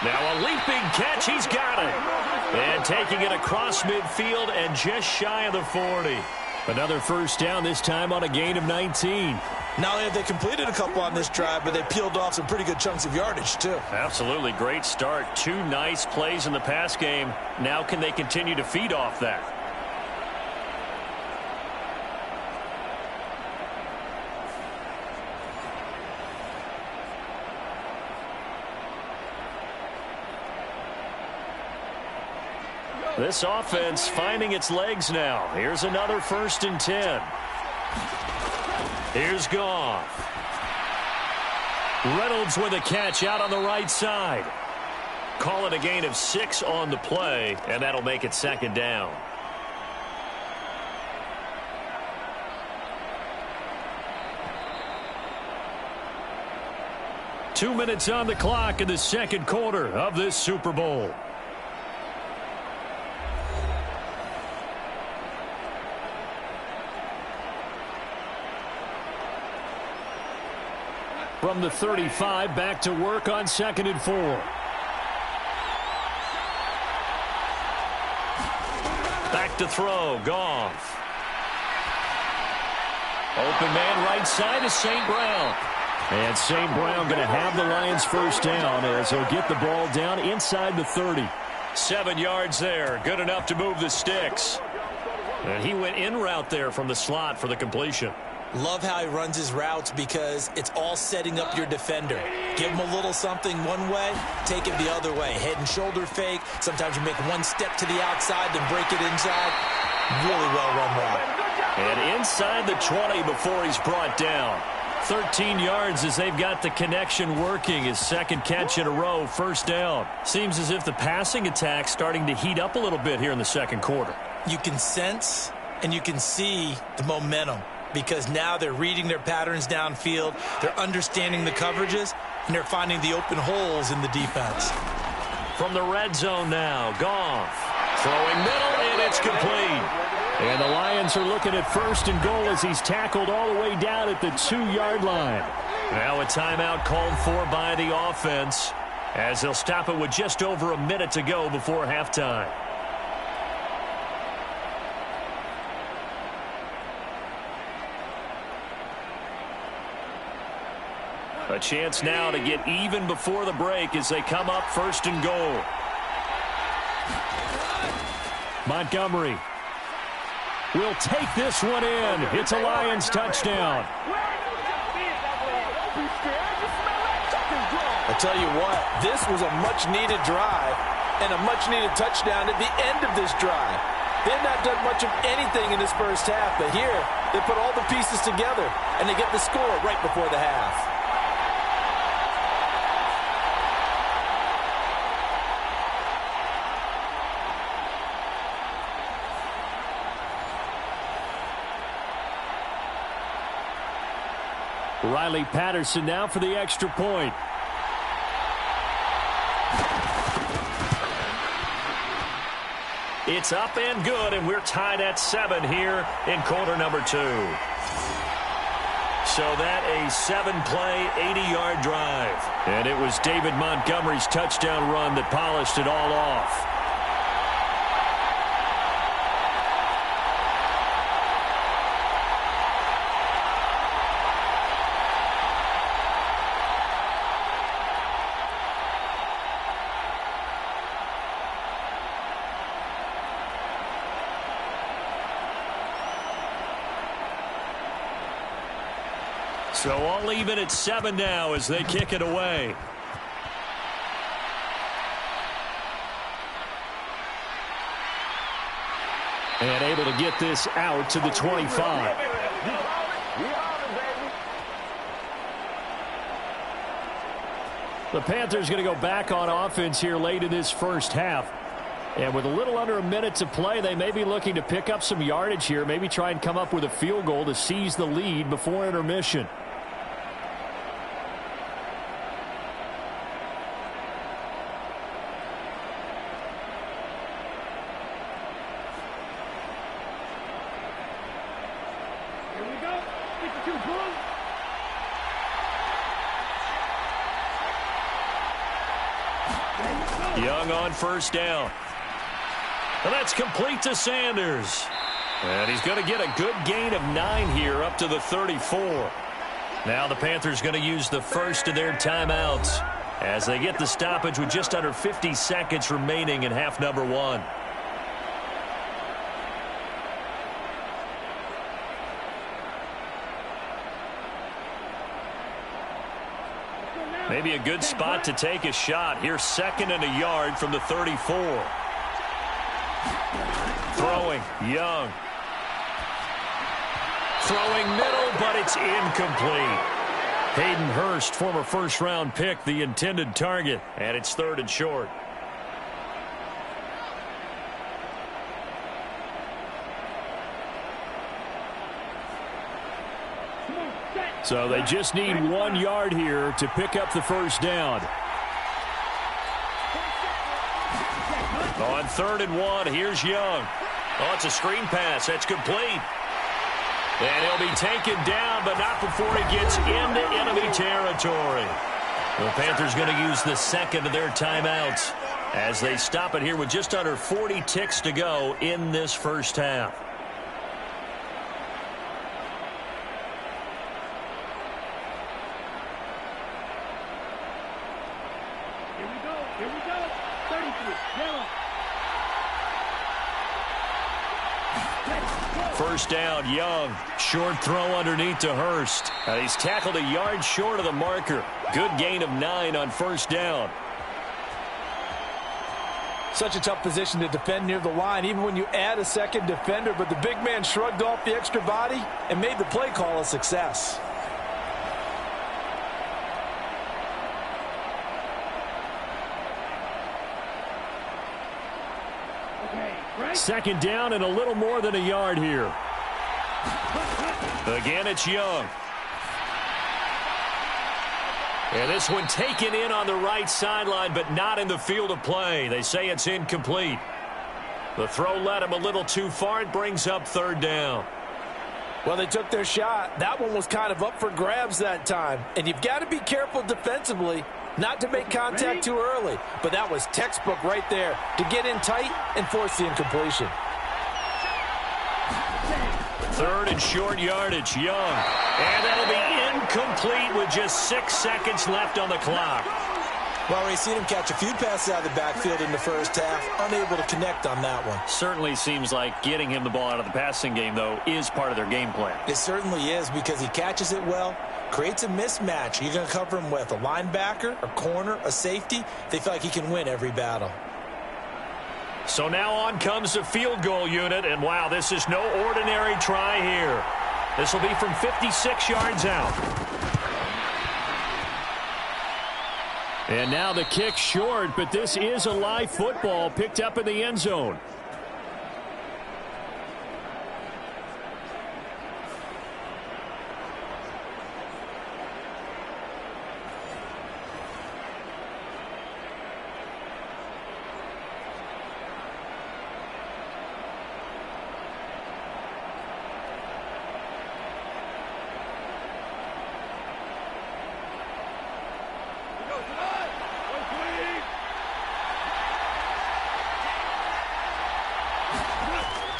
Now a leaping catch. He's got it. And taking it across midfield and just shy of the 40. Another first down, this time on a gain of 19. Not only have they completed a couple on this drive, but they peeled off some pretty good chunks of yardage, too. Absolutely great start. 2 nice plays in the pass game. Now can they continue to feed off that? This offense finding its legs now. Here's another 1st and 10. Here's Goff. Reynolds with a catch out on the right side. Call it a gain of 6 on the play, and that'll make it 2nd down. Two minutes on the clock in the second quarter of this Super Bowl. From the 35, back to work on 2nd and 4. Back to throw, Goff. Open man right side is St. Brown. And St. Brown going to have the Lions first down as he'll get the ball down inside the 30. 7 yards there, good enough to move the sticks. And he went in route there from the slot for the completion. Love how he runs his routes because it's all setting up your defender. Give him a little something one way, take it the other way. Head and shoulder fake. Sometimes you make one step to the outside, then break it inside. Really well-run route. And inside the 20 before he's brought down. 13 yards as they've got the connection working. His 2nd catch in a row, 1st down. Seems as if the passing attack's starting to heat up a little bit here in the 2nd quarter. You can sense and you can see the momentum, because now they're reading their patterns downfield, they're understanding the coverages, and they're finding the open holes in the defense. From the red zone now, Goff. Throwing middle, and it's complete. And the Lions are looking at 1st and goal as he's tackled all the way down at the 2-yard line. Now a timeout called for by the offense as they'll stop it with just over a minute to go before halftime. A chance now to get even before the break as they come up 1st and goal. Montgomery will take this one in. It's a Lions touchdown. I tell you what, this was a much-needed drive and a much-needed touchdown at the end of this drive. They've not done much of anything in this first half, but here they put all the pieces together, and they get the score right before the half. Riley Patterson now for the extra point. It's up and good, and we're tied at 7 here in quarter number 2. So that a 7-play, 80-yard drive. And it was David Montgomery's touchdown run that polished it all off. So all even at 7 now as they kick it away. And able to get this out to the 25. The Panthers going to go back on offense here late in this first half. And with a little under a minute to play, they may be looking to pick up some yardage here, maybe try and come up with a field goal to seize the lead before intermission. Young on first down. And that's complete to Sanders. And he's going to get a good gain of 9 here up to the 34. Now the Panthers going to use the first of their timeouts as they get the stoppage with just under 50 seconds remaining in half number 1. Maybe a good spot to take a shot. Here's 2nd and a yard from the 34. Throwing, Young. Throwing middle, but it's incomplete. Hayden Hurst, former first-round pick, the intended target, and it's 3rd and short. So they just need 1 yard here to pick up the first down. On 3rd and 1, here's Young. Oh, it's a screen pass. That's complete. And he'll be taken down, but not before he gets into enemy territory. The Panthers going to use the 2nd of their timeouts as they stop it here with just under 40 ticks to go in this first half. Here we go. 33. Yellow. First down, Young. Short throw underneath to Hurst. He's tackled a yard short of the marker. Good gain of 9 on first down. Such a tough position to defend near the line, even when you add a second defender, but the big man shrugged off the extra body and made the play call a success. Second down and a little more than a yard here. Again, it's Young. And this one taken in on the right sideline, but not in the field of play. They say it's incomplete. The throw led him a little too far. It brings up 3rd down. Well, they took their shot. That one was kind of up for grabs that time. And you've got to be careful defensively not to make contact too early. But that was textbook right there to get in tight and force the incompletion. 3rd and short yardage, Young. And that'll be incomplete with just 6 seconds left on the clock. Well, already seen him catch a few passes out of the backfield in the first half, unable to connect on that one. Certainly seems like getting him the ball out of the passing game, though, is part of their game plan. It certainly is because he catches it well, creates a mismatch. You're going to cover him with a linebacker, a corner, a safety. They feel like he can win every battle. So now on comes the field goal unit, and wow, this is no ordinary try here. This will be from 56 yards out. And now the kick short, but this is a live football picked up in the end zone.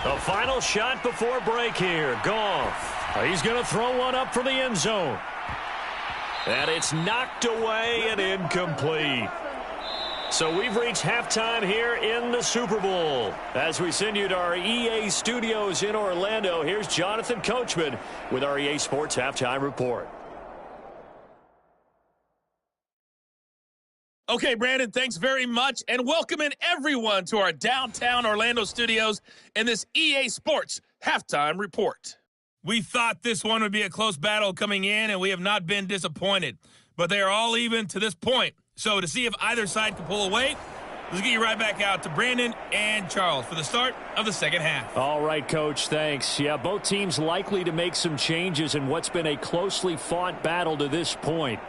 The final shot before break here. Goff. He's going to throw one up for the end zone. And it's knocked away and incomplete. So we've reached halftime here in the Super Bowl. As we send you to our EA studios in Orlando, here's Jonathan Coachman with our EA Sports Halftime Report. Okay, Brandon, thanks very much, and welcome in everyone to our downtown Orlando studios in this EA Sports Halftime Report. We thought this one would be a close battle coming in, and we have not been disappointed. But they are all even to this point. So to see if either side can pull away, let's get you right back out to Brandon and Charles for the start of the second half. All right, Coach, thanks. Yeah, both teams likely to make some changes in what's been a closely fought battle to this point.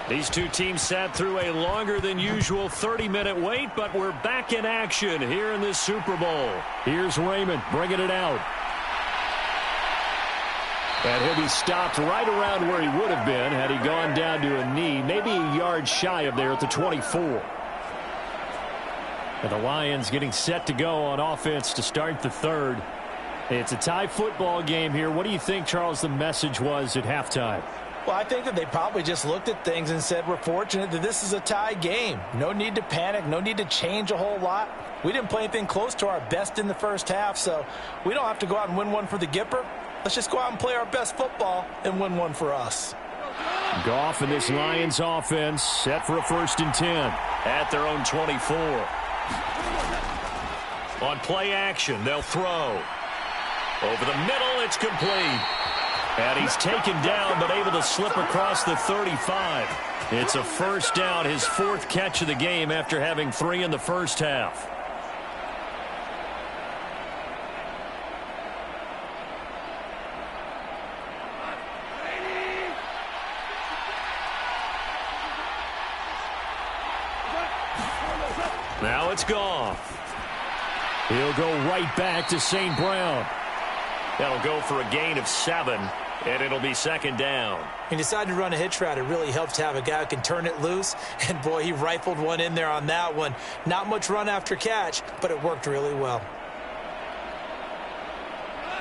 These two teams sat through a longer than usual 30-minute wait, but we're back in action here in this Super Bowl. Here's Raymond bringing it out. And he'll be stopped right around where he would have been had he gone down to a knee, maybe a yard shy of there at the 24. And the Lions getting set to go on offense to start the third. It's a tie football game here. What do you think, Charles, the message was at halftime? Well, I think that they probably just looked at things and said, we're fortunate that this is a tie game. No need to panic. No need to change a whole lot. We didn't play anything close to our best in the first half, so we don't have to go out and win one for the Gipper. Let's just go out and play our best football and win one for us. Goff and this Lions offense set for a 1st and 10 at their own 24. On play action, they'll throw. Over the middle, it's complete. And he's taken down, but able to slip across the 35. It's a 1st down, his 4th catch of the game after having 3 in the first half. Now it's Goff. He'll go right back to St. Brown. That'll go for a gain of 7, and it'll be 2nd down. He decided to run a hitch route. It really helps to have a guy who can turn it loose. And, boy, he rifled one in there on that one. Not much run after catch, but it worked really well.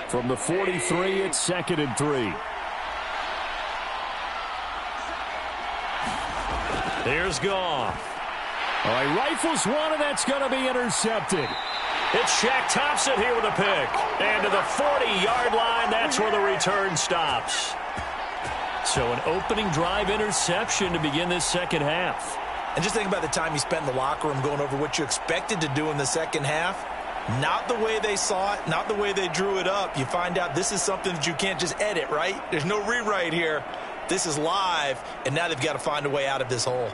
From the 43, it's 2nd and 3. Here's Goff. All right, rifles one, and that's going to be intercepted. It's Shaq Thompson here with a pick. And to the 40-yard line, that's where the return stops. So an opening drive interception to begin this second half. And just think about the time you spent in the locker room going over what you expected to do in the second half. Not the way they saw it, not the way they drew it up. You find out this is something that you can't just edit, right? There's no rewrite here. This is live, and now they've got to find a way out of this hole.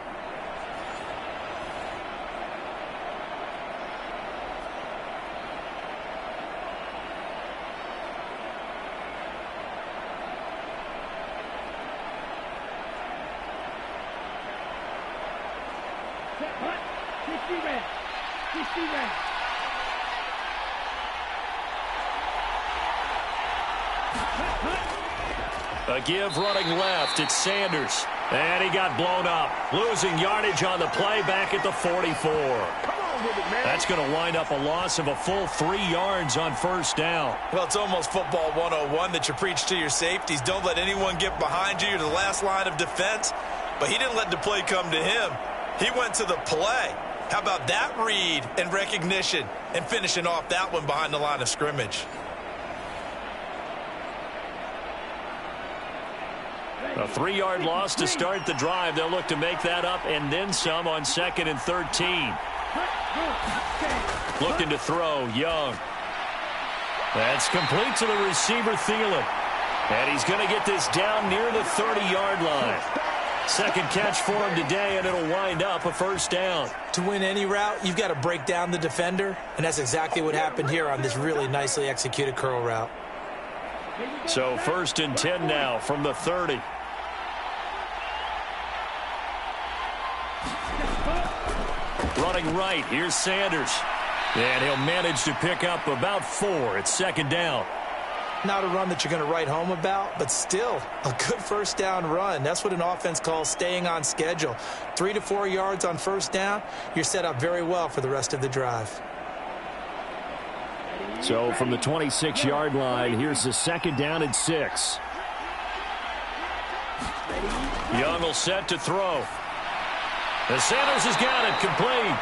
Set, hunt, 60 red. A give running left. It's Sanders. And he got blown up. Losing yardage on the play back at the 44. That's going to wind up a loss of a full 3 yards on first down. Well, it's almost football 101 that you preach to your safeties. Don't let anyone get behind you. You're the last line of defense. But he didn't let the play come to him. He went to the play. How about that read and recognition and finishing off that one behind the line of scrimmage? A 3-yard loss to start the drive. They'll look to make that up and then some on 2nd and 13. Looking to throw, Young. That's complete to the receiver, Thielen. And he's going to get this down near the 30-yard line. Second catch for him today, and it'll wind up a first down. To win any route, you've got to break down the defender, and that's exactly what happened here on this really nicely executed curl route. So 1st and 10 now from the 30. Running right, here's Sanders. And he'll manage to pick up about 4. It's 2nd down. Not a run that you're going to write home about, but still a good first down run. That's what an offense calls staying on schedule. 3 to 4 yards on first down, you're set up very well for the rest of the drive. So from the 26-yard line, here's the 2nd down and 6. Young will set to throw. And Sanders has got it complete.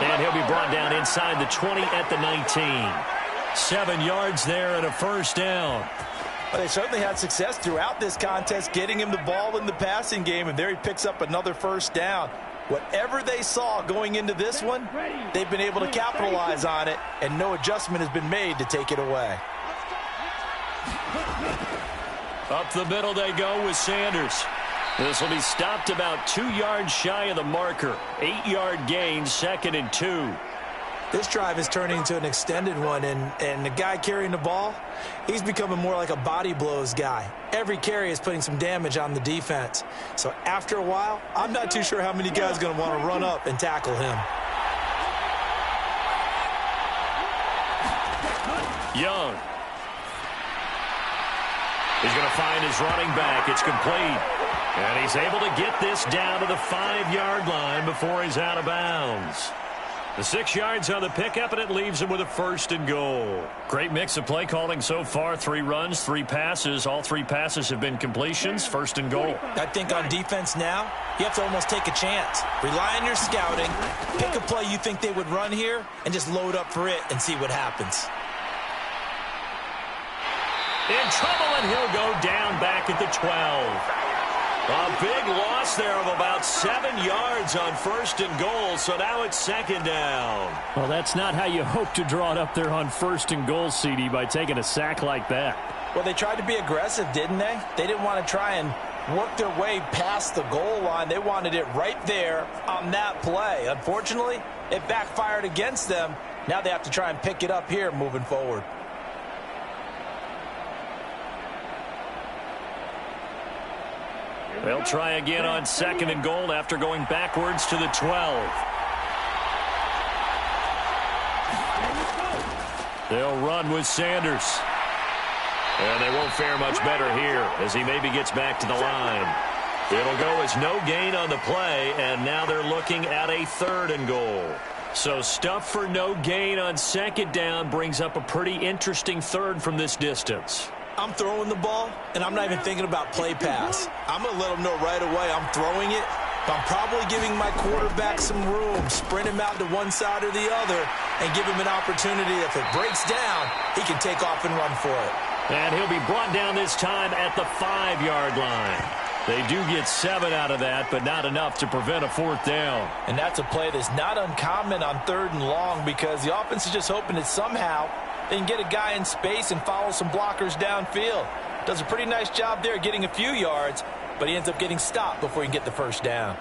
And he'll be brought down inside the 20 at the 19. 7 yards there and a first down. Well, they certainly had success throughout this contest getting him the ball in the passing game, and there he picks up another first down. Whatever they saw going into this one, they've been able to capitalize on it, and no adjustment has been made to take it away. Up the middle they go with Sanders. This will be stopped about 2 yards shy of the marker. 8-yard gain, 2nd and 2. This drive is turning into an extended one, and the guy carrying the ball, he's becoming more like a body blows guy. Every carry is putting some damage on the defense. So after a while, I'm not too sure how many guys are going to want to run up and tackle him. Young. He's going to find his running back. It's complete. And he's able to get this down to the 5-yard line before he's out of bounds. The 6 yards on the pickup, and it leaves him with a 1st and goal. Great mix of play calling so far. 3 runs, 3 passes. All 3 passes have been completions. 1st and goal. I think on defense now, you have to almost take a chance. Rely on your scouting. Pick a play you think they would run here, and just load up for it and see what happens. In trouble, and he'll go down back at the 12. A big loss there of about 7 yards on 1st and goal, so now it's 2nd down. Well, that's not how you hope to draw it up there on 1st and goal, CD, by taking a sack like that. Well, they tried to be aggressive, didn't they? They didn't want to try and work their way past the goal line. They wanted it right there on that play. Unfortunately, it backfired against them. Now they have to try and pick it up here moving forward. They'll try again on 2nd and goal after going backwards to the 12. They'll run with Sanders. And they won't fare much better here as he maybe gets back to the line. It'll go as no gain on the play, and now they're looking at a 3rd and goal. So stuff for no gain on 2nd down brings up a pretty interesting 3rd from this distance. I'm throwing the ball, and I'm not even thinking about play pass. I'm going to let them know right away I'm throwing it, but I'm probably giving my quarterback some room, sprint him out to one side or the other, and give him an opportunity. If it breaks down, he can take off and run for it. And he'll be brought down this time at the 5-yard line. They do get 7 out of that, but not enough to prevent a 4th down. And that's a play that's not uncommon on 3rd and long because the offense is just hoping that somehow they can get a guy in space and follow some blockers downfield. Does a pretty nice job there getting a few yards, but he ends up getting stopped before he can get the 1st down.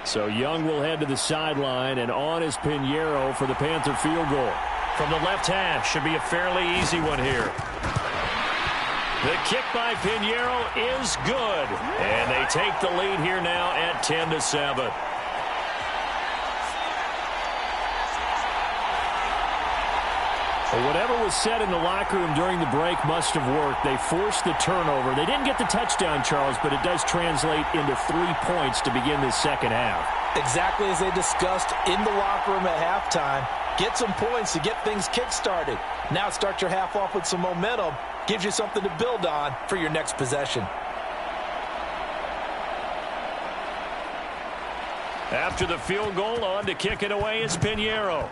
So Young will head to the sideline, and on is Pinheiro for the Panther field goal. From the left hash, should be a fairly easy one here. The kick by Pinheiro is good. And they take the lead here now at 10-7. Whatever was said in the locker room during the break must have worked. They forced the turnover. They didn't get the touchdown, Charles, but it does translate into 3 points to begin this second half. Exactly as they discussed in the locker room at halftime. Get some points to get things kick-started. Now start your half off with some momentum. Gives you something to build on for your next possession. After the field goal, on to kick it away is Pinheiro.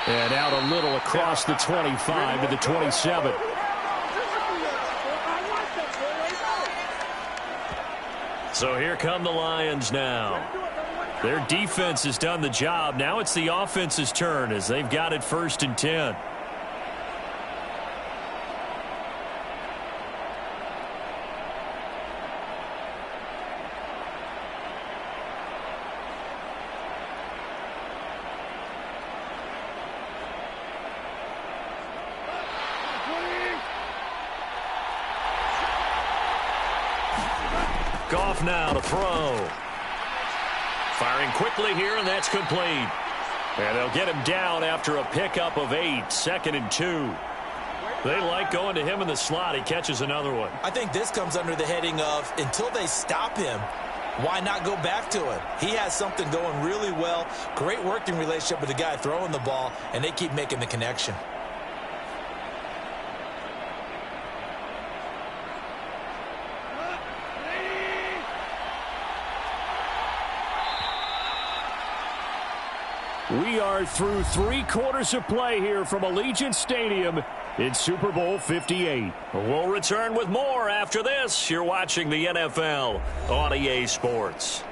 And out a little across the 25 to the 27. So here come the Lions now. Their defense has done the job. Now it's the offense's turn as they've got it 1st and 10. Goff now to throw. Firing quickly here, and that's complete. And they'll get him down after a pickup of 8, 2nd and 2. They like going to him in the slot. He catches another one. I think this comes under the heading of until they stop him, why not go back to him? He has something going really well. Great working relationship with the guy throwing the ball, and they keep making the connection. We are through 3 quarters of play here from Allegiant Stadium in Super Bowl 58. We'll return with more after this. You're watching the NFL on EA Sports.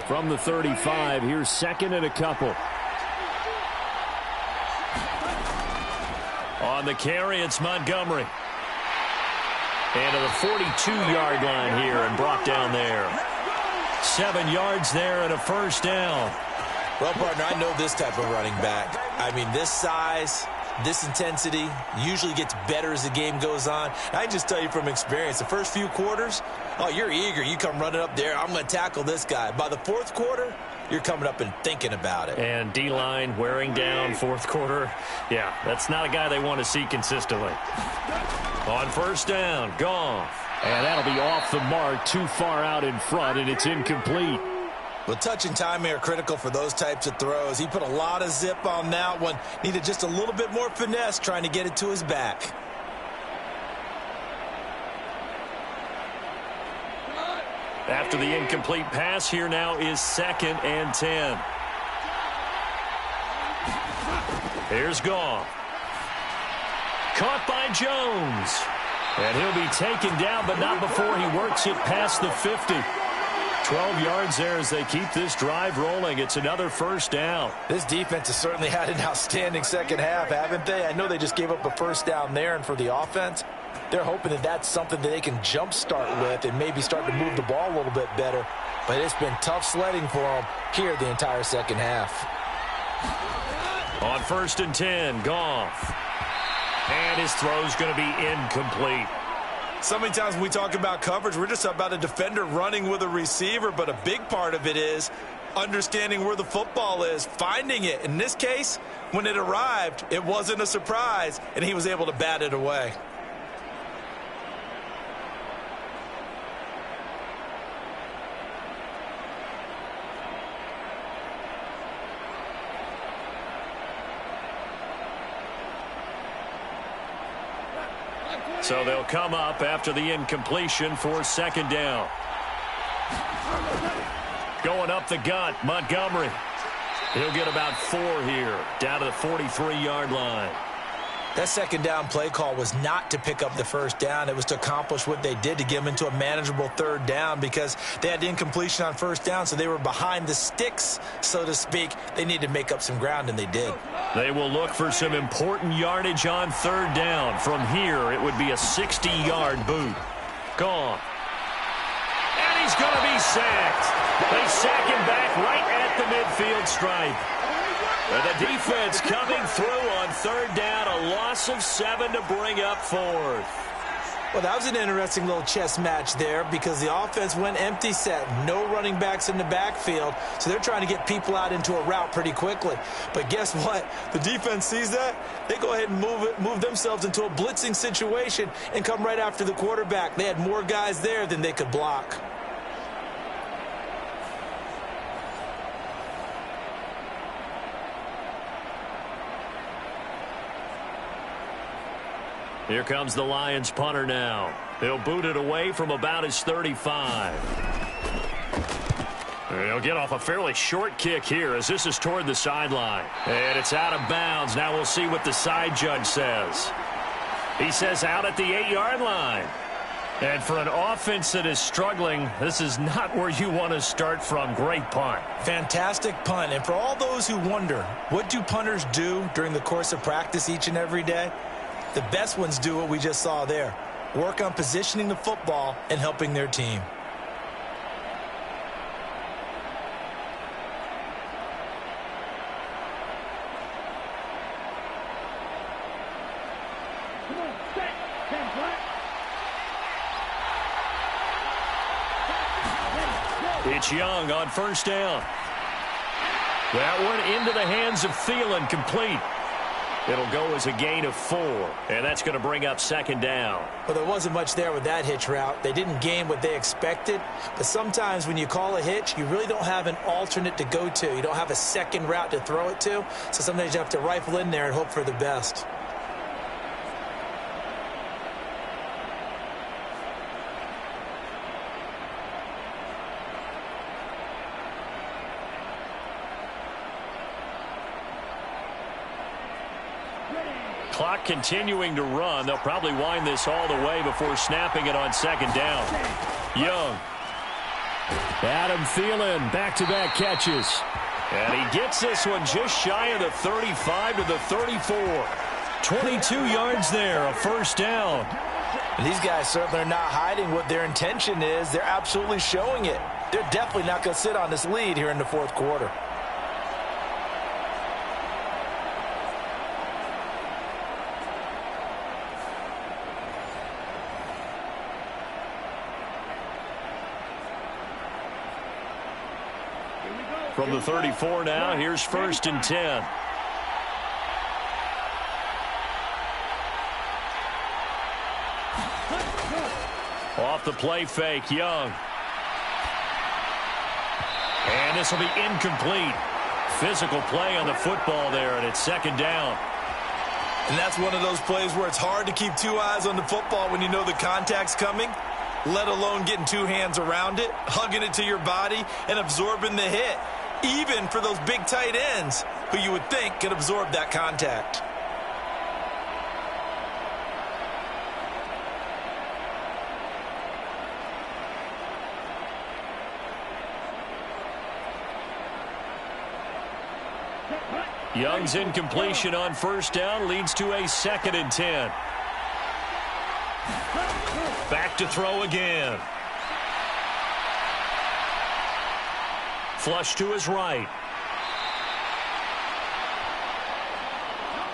From the 35, here's 2nd and a couple. On the carry, it's Montgomery. And to the 42-yard line here and brought down there. 7 yards there and a 1st down. Well, partner, I know this type of running back. I mean, this size, this intensity usually gets better as the game goes on. I can just tell you from experience, the first few quarters, oh, you're eager. You come running up there, I'm going to tackle this guy. By the 4th quarter, you're coming up and thinking about it. And D-line wearing down 4th quarter. Yeah, that's not a guy they want to see consistently. On 1st down, Goff. And that'll be off the mark, too far out in front, and it's incomplete. Well, touch and timing are critical for those types of throws. He put a lot of zip on that one. Needed just a little bit more finesse trying to get it to his back. After the incomplete pass, here now is 2nd and 10. Here's Goff. Caught by Jones. And he'll be taken down, but not before he works it past the 50. 12 yards there as they keep this drive rolling. It's another 1st down. This defense has certainly had an outstanding second half, haven't they? I know they just gave up a 1st down there, and for the offense, they're hoping that that's something that they can jumpstart with and maybe start to move the ball a little bit better. But it's been tough sledding for them here the entire second half. On 1st and 10, Goff. And his throw's going to be incomplete. So many times when we talk about coverage, we're just about a defender running with a receiver, but a big part of it is understanding where the football is, finding it. In this case, when it arrived, it wasn't a surprise, and he was able to bat it away. So they'll come up after the incompletion for 2nd down. Going up the gut, Montgomery. He'll get about 4 here, down to the 43-yard line. That 2nd down play call was not to pick up the 1st down. It was to accomplish what they did to get them into a manageable 3rd down because they had incompletion on 1st down, so they were behind the sticks, so to speak. They needed to make up some ground, and they did. They will look for some important yardage on third down. From here, it would be a 60-yard boot. Gone. And he's going to be sacked. They sack him back right at the midfield stripe. And the defense coming through on third down, a loss of 7 to bring up fourth. Well, that was an interesting little chess match there because the offense went empty set. No running backs in the backfield, so they're trying to get people out into a route pretty quickly. But guess what? The defense sees that. They go ahead and move themselves into a blitzing situation and come right after the quarterback. They had more guys there than they could block. Here comes the Lions punter now. He'll boot it away from about his 35. He'll get off a fairly short kick here as this is toward the sideline. And it's out of bounds. Now we'll see what the side judge says. He says out at the 8-yard line. And for an offense that is struggling, this is not where you want to start from. Great punt. Fantastic punt. And for all those who wonder, what do punters do during the course of practice each and every day? The best ones do what we just saw there. Work on positioning the football and helping their team. Come on, set, 10 flat. It's Young on first down. That one into the hands of Thielen, complete. It'll go as a gain of 4, and that's going to bring up second down. Well, there wasn't much there with that hitch route. They didn't gain what they expected, but sometimes when you call a hitch, you really don't have an alternate to go to. You don't have a second route to throw it to, so sometimes you have to rifle in there and hope for the best. Clock continuing to run. They'll probably wind this all the way before snapping it on second down. Young. Adam Thielen, back-to-back catches. And he gets this one just shy of the 35 to the 34. 22 yards there, a first down. And these guys certainly are not hiding what their intention is. They're absolutely showing it. They're definitely not going to sit on this lead here in the fourth quarter. From the 34 now, here's first and 10. Off the play fake, Young. And this will be incomplete. Physical play on the football there, and it's second down. And that's one of those plays where it's hard to keep two eyes on the football when you know the contact's coming, let alone getting two hands around it, hugging it to your body, and absorbing the hit. Even for those big tight ends who you would think could absorb that contact. Young's incompletion on first down leads to a second and 10. Back to throw again. Flush to his right.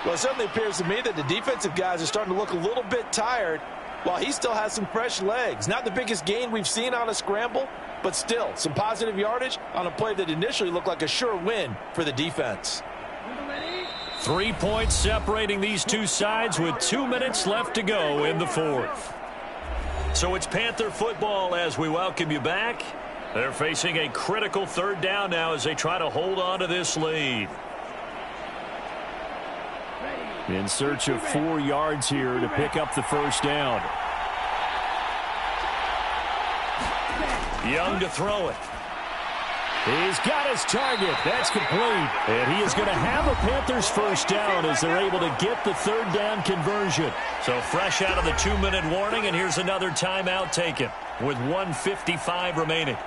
Well, it certainly appears to me that the defensive guys are starting to look a little bit tired while he still has some fresh legs. Not the biggest gain we've seen on a scramble, but still some positive yardage on a play that initially looked like a sure win for the defense. 3 points separating these two sides with 2 minutes left to go in the fourth. So it's Panther football as we welcome you back. They're facing a critical third down now as they try to hold on to this lead. In search of 4 yards here to pick up the first down. Young to throw it. He's got his target. That's complete. And he is going to have a Panthers first down as they're able to get the third down conversion. So fresh out of the 2-minute warning, and here's another timeout taken with 1:55 remaining.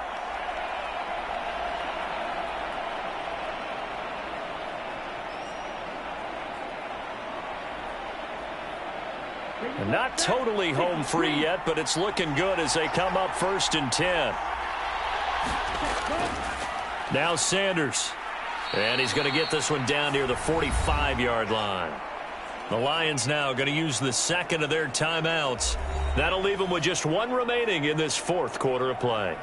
And not totally home free yet, but it's looking good as they come up 1st and 10. Now Sanders. And he's going to get this one down near the 45-yard line. The Lions now going to use the second of their timeouts. That'll leave them with just one remaining in this 4th quarter of play.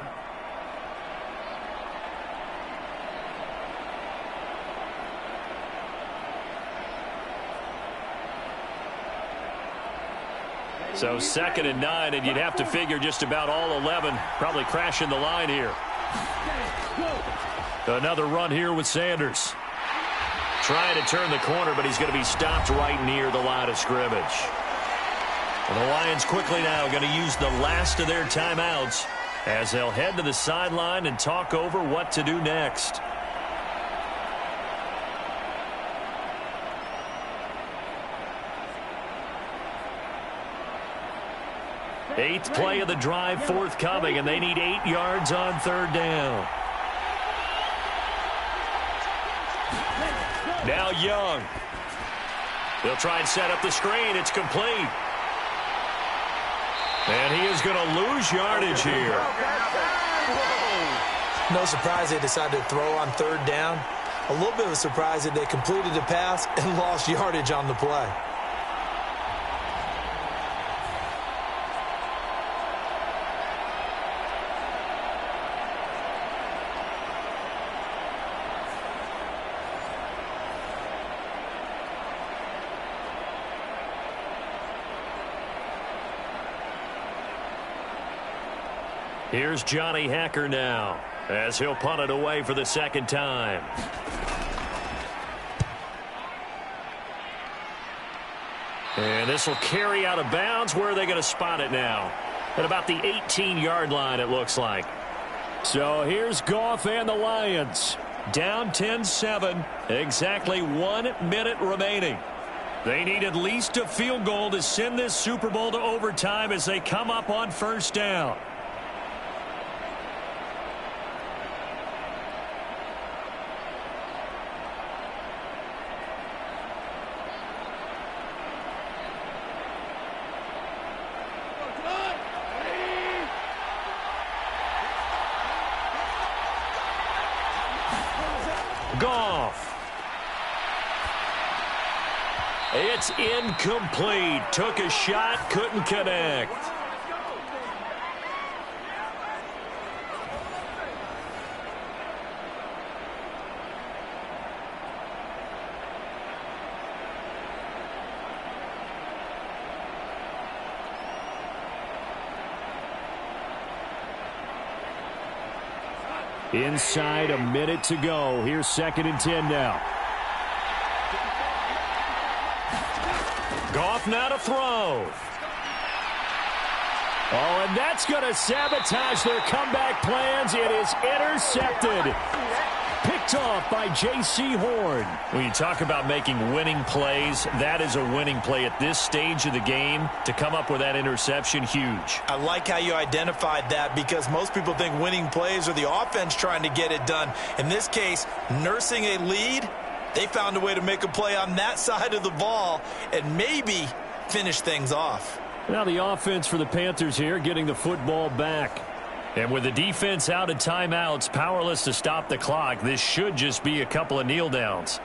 So 2nd and 9, and you'd have to figure just about all 11 probably crashing the line here. Another run here with Sanders. Trying to turn the corner, but he's going to be stopped right near the line of scrimmage. And the Lions quickly now going to use the last of their timeouts as they'll head to the sideline and talk over what to do next. Eighth play of the drive forthcoming, and they need 8 yards on 3rd down. Now Young. They'll try and set up the screen. It's complete. And he is going to lose yardage here. No surprise they decided to throw on 3rd down. A little bit of a surprise that they completed the pass and lost yardage on the play. Here's Johnny Hacker now as he'll punt it away for the 2nd time. And this will carry out of bounds. Where are they going to spot it now? At about the 18-yard line, it looks like. So here's Goff and the Lions. Down 10-7. Exactly 1 minute remaining. They need at least a field goal to send this Super Bowl to overtime as they come up on 1st down. Goff. It's incomplete. Took a shot, couldn't connect. Inside a minute to go. Here's 2nd and 10 now. Goff now to throw. Oh, and that's going to sabotage their comeback plans. It is intercepted. Picked off by J.C. Horn. When you talk about making winning plays, that is a winning play at this stage of the game. To come up with that interception, huge. I like how you identified that because most people think winning plays are the offense trying to get it done. In this case, nursing a lead, they found a way to make a play on that side of the ball and maybe finish things off. Now the offense for the Panthers here getting the football back. And with the defense out of timeouts, powerless to stop the clock, this should just be a couple of kneel downs.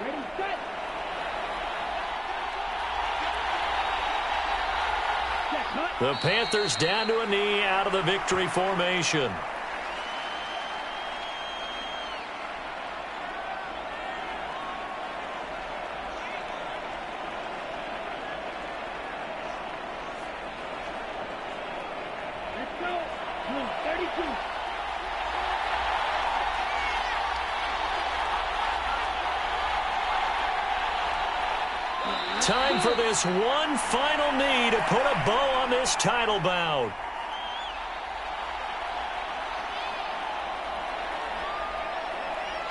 Ready, set. The Panthers down to a knee out of the victory formation. Let's go. 32. Time for this one final knee to put a bow on this title bout.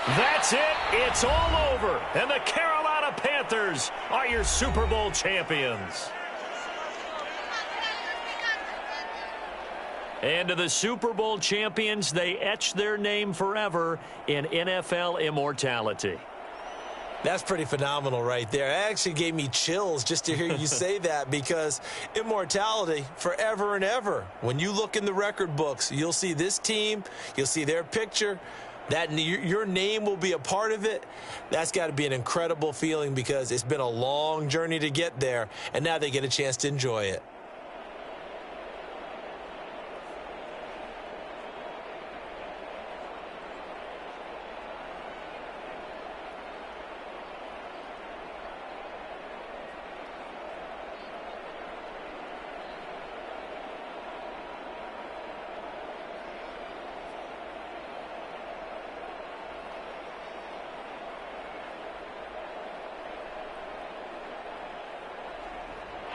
That's it. It's all over. And the Carolina Panthers are your Super Bowl champions. And to the Super Bowl champions, they etch their name forever in NFL immortality. That's pretty phenomenal right there. It actually gave me chills just to hear you say that, because immortality forever and ever. When you look in the record books, you'll see this team, you'll see their picture, that your name will be a part of it. That's got to be an incredible feeling, because it's been a long journey to get there, and now they get a chance to enjoy it.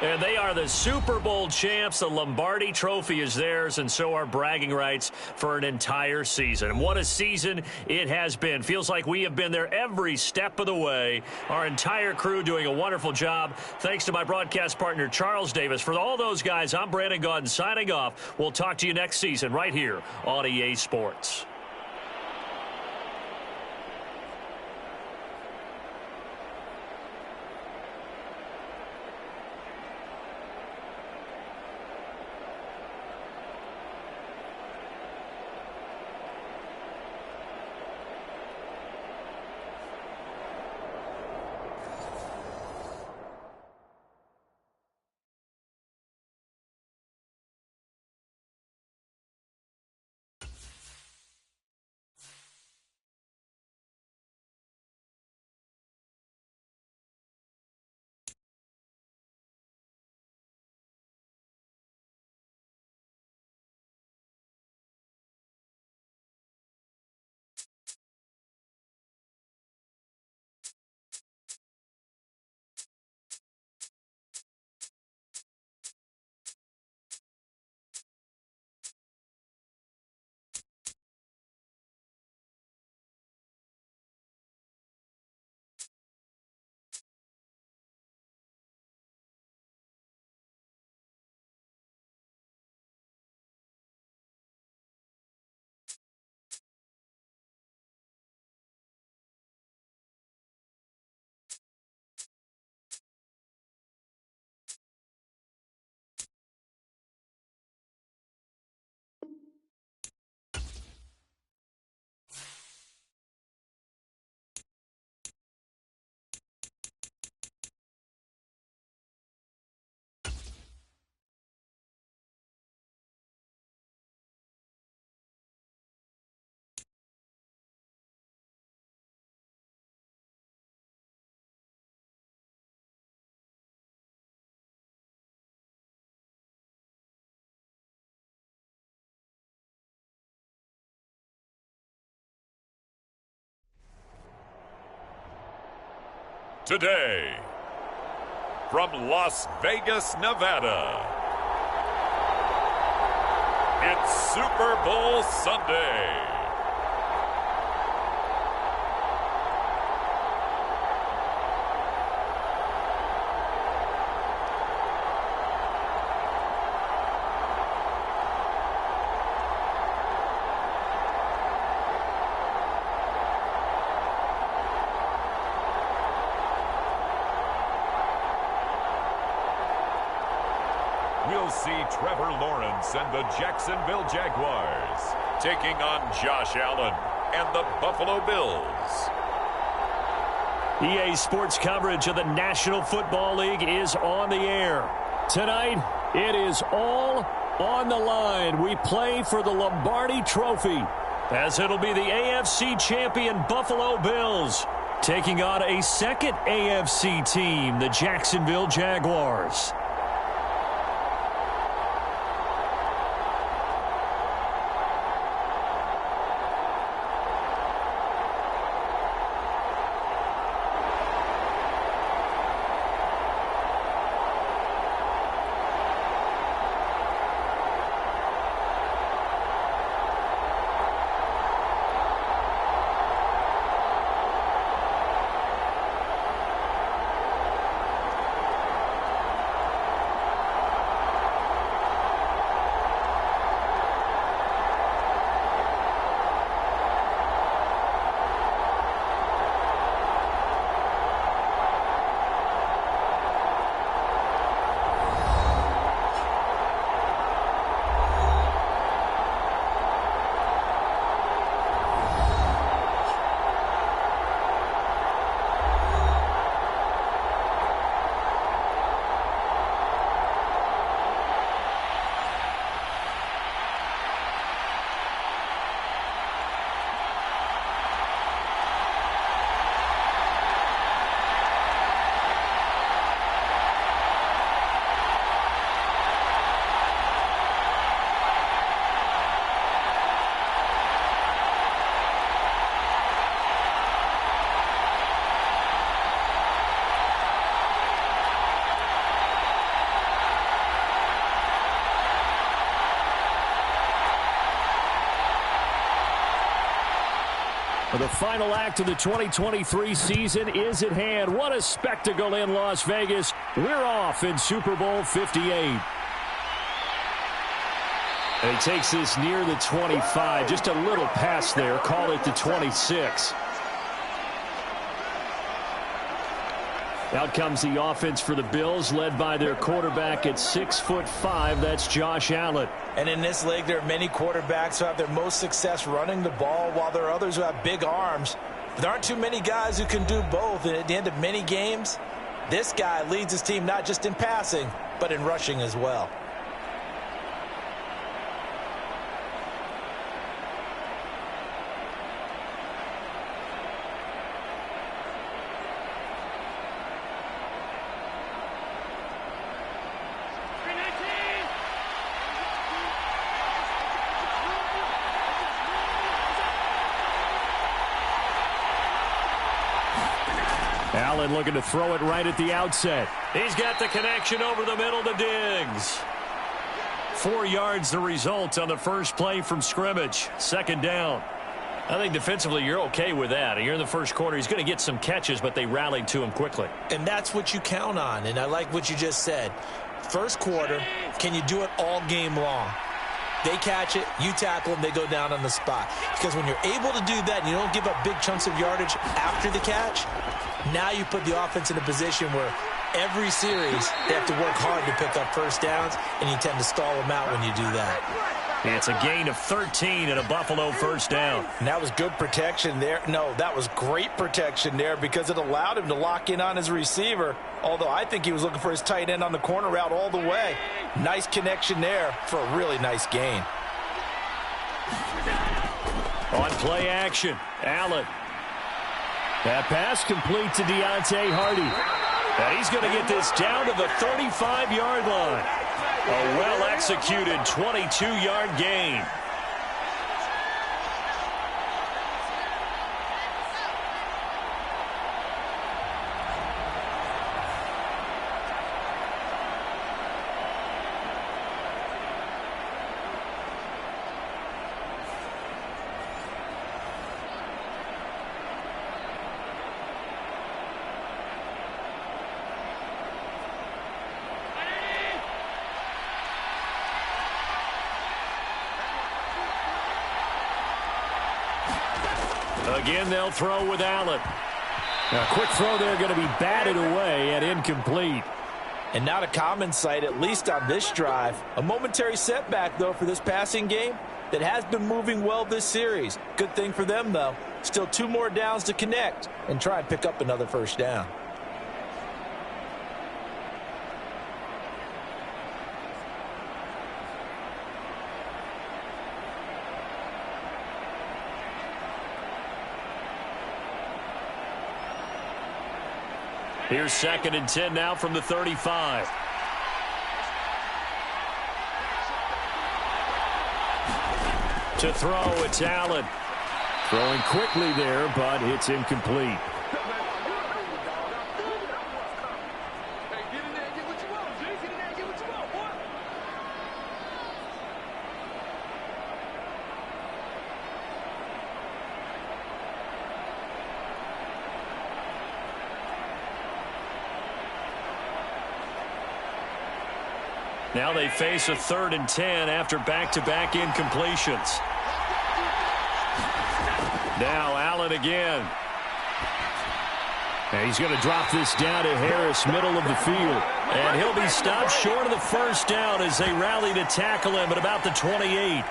And they are the Super Bowl champs. The Lombardi Trophy is theirs, and so are bragging rights for an entire season. And what a season it has been. Feels like we have been there every step of the way. Our entire crew doing a wonderful job. Thanks to my broadcast partner, Charles Davis. For all those guys, I'm Brandon Gaudin signing off. We'll talk to you next season right here on EA Sports. Today, from Las Vegas, Nevada, it's Super Bowl Sunday. We'll see Trevor Lawrence and the Jacksonville Jaguars taking on Josh Allen and the Buffalo Bills. EA Sports coverage of the National Football League is on the air. Tonight, it is all on the line. We play for the Lombardi Trophy, as it'll be the AFC champion Buffalo Bills taking on a second AFC team, the Jacksonville Jaguars. The final act of the 2023 season is at hand. What a spectacle in Las Vegas. We're off in Super Bowl 58. And he takes this near the 25. Just a little pass there. Call it the 26. Out comes the offense for the Bills, led by their quarterback at 6'5". That's Josh Allen. And in this league, there are many quarterbacks who have their most success running the ball, while there are others who have big arms. But there aren't too many guys who can do both. And at the end of many games, this guy leads his team not just in passing, but in rushing as well. Allen looking to throw it right at the outset. He's got the connection over the middle to Diggs. 4 yards the result on the first play from scrimmage. Second down. I think defensively you're okay with that. You're in the first quarter. He's going to get some catches, but they rallied to him quickly. And that's what you count on, and I like what you just said. First quarter, can you do it all game long? They catch it, you tackle them, they go down on the spot. Because when you're able to do that and you don't give up big chunks of yardage after the catch, now you put the offense in a position where every series they have to work hard to pick up first downs, and you tend to stall them out when you do that. It's a gain of 13 and a Buffalo first down. And that was good protection there. No, that was great protection there because it allowed him to lock in on his receiver, although I think he was looking for his tight end on the corner route all the way. Nice connection there for a really nice gain. On play action, Allen. That pass complete to Deontay Hardy. And he's going to get this down to the 35-yard line. A well-executed 22-yard gain. Again, they'll throw with Allen. A quick throw there going to be batted away and incomplete. And not a common sight, at least on this drive. A momentary setback, though, for this passing game that has been moving well this series. Good thing for them, though. Still 2 more downs to connect and try and pick up another first down. Here's 2nd and 10 now from the 35. To throw, it's Allen. Throwing quickly there, but it's incomplete. Now they face a 3rd and 10 after back-to-back incompletions. Now Allen again. And he's going to drop this down to Harris, middle of the field. And he'll be stopped short of the first down as they rally to tackle him at about the 28.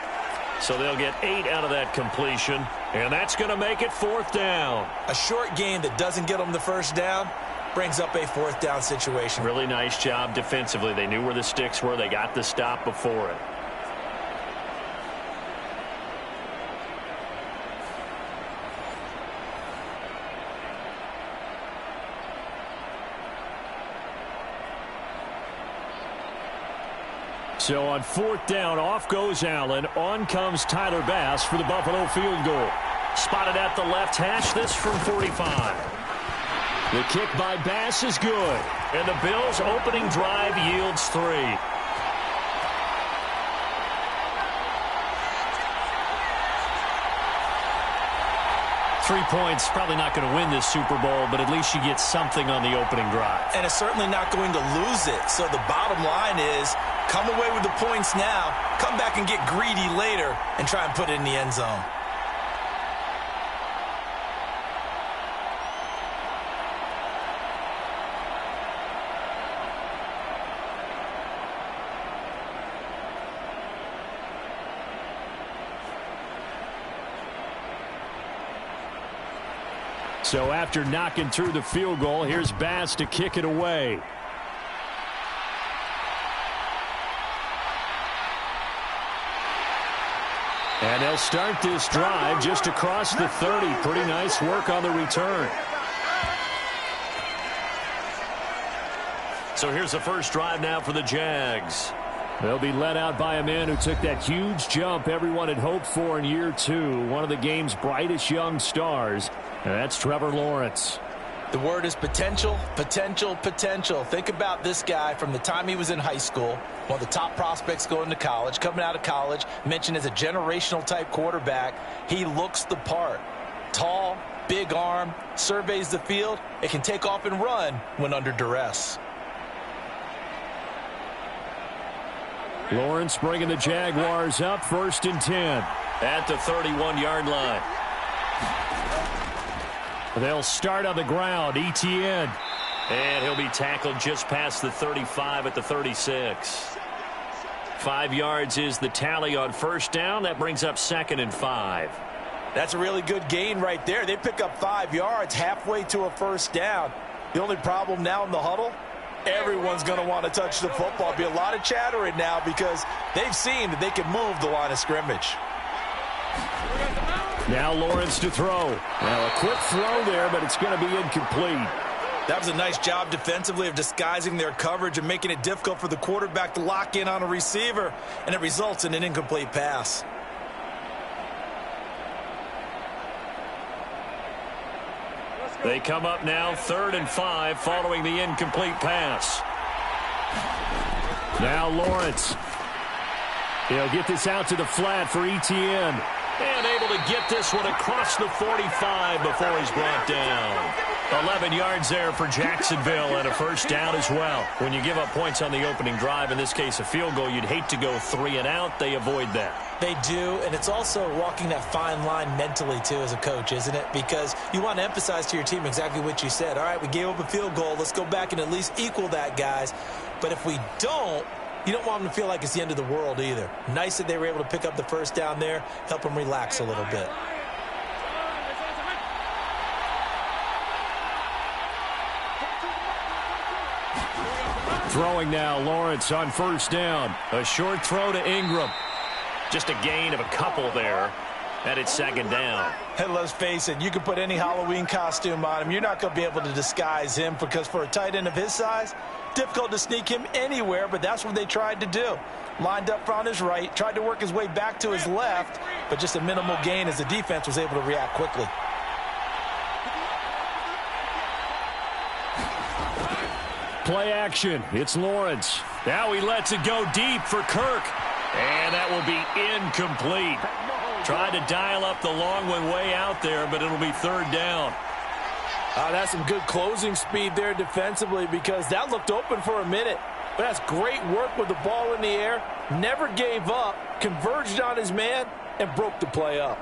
So they'll get 8 out of that completion, and that's going to make it 4th down. A short gain that doesn't get them the first down brings up a 4th down situation. Really nice job defensively. They knew where the sticks were. They got the stop before it. So on 4th down, off goes Allen. On comes Tyler Bass for the Buffalo field goal. Spotted at the left hash, this from 45. The kick by Bass is good. And the Bills' opening drive yields 3. 3 points, probably not going to win this Super Bowl, but at least you get something on the opening drive. And it's certainly not going to lose it. So the bottom line is, come away with the points now, come back and get greedy later, and try and put it in the end zone. So after knocking through the field goal, here's Bass to kick it away. And they'll start this drive just across the 30. Pretty nice work on the return. So here's the first drive now for the Jags. They'll be led out by a man who took that huge jump everyone had hoped for in year 2. One of the game's brightest young stars. And that's Trevor Lawrence. The word is potential, potential, potential. Think about this guy from the time he was in high school, one of the top prospects going to college, coming out of college, mentioned as a generational type quarterback. He looks the part. Tall, big arm, surveys the field. It can take off and run when under duress. Lawrence bringing the Jaguars up, 1st and 10. At the 31-yard line. They'll start on the ground. Etienne. And he'll be tackled just past the 35 at the 36. 5 yards is the tally on first down. That brings up 2nd and 5. That's a really good gain right there. They pick up 5 yards halfway to a first down. The only problem now in the huddle, everyone's going to want to touch the football. Be a lot of chattering now because they've seen that they can move the line of scrimmage. Now Lawrence to throw. Now a quick throw there, but it's going to be incomplete. That was a nice job defensively of disguising their coverage and making it difficult for the quarterback to lock in on a receiver, and it results in an incomplete pass. They come up now 3rd and 5 following the incomplete pass. Now Lawrence. He'll get this out to the flat for Etienne. And able to get this one across the 45 before he's brought down. 11 yards there for Jacksonville and a first down as well. When you give up points on the opening drive, in this case a field goal, you'd hate to go 3 and out. They avoid that. They do, and it's also walking that fine line mentally, too, as a coach, isn't it? Because you want to emphasize to your team exactly what you said. All right, we gave up a field goal. Let's go back and at least equal that, guys. But if we don't, you don't want them to feel like it's the end of the world either. Nice that they were able to pick up the first down there, help them relax a little bit. Throwing now, Lawrence on first down. A short throw to Ingram. Just a gain of a couple there. And it's 2nd down. And let's face it, you can put any Halloween costume on him. You're not going to be able to disguise him because for a tight end of his size, difficult to sneak him anywhere, but that's what they tried to do. Lined up on his right, tried to work his way back to his left, but just a minimal gain as the defense was able to react quickly. Play action. It's Lawrence. Now he lets it go deep for Kirk. And that will be incomplete. Tried to dial up the long one way out there, but it'll be 3rd down. That's some good closing speed there defensively because that looked open for a minute. But that's great work with the ball in the air. Never gave up, converged on his man, and broke the play up.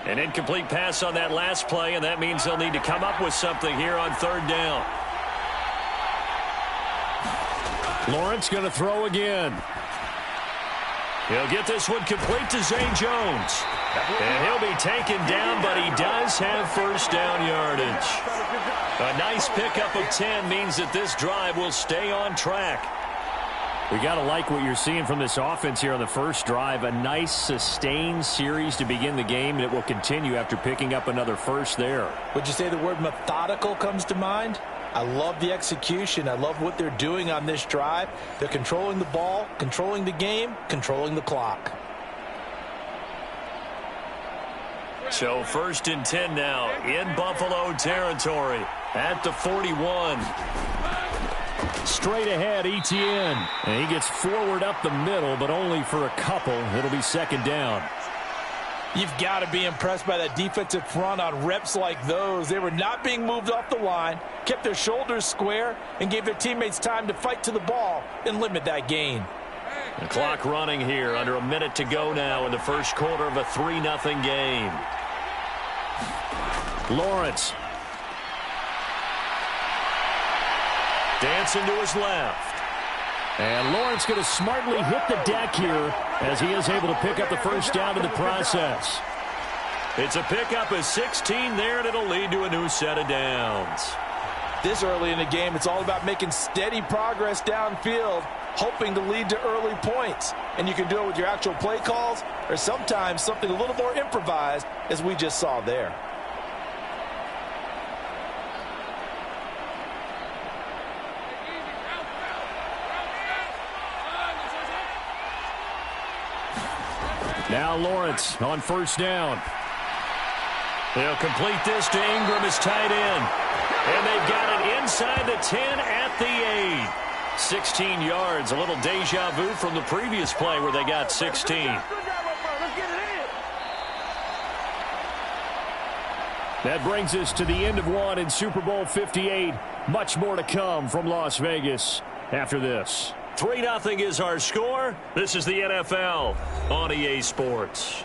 An incomplete pass on that last play, and that means they'll need to come up with something here on 3rd down. Lawrence going to throw again. He'll get this one complete to Zay Jones. And he'll be taken down, but he does have first down yardage. A nice pickup of 10 means that this drive will stay on track. We got to like what you're seeing from this offense here on the first drive. A nice sustained series to begin the game, and it will continue after picking up another first there. Would you say the word methodical comes to mind? I love the execution. I love what they're doing on this drive. They're controlling the ball, controlling the game, controlling the clock. So 1st and 10 now in Buffalo territory at the 41. Straight ahead, Etienne. And he gets forward up the middle, but only for a couple. It'll be 2nd down. You've got to be impressed by that defensive front on reps like those. They were not being moved off the line, kept their shoulders square, and gave their teammates time to fight to the ball and limit that gain. The clock running here, under a minute to go now in the first quarter of a 3-0 game. Lawrence. Dancing to his left. And Lawrence going to smartly hit the deck here as he is able to pick up the first down in the process. It's a pickup of 16 there, and it'll lead to a new set of downs. This early in the game, it's all about making steady progress downfield, hoping to lead to early points. And you can do it with your actual play calls or sometimes something a little more improvised, as we just saw there. Now Lawrence on first down. They'll complete this to Ingram as tight end. And they've got it inside the 10 at the 8. 16 yards, a little deja vu from the previous play where they got 16. That brings us to the end of one in Super Bowl 58. Much more to come from Las Vegas after this. 3-0 is our score. This is the NFL on EA Sports.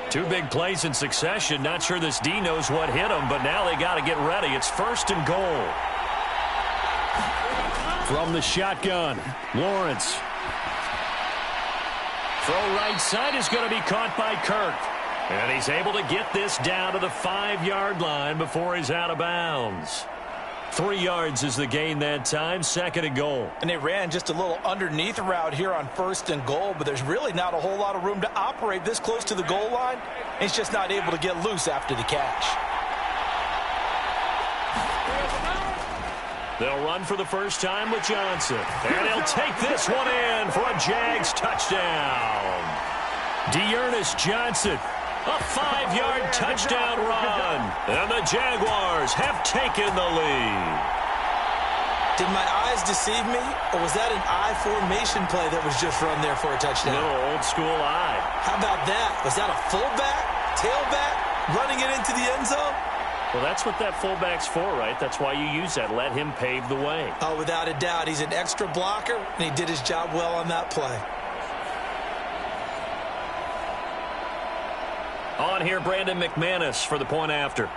Two big plays in succession. Not sure this D knows what hit him, but now they got to get ready. It's 1st and goal. From the shotgun, Lawrence. Throw right side is going to be caught by Kirk. And he's able to get this down to the 5-yard line before he's out of bounds. 3 yards is the gain that time, 2nd and goal. And they ran just a little underneath route here on 1st and goal, but there's really not a whole lot of room to operate this close to the goal line. He's just not able to get loose after the catch. They'll run for the first time with Johnson. And he'll take this one in for a Jags touchdown. D'Ernest Johnson. A 5-yard touchdown run. And the Jaguars have taken the lead. Did my eyes deceive me, or was that an I formation play that was just run there for a touchdown? Little old school eye. How about that? Was that a fullback, tailback, running it into the end zone? Well, that's what that fullback's for, right? That's why you use that. Let him pave the way. Oh, without a doubt. He's an extra blocker, and he did his job well on that play. On here, Brandon McManus for the point after.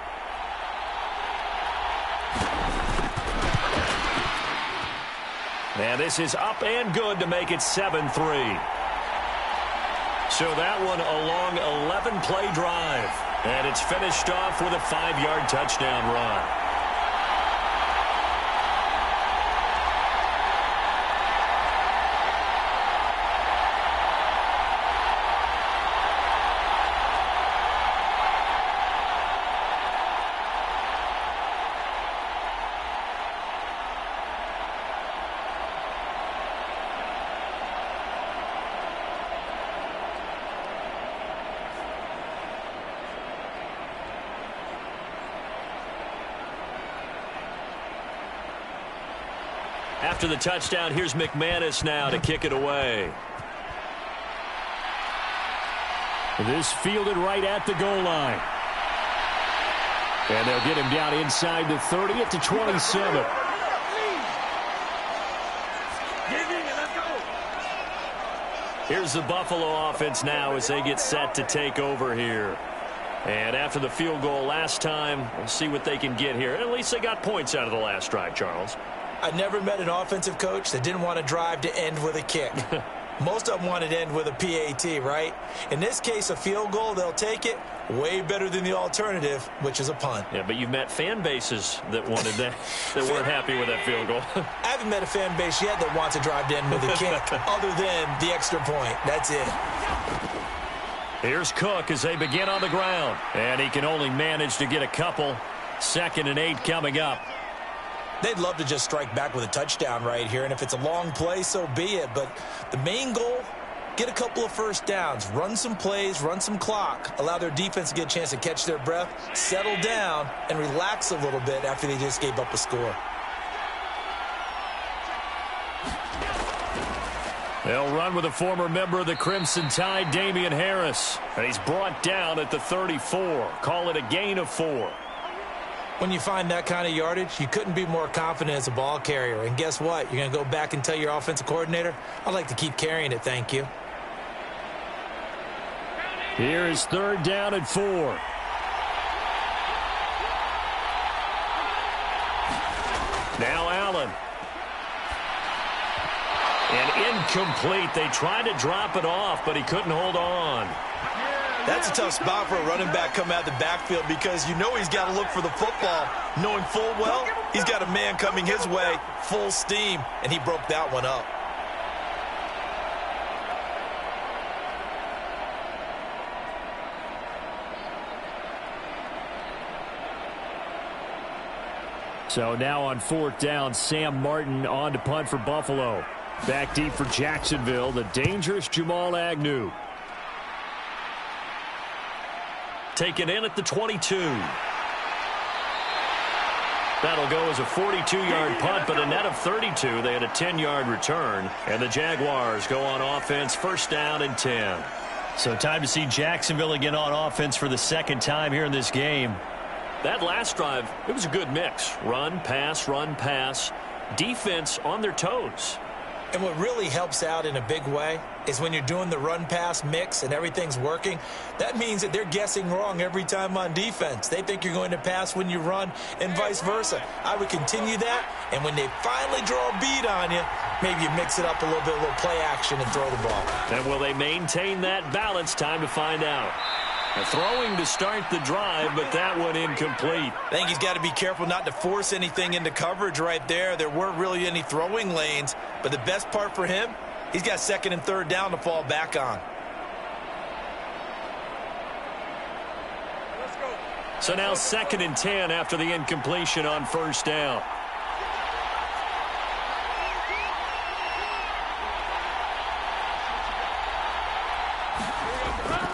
And this is up and good to make it 7-3. So that one a long 11-play drive. And it's finished off with a 5-yard touchdown run. After the touchdown, here's McManus now to kick it away. This fielded right at the goal line. And they'll get him down inside the 30 at the 27. Here's the Buffalo offense now as they get set to take over here. And after the field goal last time, we'll see what they can get here. At least they got points out of the last drive, Charles. I never met an offensive coach that didn't want to drive to end with a kick. Most of them wanted to end with a PAT, right? In this case, a field goal, they'll take it. Way better than the alternative, which is a punt. Yeah, but you've met fan bases that wanted that, that weren't happy with that field goal. I haven't met a fan base yet that wants to drive to end with a kick other than the extra point. That's it. Here's Cook as they begin on the ground. And he can only manage to get a couple. 2nd and 8 coming up. They'd love to just strike back with a touchdown right here, and if it's a long play, so be it. But the main goal, Get a couple of first downs, run some plays, run some clock, allow their defense to get a chance to catch their breath, settle down, and relax a little bit after they just gave up a score. They'll run with a former member of the Crimson Tide, Damian Harris. And he's brought down at the 34. Call it a gain of 4. When you find that kind of yardage, you couldn't be more confident as a ball carrier. And guess what? You're going to go back and tell your offensive coordinator, I'd like to keep carrying it, thank you. Here is 3rd down and 4. Now Allen. And incomplete. They tried to drop it off, but he couldn't hold on. That's a tough spot for a running back coming out of the backfield because you know he's got to look for the football, knowing full well he's got a man coming his way, full steam, and he broke that one up. So now on 4th down, Sam Martin on to punt for Buffalo. Back deep for Jacksonville, the dangerous Jamal Agnew. Taken in at the 22. That'll go as a 42-yard punt, but a net of 32. They had a 10-yard return, and the Jaguars go on offense, 1st down and 10. So time to see Jacksonville again on offense for the 2nd time here in this game. That last drive, it was a good mix. Run, pass, defense on their toes. And what really helps out in a big way is when you're doing the run-pass mix and everything's working, that means that they're guessing wrong every time on defense. They think you're going to pass when you run and vice versa. I would continue that, and when they finally draw a bead on you, maybe you mix it up a little bit, a little play action and throw the ball. And will they maintain that balance? Time to find out. Throwing to start the drive, but that one incomplete. I think he's got to be careful not to force anything into coverage right there. There weren't really any throwing lanes, but the best part for him, he's got 2nd and 3rd down to fall back on. So now 2nd and 10 after the incompletion on 1st down.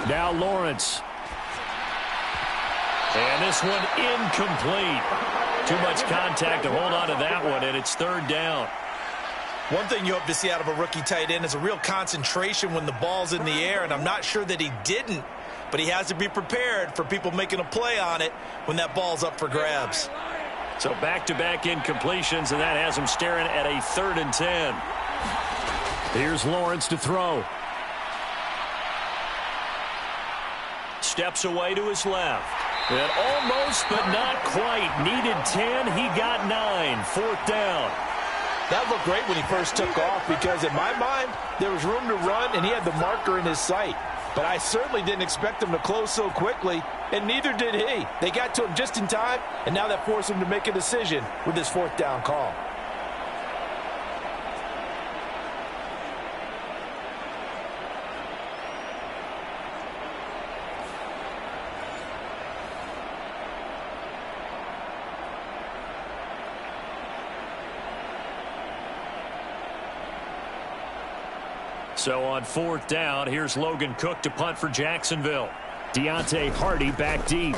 Now Lawrence. And this one incomplete. Too much contact to hold on to that one, and it's 3rd down. One thing you hope to see out of a rookie tight end is a real concentration when the ball's in the air, and I'm not sure that he didn't, but he has to be prepared for people making a play on it when that ball's up for grabs. So back-to-back incompletions, and that has him staring at a 3rd and 10. Here's Lawrence to throw. Steps away to his left. And almost, but not quite. Needed 10. He got 9. 4th down. That looked great when he first took off because, in my mind, there was room to run, and he had the marker in his sight. But I certainly didn't expect him to close so quickly, and neither did he. They got to him just in time, and now that forced him to make a decision with this 4th down call. So on 4th down, here's Logan Cook to punt for Jacksonville. Deontay Hardy back deep.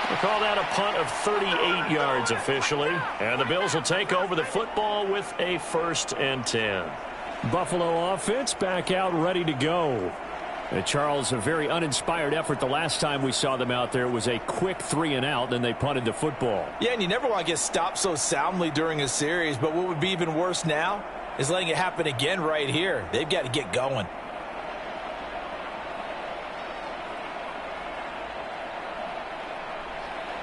We'll call that a punt of 38 yards officially. And the Bills will take over the football with a 1st and 10. Buffalo offense back out ready to go. Charles, a very uninspired effort the last time we saw them out there. It was a quick 3-and-out, then they punted the football. Yeah, and you never want to get stopped so soundly during a series, but what would be even worse now is letting it happen again right here. They've got to get going.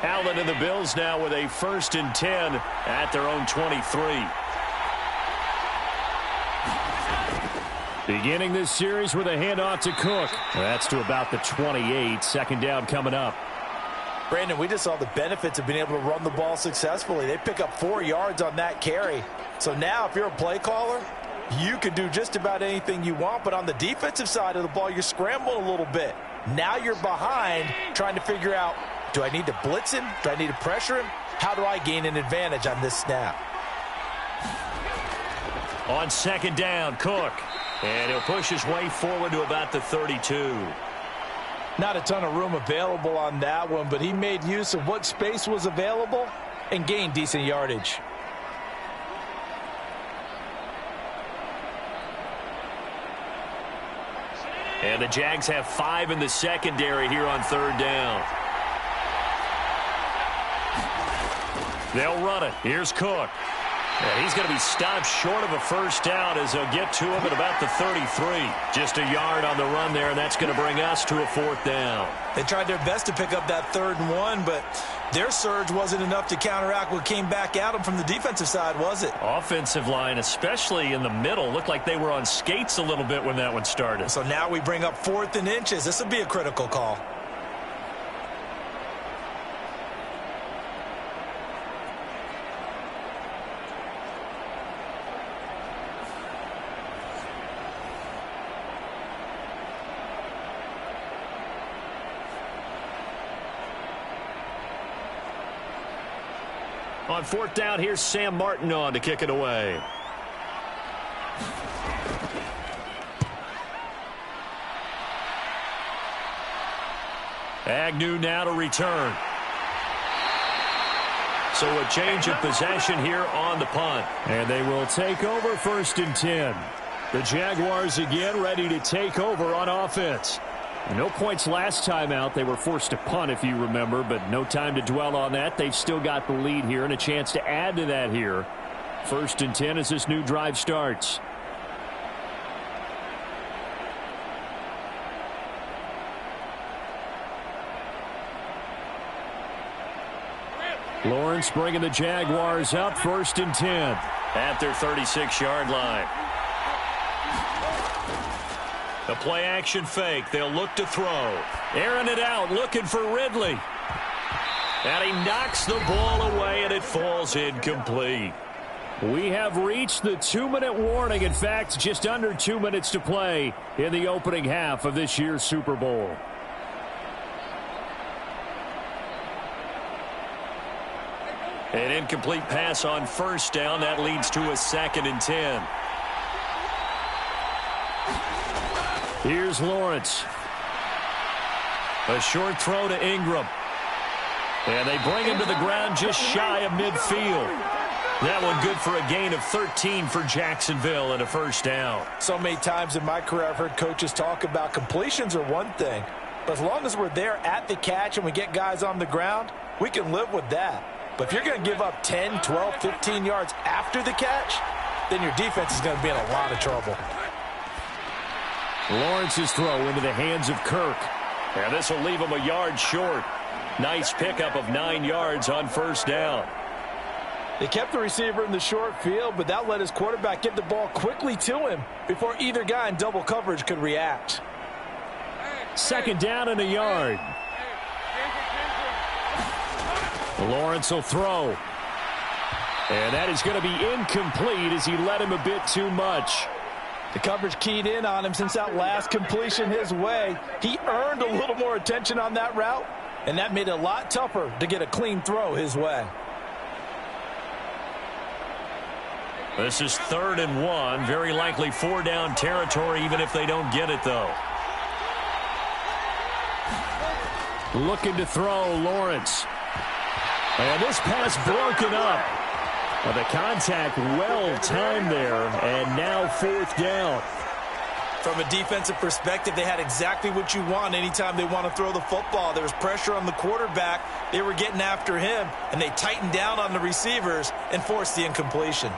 Allen and the Bills now with a 1st and 10 at their own 23. Beginning this series with a handoff to Cook. That's to about the 28. 2nd down coming up. Brandon, we just saw the benefits of being able to run the ball successfully. They pick up 4 yards on that carry. So now if you're a play caller, you can do just about anything you want. But on the defensive side of the ball, you're scrambling a little bit. Now you're behind trying to figure out, do I need to blitz him? Do I need to pressure him? How do I gain an advantage on this snap? On second down, Cook. And he'll push his way forward to about the 32. Not a ton of room available on that one, but he made use of what space was available and gained decent yardage. And the Jags have 5 in the secondary here on third down. They'll run it. Here's Cook. And he's going to be stopped short of a first down as they'll get to him at about the 33. Just a yard on the run there, and that's going to bring us to a fourth down. They tried their best to pick up that 3rd and 1, but their surge wasn't enough to counteract what came back at them from the defensive side, was it? Offensive line, especially in the middle, looked like they were on skates a little bit when that one started. So now we bring up 4th and inches. This will be a critical call. On fourth down, here's Sam Martin on to kick it away. Agnew now to return. So a change of possession here on the punt. And they will take over 1st and 10. The Jaguars again ready to take over on offense. No points last time out. They were forced to punt, if you remember, but no time to dwell on that. They've still got the lead here and a chance to add to that here. 1st and 10 as this new drive starts. Lawrence bringing the Jaguars up 1st and 10. At their 36-yard line. The play action fake. They'll look to throw. Airing it out, looking for Ridley. And he knocks the ball away, and it falls incomplete. We have reached the 2-minute warning. In fact, just under 2 minutes to play in the opening half of this year's Super Bowl. An incomplete pass on first down. That leads to a 2nd and 10. Here's Lawrence. A short throw to Ingram. And they bring him to the ground just shy of midfield. That one good for a gain of 13 for Jacksonville and a first down. So many times in my career I've heard coaches talk about completions are one thing, but as long as we're there at the catch and we get guys on the ground, we can live with that. But if you're going to give up 10, 12, 15 yards after the catch, then your defense is going to be in a lot of trouble. Lawrence's throw into the hands of Kirk. And this will leave him a yard short. Nice pickup of 9 yards on first down. They kept the receiver in the short field, but that let his quarterback get the ball quickly to him before either guy in double coverage could react. 2nd down and a yard. Lawrence will throw. And that is going to be incomplete as he led him a bit too much. The coverage keyed in on him since that last completion his way. He earned a little more attention on that route, and that made it a lot tougher to get a clean throw his way. This is 3rd and 1. Very likely 4-down territory, even if they don't get it, though. Looking to throw, Lawrence. And this pass broken up. Well, the contact well timed there, and now 4th down. From a defensive perspective, they had exactly what you want anytime they want to throw the football. There was pressure on the quarterback. They were getting after him, and they tightened down on the receivers and forced the incompletion.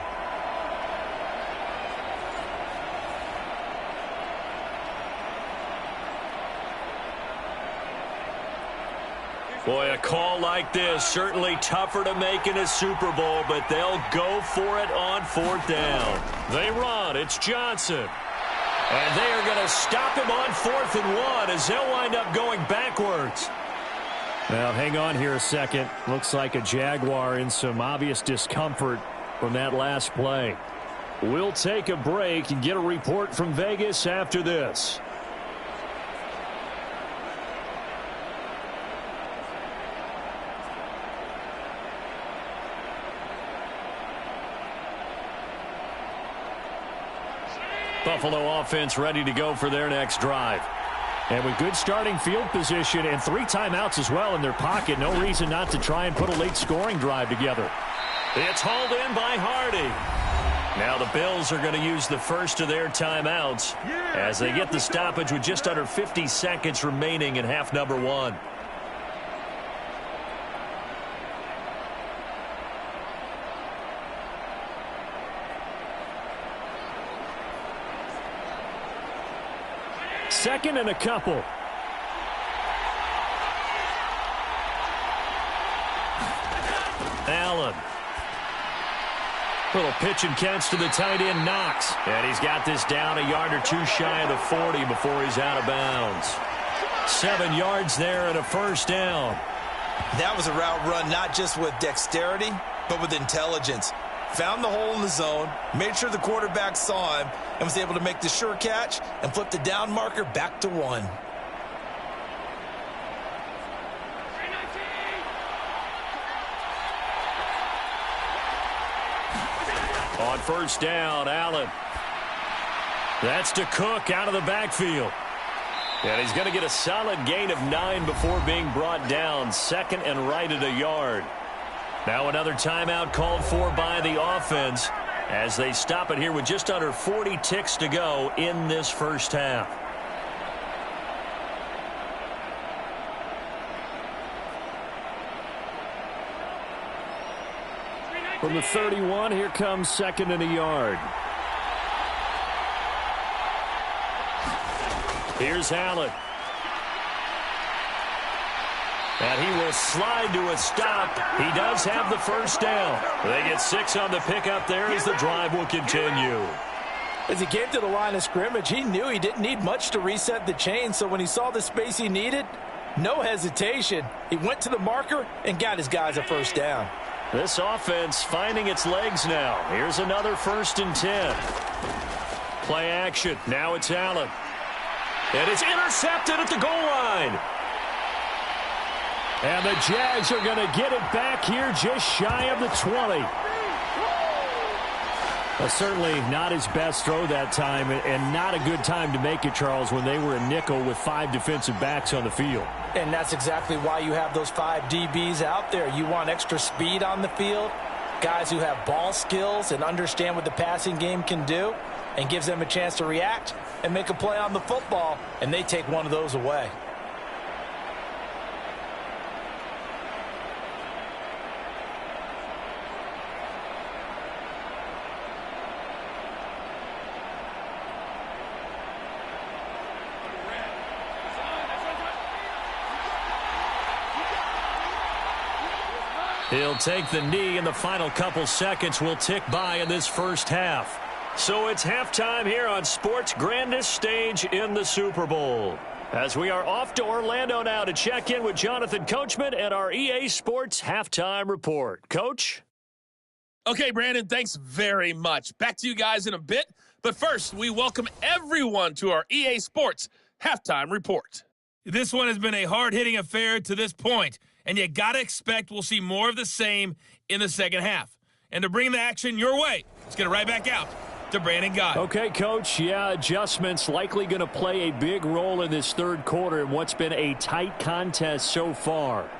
Boy, a call like this, certainly tougher to make in a Super Bowl, but they'll go for it on 4th down. They run. It's Johnson. And they are going to stop him on 4th and 1 as they'll wind up going backwards. Well, hang on here a second. Looks like a Jaguar in some obvious discomfort from that last play. We'll take a break and get a report from Vegas after this. Buffalo offense ready to go for their next drive. And with good starting field position and 3 timeouts as well in their pocket, no reason not to try and put a late scoring drive together. It's hauled in by Hardy. Now the Bills are going to use the first of their timeouts as they get the stoppage with just under 50 seconds remaining in half number 1. Second and a couple. Allen. Little pitch and catch to the tight end, Knox. And he's got this down a yard or 2 shy of the 40 before he's out of bounds. 7 yards there and a first down. That was a route run not just with dexterity, but with intelligence. Found the hole in the zone, made sure the quarterback saw him, and was able to make the sure catch and flip the down marker back to 1. On first down, Allen. That's to Cook out of the backfield. And he's going to get a solid gain of 9 before being brought down. Second and right at a yard. Now another timeout called for by the offense as they stop it here with just under 40 ticks to go in this first half. From the 31, here comes second and a yard. Here's Allen. And he will slide to a stop. He does have the first down. They get 6 on the pickup there as the drive will continue. As he came to the line of scrimmage, he knew he didn't need much to reset the chain. So when he saw the space he needed, no hesitation. He went to the marker and got his guys a first down. This offense finding its legs now. Here's another first and 10. Play action. Now it's Allen. And it's intercepted at the goal line. And the Jags are going to get it back here just shy of the 20. Well, certainly not his best throw that time, and not a good time to make it, Charles, when they were a nickel with 5 defensive backs on the field. And that's exactly why you have those 5 DBs out there. You want extra speed on the field, guys who have ball skills and understand what the passing game can do, and gives them a chance to react and make a play on the football, and they take one of those away. He'll take the knee, and the final couple seconds will tick by in this first half. So it's halftime here on sports' grandest stage in the Super Bowl. As we are off to Orlando now to check in with Jonathan Coachman and our EA Sports Halftime Report. Coach? Okay, Brandon, thanks very much. Back to you guys in a bit. But first, we welcome everyone to our EA Sports Halftime Report. This one has been a hard-hitting affair to this point, and you got to expect we'll see more of the same in the second half. And to bring the action your way, let's get it right back out to Brandon Guy. Okay, Coach. Yeah, adjustments likely going to play a big role in this third quarter in what's been a tight contest so far.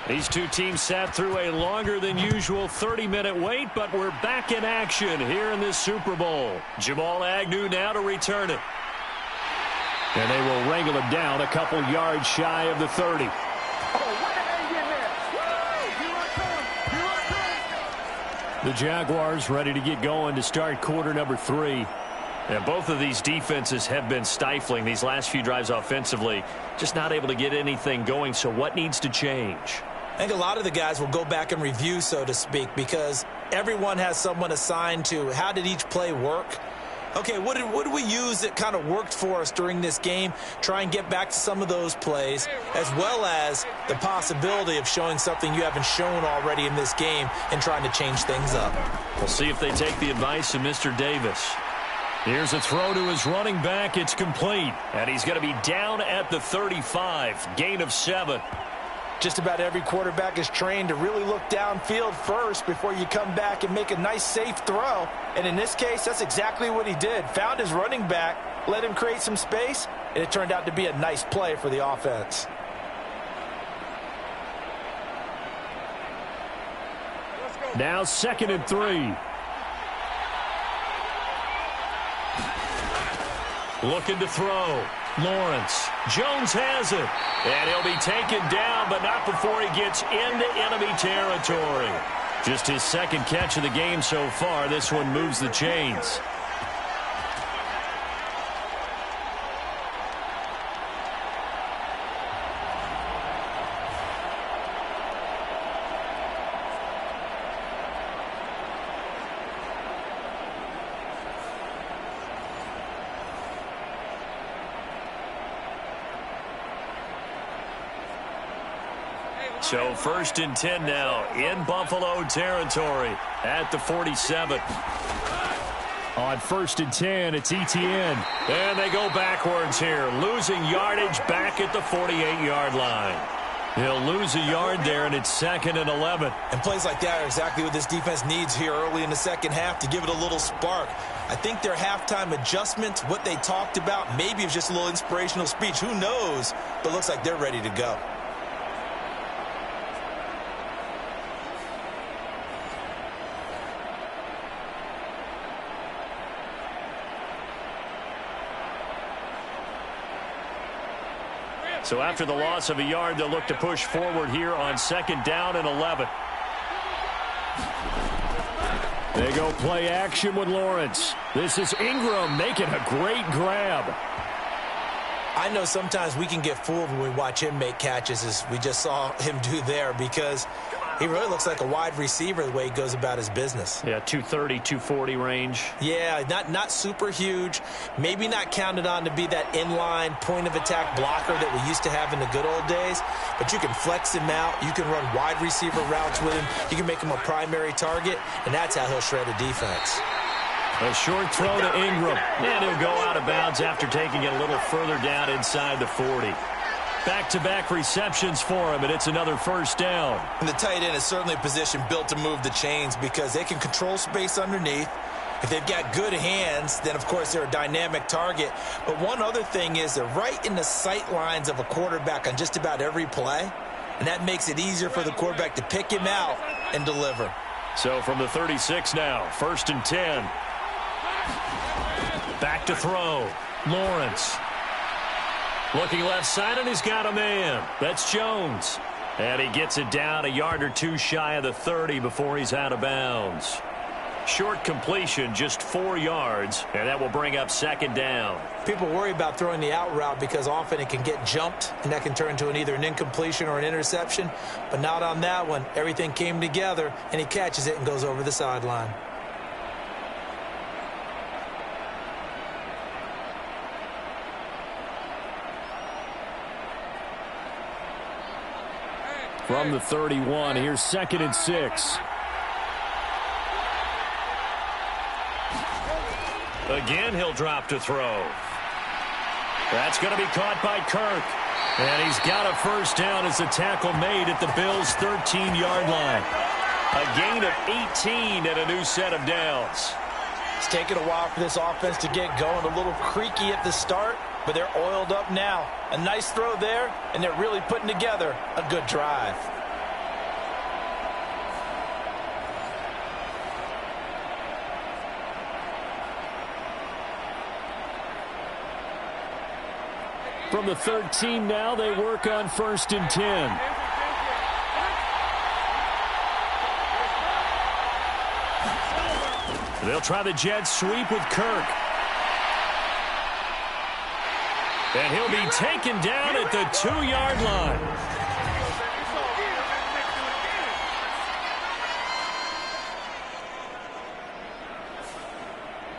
These two teams sat through a longer than usual 30-minute wait, but we're back in action here in this Super Bowl. Jamal Agnew now to return it. And they will wrangle him down a couple yards shy of the 30. The Jaguars ready to get going to start quarter number 3. And both of these defenses have been stifling these last few drives offensively. Just not able to get anything going, so what needs to change? I think a lot of the guys will go back and review, so to speak, because Everyone has someone assigned to how did each play work. Okay, what did we use that kind of worked for us during this game? Try and get back to some of those plays, as well as the possibility of showing something you haven't shown already in this game and trying to change things up. We'll see if they take the advice of Mr. Davis. Here's a throw to his running back. It's complete. And he's going to be down at the 35. Gain of 7. Just about every quarterback is trained to really look downfield first before you come back and make a nice, safe throw. And in this case, that's exactly what he did. Found his running back, let him create some space, and it turned out to be a nice play for the offense. Now 2nd and 3. Looking to throw. Lawrence. Jones has it. And he'll be taken down, but not before he gets into enemy territory. Just his 2nd catch of the game so far. This one moves the chains. So 1st and 10 now in Buffalo territory at the 47. On 1st and 10, it's Etienne. And they go backwards here, losing yardage back at the 48-yard line. He'll lose a yard there, and it's 2nd and 11. And plays like that are exactly what this defense needs here early in the second half to give it a little spark. I think their halftime adjustments, what they talked about, maybe it was just a little inspirational speech. Who knows? But it looks like they're ready to go. So after the loss of a yard, they'll look to push forward here on 2nd down and 11. They go play action with Lawrence. This is Ingram making a great grab. I know sometimes we can get fooled when we watch him make catches, as we just saw him do there, because he really looks like a wide receiver the way he goes about his business. Yeah, 230, 240 range. Yeah, not super huge. Maybe not counted on to be that inline point-of-attack blocker that we used to have in the good old days, but you can flex him out. You can run wide receiver routes with him. You can make him a primary target, and that's how he'll shred a defense. A short throw to Ingram. And he'll go out of bounds after taking it a little further down inside the 40. Back-to-back receptions for him, and it's another 1st down. And the tight end is certainly a position built to move the chains because they can control space underneath. If they've got good hands, then, of course, they're a dynamic target. But one other thing is they're right in the sight lines of a quarterback on just about every play, and that makes it easier for the quarterback to pick him out and deliver. So from the 36 now, 1st and 10. Back to throw. Lawrence. Looking left side, and he's got a man. That's Jones. And he gets it down a yard or two shy of the 30 before he's out of bounds. Short completion, just 4 yards, and that will bring up 2nd down. People worry about throwing the out route because often it can get jumped, and that can turn into either an incompletion or an interception. But not on that one. Everything came together, and he catches it and goes over the sideline. From the 31, here's 2nd and 6. Again, he'll drop to throw. That's going to be caught by Kirk. And he's got a 1st down as the tackle made at the Bills' 13-yard line. A gain of 18 and a new set of downs. It's taken a while for this offense to get going. A little creaky at the start, but they're oiled up now. A nice throw there, and they're really putting together a good drive. From the 13 now, they work on 1st and 10. They'll try the jet sweep with Kirk. And he'll be taken down at the 2-yard line.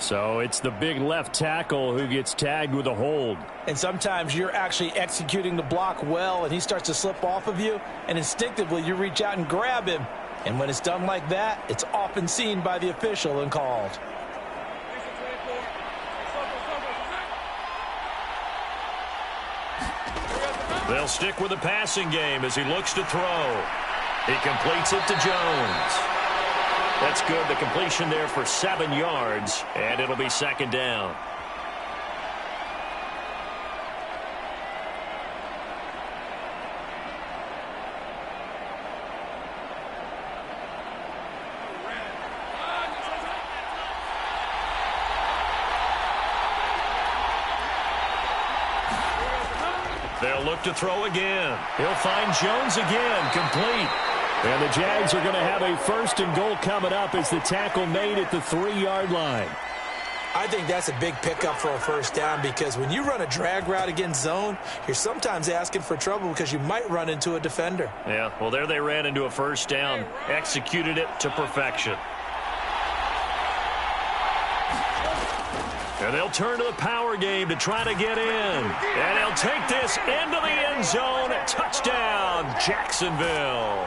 So it's the big left tackle who gets tagged with a hold. And sometimes you're actually executing the block well, and he starts to slip off of you, and instinctively you reach out and grab him. And when it's done like that, it's often seen by the official and called. They'll stick with the passing game as he looks to throw. He completes it to Jones. That's good. The completion there for 7 yards, and it'll be second down. They'll look to throw again. He'll find Jones again, complete. And the Jags are going to have a 1st and goal coming up as the tackle made at the 3-yard line. I think that's a big pickup for a 1st down because when you run a drag route against zone, you're sometimes asking for trouble because you might run into a defender. Yeah, well, there they ran into a 1st down, executed it to perfection. And they'll turn to the power game to try to get in. And he'll take this into the end zone. Touchdown, Jacksonville.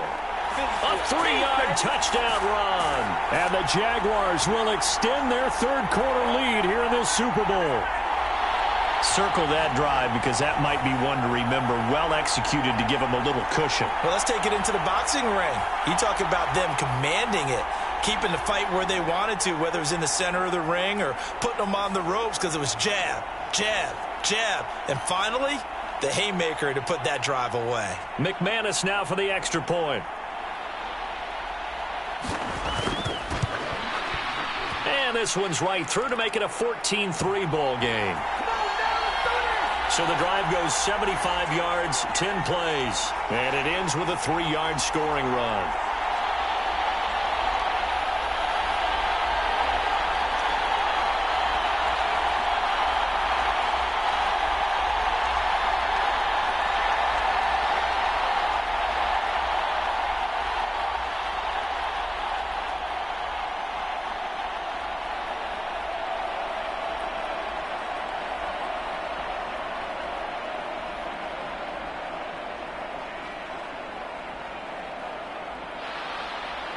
A 3-yard touchdown run. And the Jaguars will extend their 3rd quarter lead here in this Super Bowl. Circle that drive because that might be one to remember. Well executed to give them a little cushion. Well, let's take it into the boxing ring. You talk about them commanding it, keeping the fight where they wanted to, whether it was in the center of the ring or putting them on the ropes because it was jab, jab, jab. And finally, the haymaker to put that drive away. McManus now for the extra point. And this one's right through to make it a 14-3 ball game. So the drive goes 75 yards, 10 plays. And it ends with a 3-yard scoring run.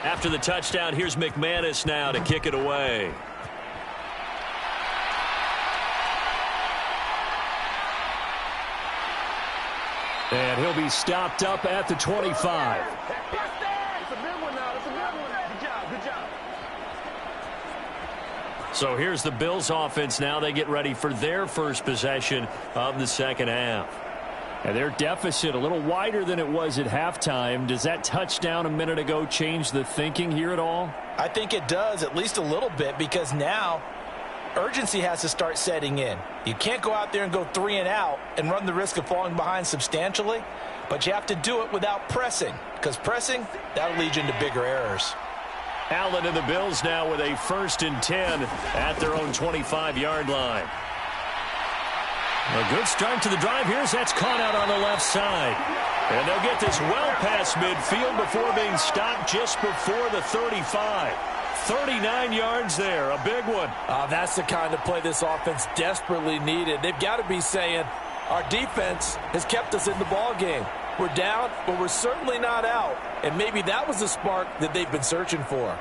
After the touchdown, here's McManus now to kick it away. And he'll be stopped up at the 25. It's a big one now. It's a big one. Good job. Good job. So here's the Bills offense now. They get ready for their first possession of the second half. And their deficit a little wider than it was at halftime. Does that touchdown a minute ago change the thinking here at all? I think it does, at least a little bit, because now urgency has to start setting in. You can't go out there and go 3 and out and run the risk of falling behind substantially, but you have to do it without pressing, because pressing, that'll lead you into bigger errors. Allen and the Bills now with a 1st and 10 at their own 25-yard line. A good start to the drive here as that's caught out on the left side. And they'll get this well past midfield before being stopped just before the 35. 39 yards there, a big one. That's the kind of play this offense desperately needed. They've got to be saying, our defense has kept us in the ball game. We're down, but we're certainly not out. And maybe that was the spark that they've been searching for.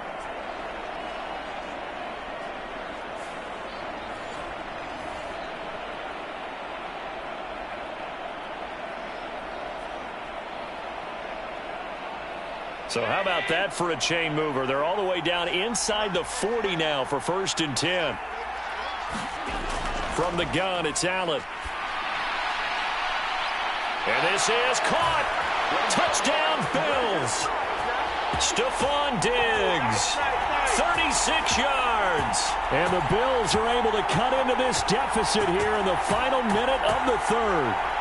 So how about that for a chain mover? They're all the way down inside the 40 now for 1st and 10. From the gun, it's Allen. And this is caught. Touchdown, Bills. Stephon Diggs. 36 yards. And the Bills are able to cut into this deficit here in the final minute of the 3rd.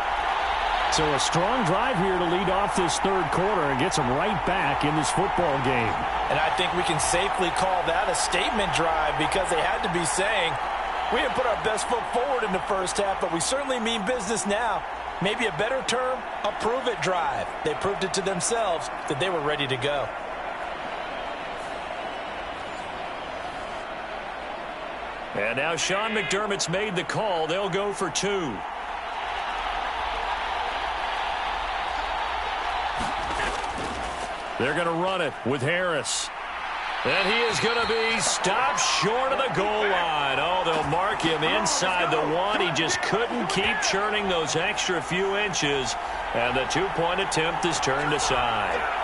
So a strong drive here to lead off this 3rd quarter and gets them right back in this football game. And I think we can safely call that a statement drive because they had to be saying, we didn't put our best foot forward in the 1st half, but we certainly mean business now. Maybe a better term, a prove-it drive. They proved it to themselves that they were ready to go. And now Sean McDermott's made the call. They'll go for 2. They're going to run it with Harris. And he is going to be stopped short of the goal line. Oh, they'll mark him inside the 1. He just couldn't keep churning those extra few inches. And the 2-point attempt is turned aside.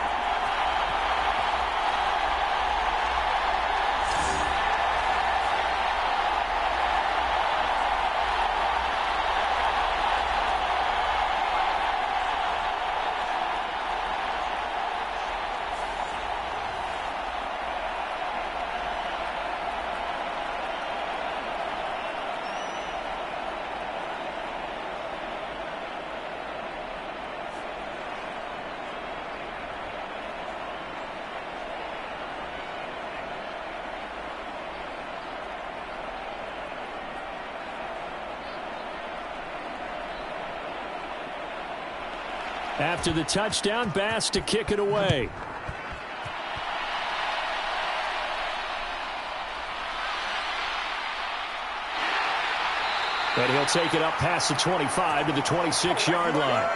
After the touchdown, Bass to kick it away. And he'll take it up past the 25 to the 26-yard line.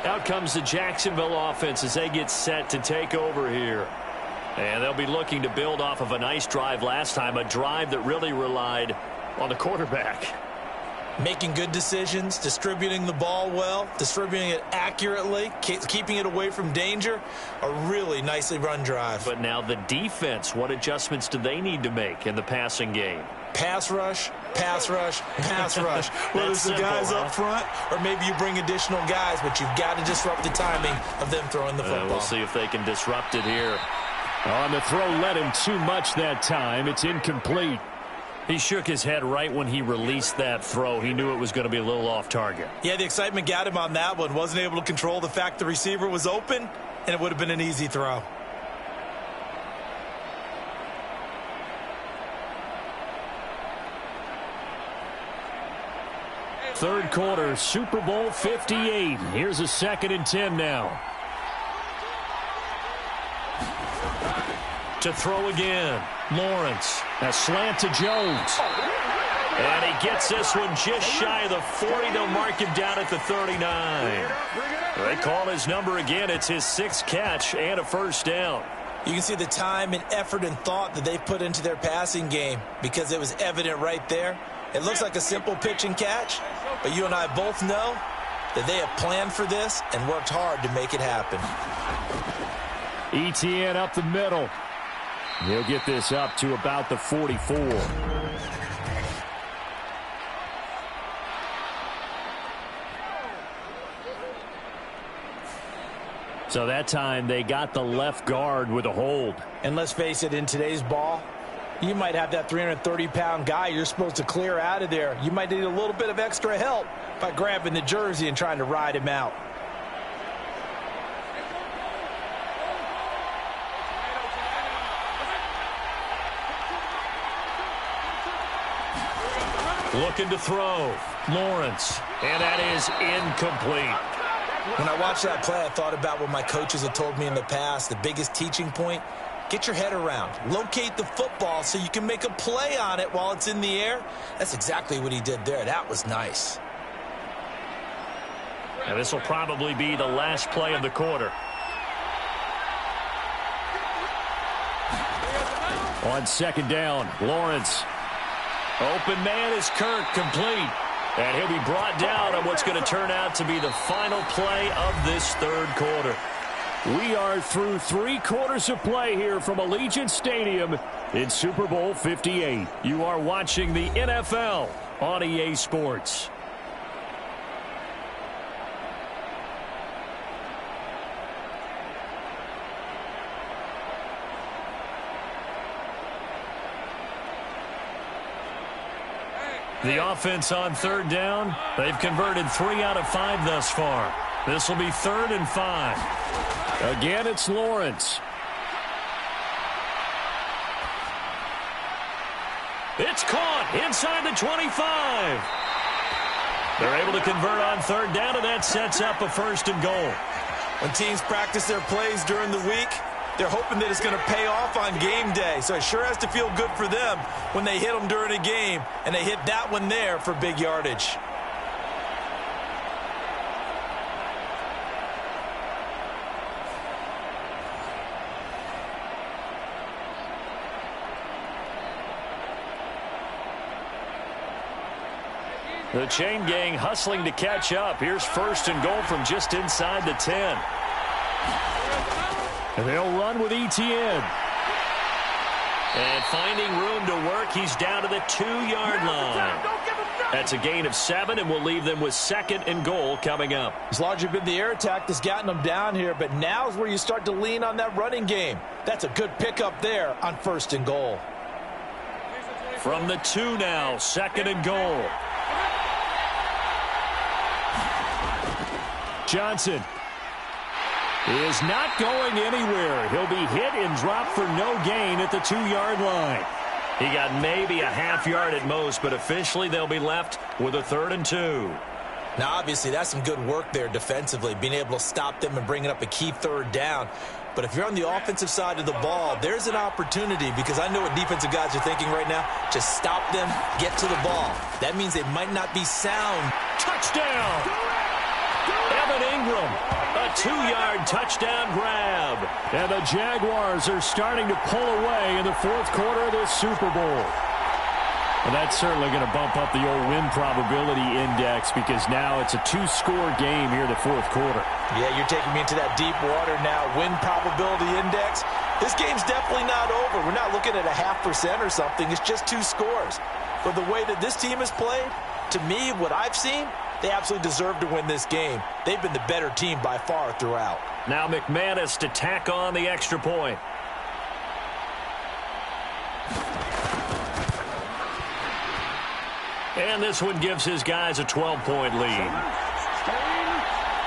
Out comes the Jacksonville offense as they get set to take over here. And they'll be looking to build off of a nice drive last time, a drive that really relied on the quarterback. Making good decisions, distributing the ball well, distributing it accurately, keeping it away from danger. A really nicely run drive. But now the defense, what adjustments do they need to make in the passing game? Pass rush, pass rush, pass rush. Whether it's the guys up front or maybe you bring additional guys, but you've got to disrupt the timing of them throwing the football. We'll see if they can disrupt it here. On the throw, led him too much that time. It's incomplete. He shook his head right when he released that throw. He knew it was going to be a little off target. Yeah, the excitement got him on that one. Wasn't able to control the fact the receiver was open, and it would have been an easy throw. Third quarter, Super Bowl 58. Here's a 2nd and 10 now. To throw again, Lawrence. A slant to Jones. And he gets this one just shy of the 40. They'll mark him down at the 39. They call his number again. It's his 6th catch and a first down. You can see the time and effort and thought that they've put into their passing game because it was evident right there. It looks like a simple pitch and catch, but you and I both know that they have planned for this and worked hard to make it happen. ETN up the middle. He'll get this up to about the 44. So that time they got the left guard with a hold. And let's face it, in today's ball, you might have that 330-pound guy you're supposed to clear out of there. You might need a little bit of extra help by grabbing the jersey and trying to ride him out. Looking to throw. Lawrence. And that is incomplete. When I watched that play, I thought about what my coaches have told me in the past. The biggest teaching point, get your head around. Locate the football so you can make a play on it while it's in the air. That's exactly what he did there. That was nice. And this will probably be the last play of the quarter. On 2nd down, Lawrence. Open man is Kirk, complete. And he'll be brought down on what's going to turn out to be the final play of this third quarter. We are through 3 quarters of play here from Allegiant Stadium in Super Bowl 58. You are watching the NFL on EA Sports. The offense on 3rd down, they've converted 3 out of 5 thus far. This will be 3rd and 5. Again, it's Lawrence. It's caught inside the 25. They're able to convert on 3rd down, and that sets up a 1st and goal. When teams practice their plays during the week, they're hoping that it's going to pay off on game day. So it sure has to feel good for them when they hit them during a game, and they hit that one there for big yardage. The chain gang hustling to catch up. Here's 1st and goal from just inside the 10. And they'll run with Etienne. And finding room to work, he's down to the 2-yard line. That's a gain of 7, and we'll leave them with 2nd and goal coming up. It's largely been the air attack that's gotten them down here, but now is where you start to lean on that running game. That's a good pickup there on 1st and goal. From the 2 now, 2nd and goal. Johnson is not going anywhere. He'll be hit and dropped for no gain at the 2-yard line. He got maybe a half-yard at most, but officially they'll be left with a 3rd and 2. Now, obviously, that's some good work there defensively, being able to stop them and bringing up a key 3rd down. But if you're on the offensive side of the ball, there's an opportunity, because I know what defensive guys are thinking right now. Just stop them, get to the ball. That means they might not be sound. Touchdown! Evan Ingram, a 2-yard touchdown grab. And the Jaguars are starting to pull away in the 4th quarter of this Super Bowl. And that's certainly going to bump up the old win probability index, because now it's a 2-score game here in the 4th quarter. Yeah, you're taking me into that deep water now. Win probability index. This game's definitely not over. We're not looking at a 0.5% or something. It's just 2 scores. But the way that this team has played, to me, what I've seen, they absolutely deserve to win this game. They've been the better team by far throughout. Now McManus to tack on the extra point. And this one gives his guys a 12-point lead.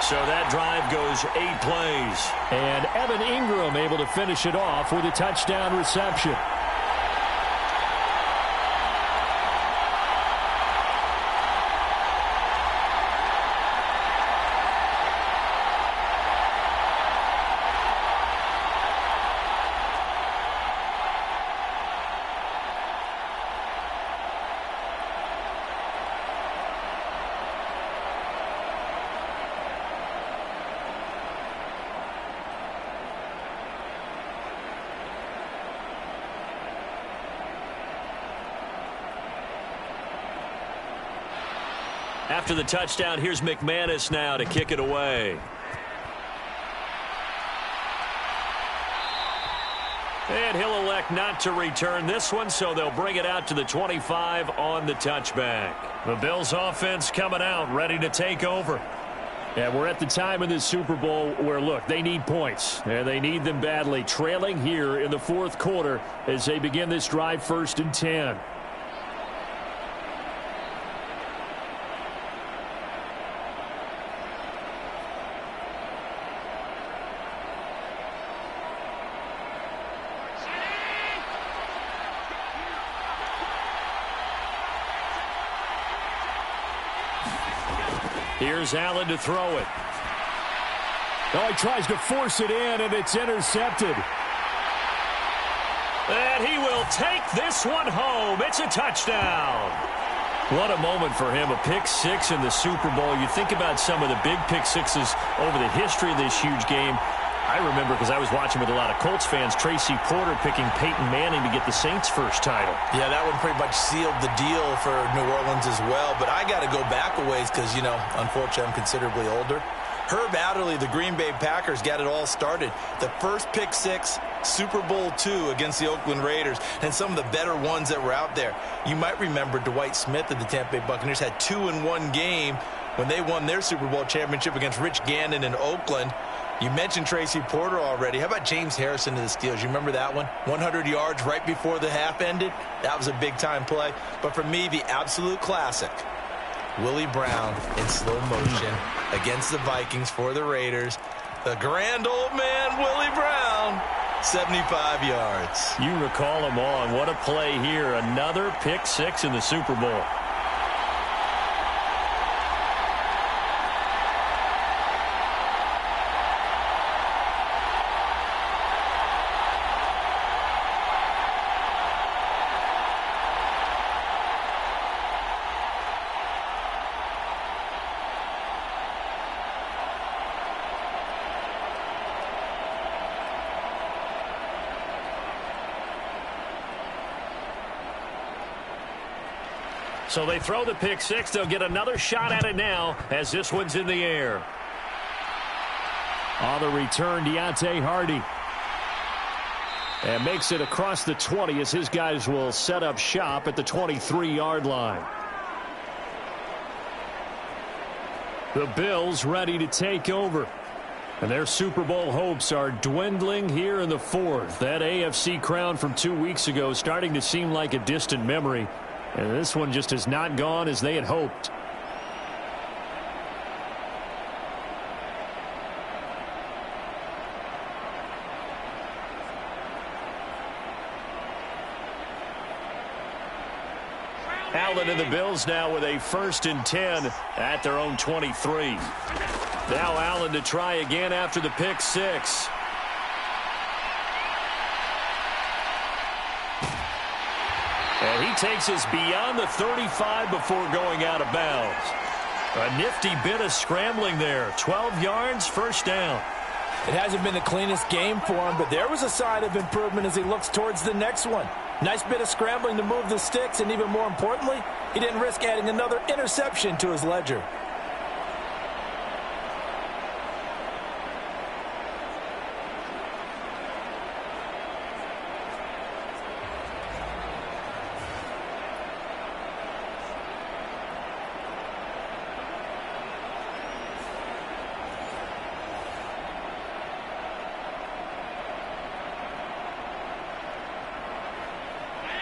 So that drive goes 8 plays. And Evan Ingram able to finish it off with a touchdown reception. After the touchdown, here's McManus now to kick it away. And he'll elect not to return this one, so they'll bring it out to the 25 on the touchback. The Bills offense coming out, ready to take over. And we're at the time in this Super Bowl where, look, they need points, and they need them badly. Trailing here in the 4th quarter as they begin this drive, 1st and 10. Here's Allen to throw it. Oh, he tries to force it in, and it's intercepted. And he will take this one home. It's a touchdown. What a moment for him, a pick 6 in the Super Bowl. You think about some of the big pick 6s over the history of this huge game. I remember, because I was watching with a lot of Colts fans, Tracy Porter picking Peyton Manning to get the Saints' first title. Yeah, that one pretty much sealed the deal for New Orleans as well. But I got to go back a ways because, you know, unfortunately I'm considerably older. Herb Adderley, the Green Bay Packers, got it all started. The first pick 6, Super Bowl II against the Oakland Raiders, and some of the better ones that were out there. You might remember Dwight Smith of the Tampa Bay Buccaneers had 2 in one game when they won their Super Bowl championship against Rich Gannon in Oakland. You mentioned Tracy Porter already. How about James Harrison to the Steelers? You remember that one? 100 yards right before the half ended. That was a big-time play. But for me, the absolute classic, Willie Brown in slow motion against the Vikings for the Raiders. The grand old man, Willie Brown, 75 yards. You recall them all, and what a play here. Another pick 6 in the Super Bowl. So they throw the pick six. They'll get another shot at it now as this one's in the air. On the return, Deontay Hardy. And makes it across the 20 as his guys will set up shop at the 23-yard line. The Bills ready to take over. And their Super Bowl hopes are dwindling here in the fourth. That AFC crown from 2 weeks ago starting to seem like a distant memory. And this one just has not gone as they had hoped. Allen and the Bills now with a 1st and 10 at their own 23. Now Allen to try again after the pick six. And he takes us beyond the 35 before going out of bounds. A nifty bit of scrambling there. 12 yards, 1st down. It hasn't been the cleanest game for him, but there was a sign of improvement as he looks towards the next one. Nice bit of scrambling to move the sticks, and even more importantly, he didn't risk adding another interception to his ledger.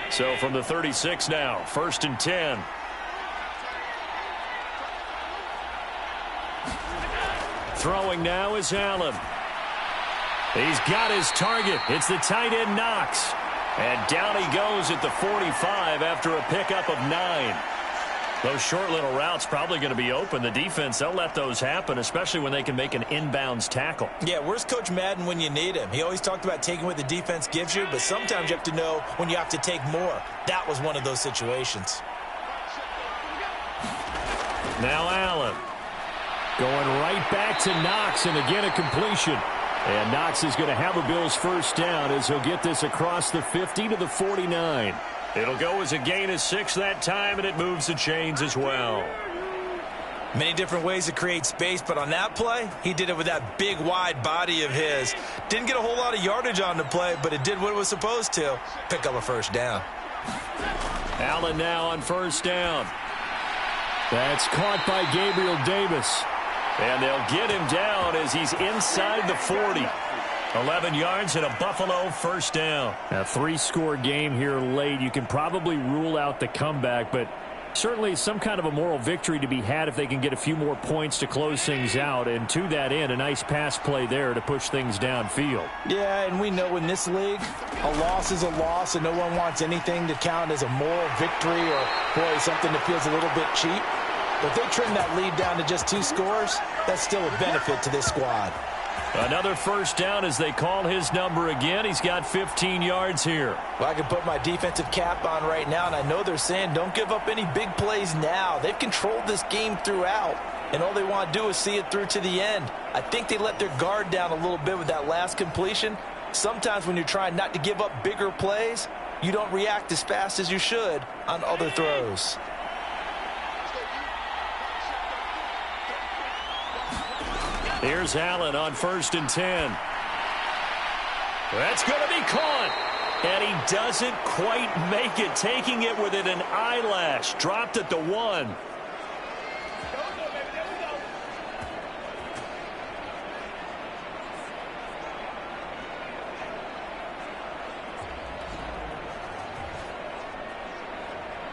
So from the 36 now, 1st and 10. Throwing now is Allen. He's got his target. It's the tight end Knox. And down he goes at the 45 after a pickup of 9. Those short little routes probably going to be open. The defense, they'll let those happen, especially when they can make an inbounds tackle. Yeah, where's Coach Madden when you need him? He always talked about taking what the defense gives you, but sometimes you have to know when you have to take more. That was one of those situations. Now Allen. Going right back to Knox, and again a completion. And Knox is going to have a Bills 1st down as he'll get this across the 50 to the 49. It'll go as a gain of 6 that time, and it moves the chains as well. Many different ways to create space, but on that play, he did it with that big, wide body of his. Didn't get a whole lot of yardage on the play, but it did what it was supposed to. Pick up a 1st down. Allen now on 1st down. That's caught by Gabriel Davis. And they'll get him down as he's inside the 40. 11 yards and a Buffalo 1st down. A 3-score game here late. You can probably rule out the comeback, but certainly some kind of a moral victory to be had if they can get a few more points to close things out. And to that end, a nice pass play there to push things downfield. Yeah, and we know in this league, a loss is a loss, and no one wants anything to count as a moral victory or, boy, something that feels a little bit cheap. But if they trim that lead down to just 2 scores, that's still a benefit to this squad. Another 1st down as they call his number again. He's got 15 yards here. Well, I can put my defensive cap on right now, and I know they're saying don't give up any big plays now. They've controlled this game throughout, and all they want to do is see it through to the end. I think they let their guard down a little bit with that last completion. Sometimes when you're trying not to give up bigger plays, you don't react as fast as you should on other throws. Here's Allen on 1st and 10. That's going to be caught. And he doesn't quite make it, taking it within an eyelash. Dropped at the 1.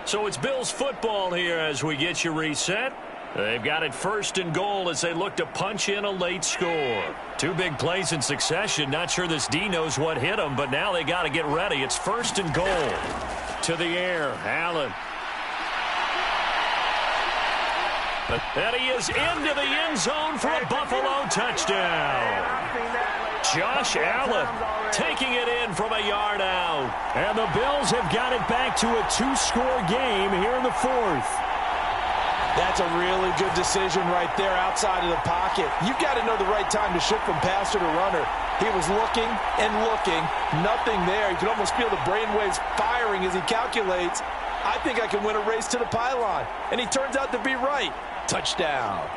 So it's Bills football here as we get you reset. They've got it 1st and goal as they look to punch in a late score. 2 big plays in succession. Not sure this D knows what hit them, but now they got to get ready. It's 1st and goal. To the air, Allen. And he is into the end zone for a Buffalo touchdown. Josh Allen taking it in from a yard out. And the Bills have got it back to a 2-score game here in the 4th. That's a really good decision right there outside of the pocket. You've got to know the right time to shift from passer to runner. He was looking and looking, nothing there. You can almost feel the brainwaves firing as he calculates. I think I can win a race to the pylon. And he turns out to be right. Touchdown.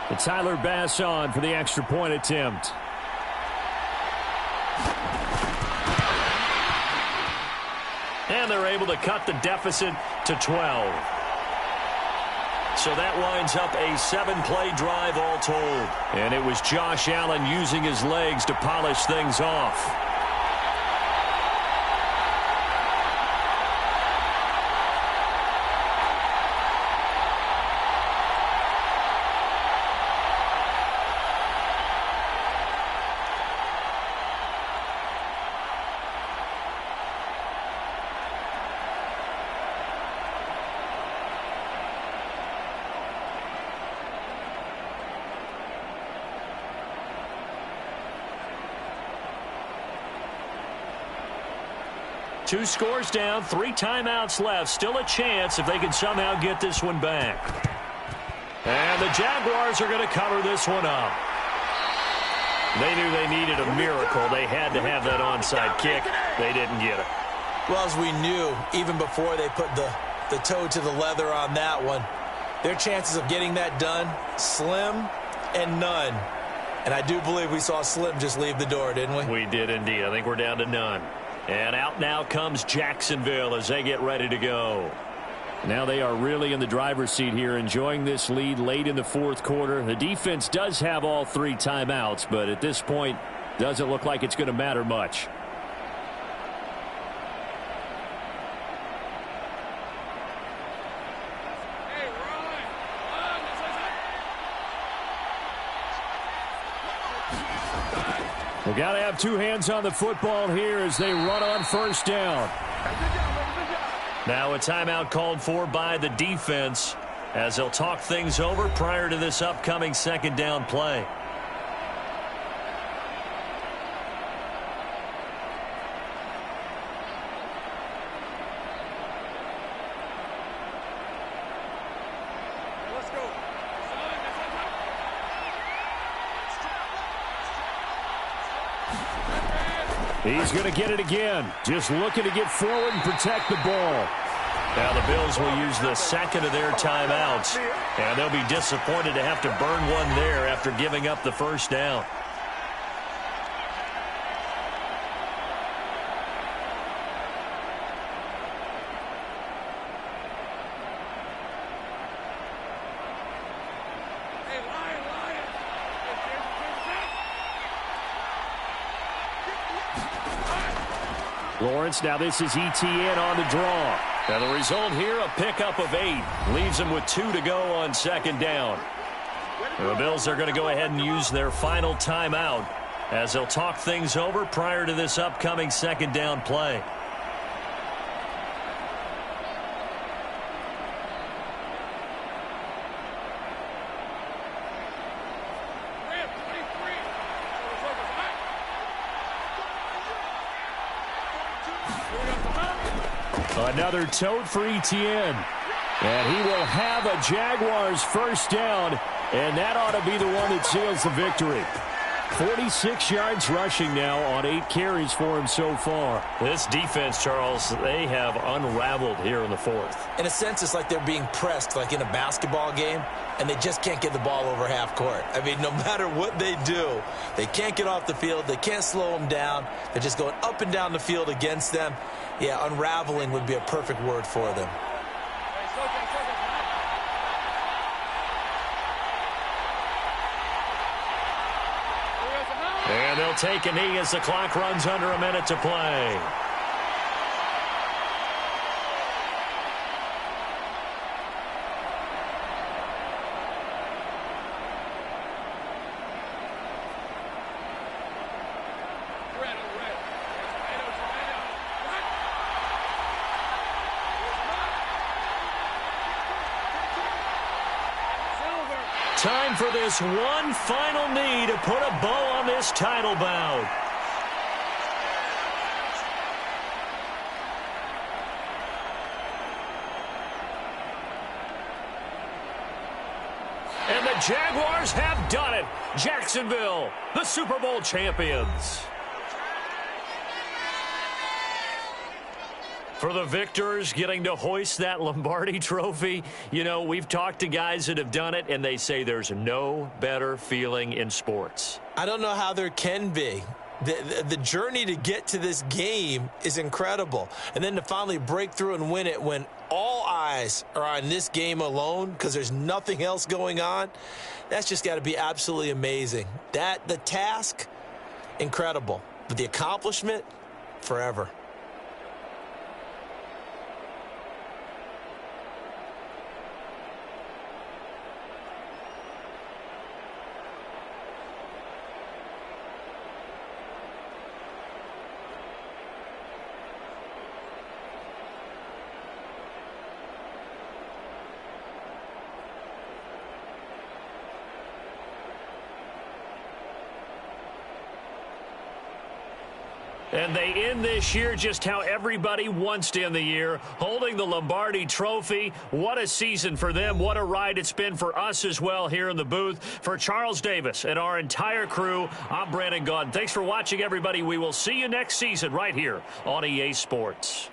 And Tyler Bass on for the extra point attempt. And they're able to cut the deficit to 12. So that winds up a 7-play drive all told. And it was Josh Allen using his legs to polish things off. Two scores down, 3 timeouts left. Still a chance if they can somehow get this one back. And the Jaguars are going to cover this one up. They knew they needed a miracle. They had to have that onside kick. They didn't get it. Well, as we knew, even before they put the toe to the leather on that one, their chances of getting that done, slim and none. And I do believe we saw Slim just leave the door, didn't we? We did indeed. I think we're down to none. And out now comes Jacksonville as they get ready to go. Now they are really in the driver's seat here, enjoying this lead late in the fourth quarter. The defense does have all 3 timeouts, but at this point, doesn't look like it's going to matter much. We've got to have 2 hands on the football here as they run on first down. Now a timeout called for by the defense as they'll talk things over prior to this upcoming second down play. He's going to get it again. Just looking to get forward and protect the ball. Now the Bills will use the second of their timeouts, and they'll be disappointed to have to burn one there after giving up the first down. Lawrence, now this is ETN on the draw. Now the result here, a pickup of 8. Leaves them with 2 to go on second down. The Bills are going to go ahead and use their final timeout as they'll talk things over prior to this upcoming second down play. Another tote for ETN. And he will have a Jaguars first down, and that ought to be the one that seals the victory. 46 yards rushing now on 8 carries for him so far. This defense, Charles, they have unraveled here in the fourth. In a sense, it's like they're being pressed like in a basketball game, and they just can't get the ball over half court. I mean, no matter what they do, they can't get off the field. They can't slow them down. They're just going up and down the field against them. Yeah, unraveling would be a perfect word for them. And they'll take a knee as the clock runs under a minute to play. Time for this one final knee to put a bow on this title bout. And the Jaguars have done it. Jacksonville, the Super Bowl champions. For the victors, getting to hoist that Lombardi trophy, you know, we've talked to guys that have done it, and they say there's no better feeling in sports. I don't know how there can be. The journey to get to this game is incredible. And then to finally break through and win it when all eyes are on this game alone because there's nothing else going on, that's just got to be absolutely amazing. The task, incredible. But the accomplishment, forever. And they end this year just how everybody wants to end the year, holding the Lombardi Trophy. What a season for them. What a ride it's been for us as well here in the booth. For Charles Davis and our entire crew, I'm Brandon Gaudin. Thanks for watching, everybody. We will see you next season right here on EA Sports.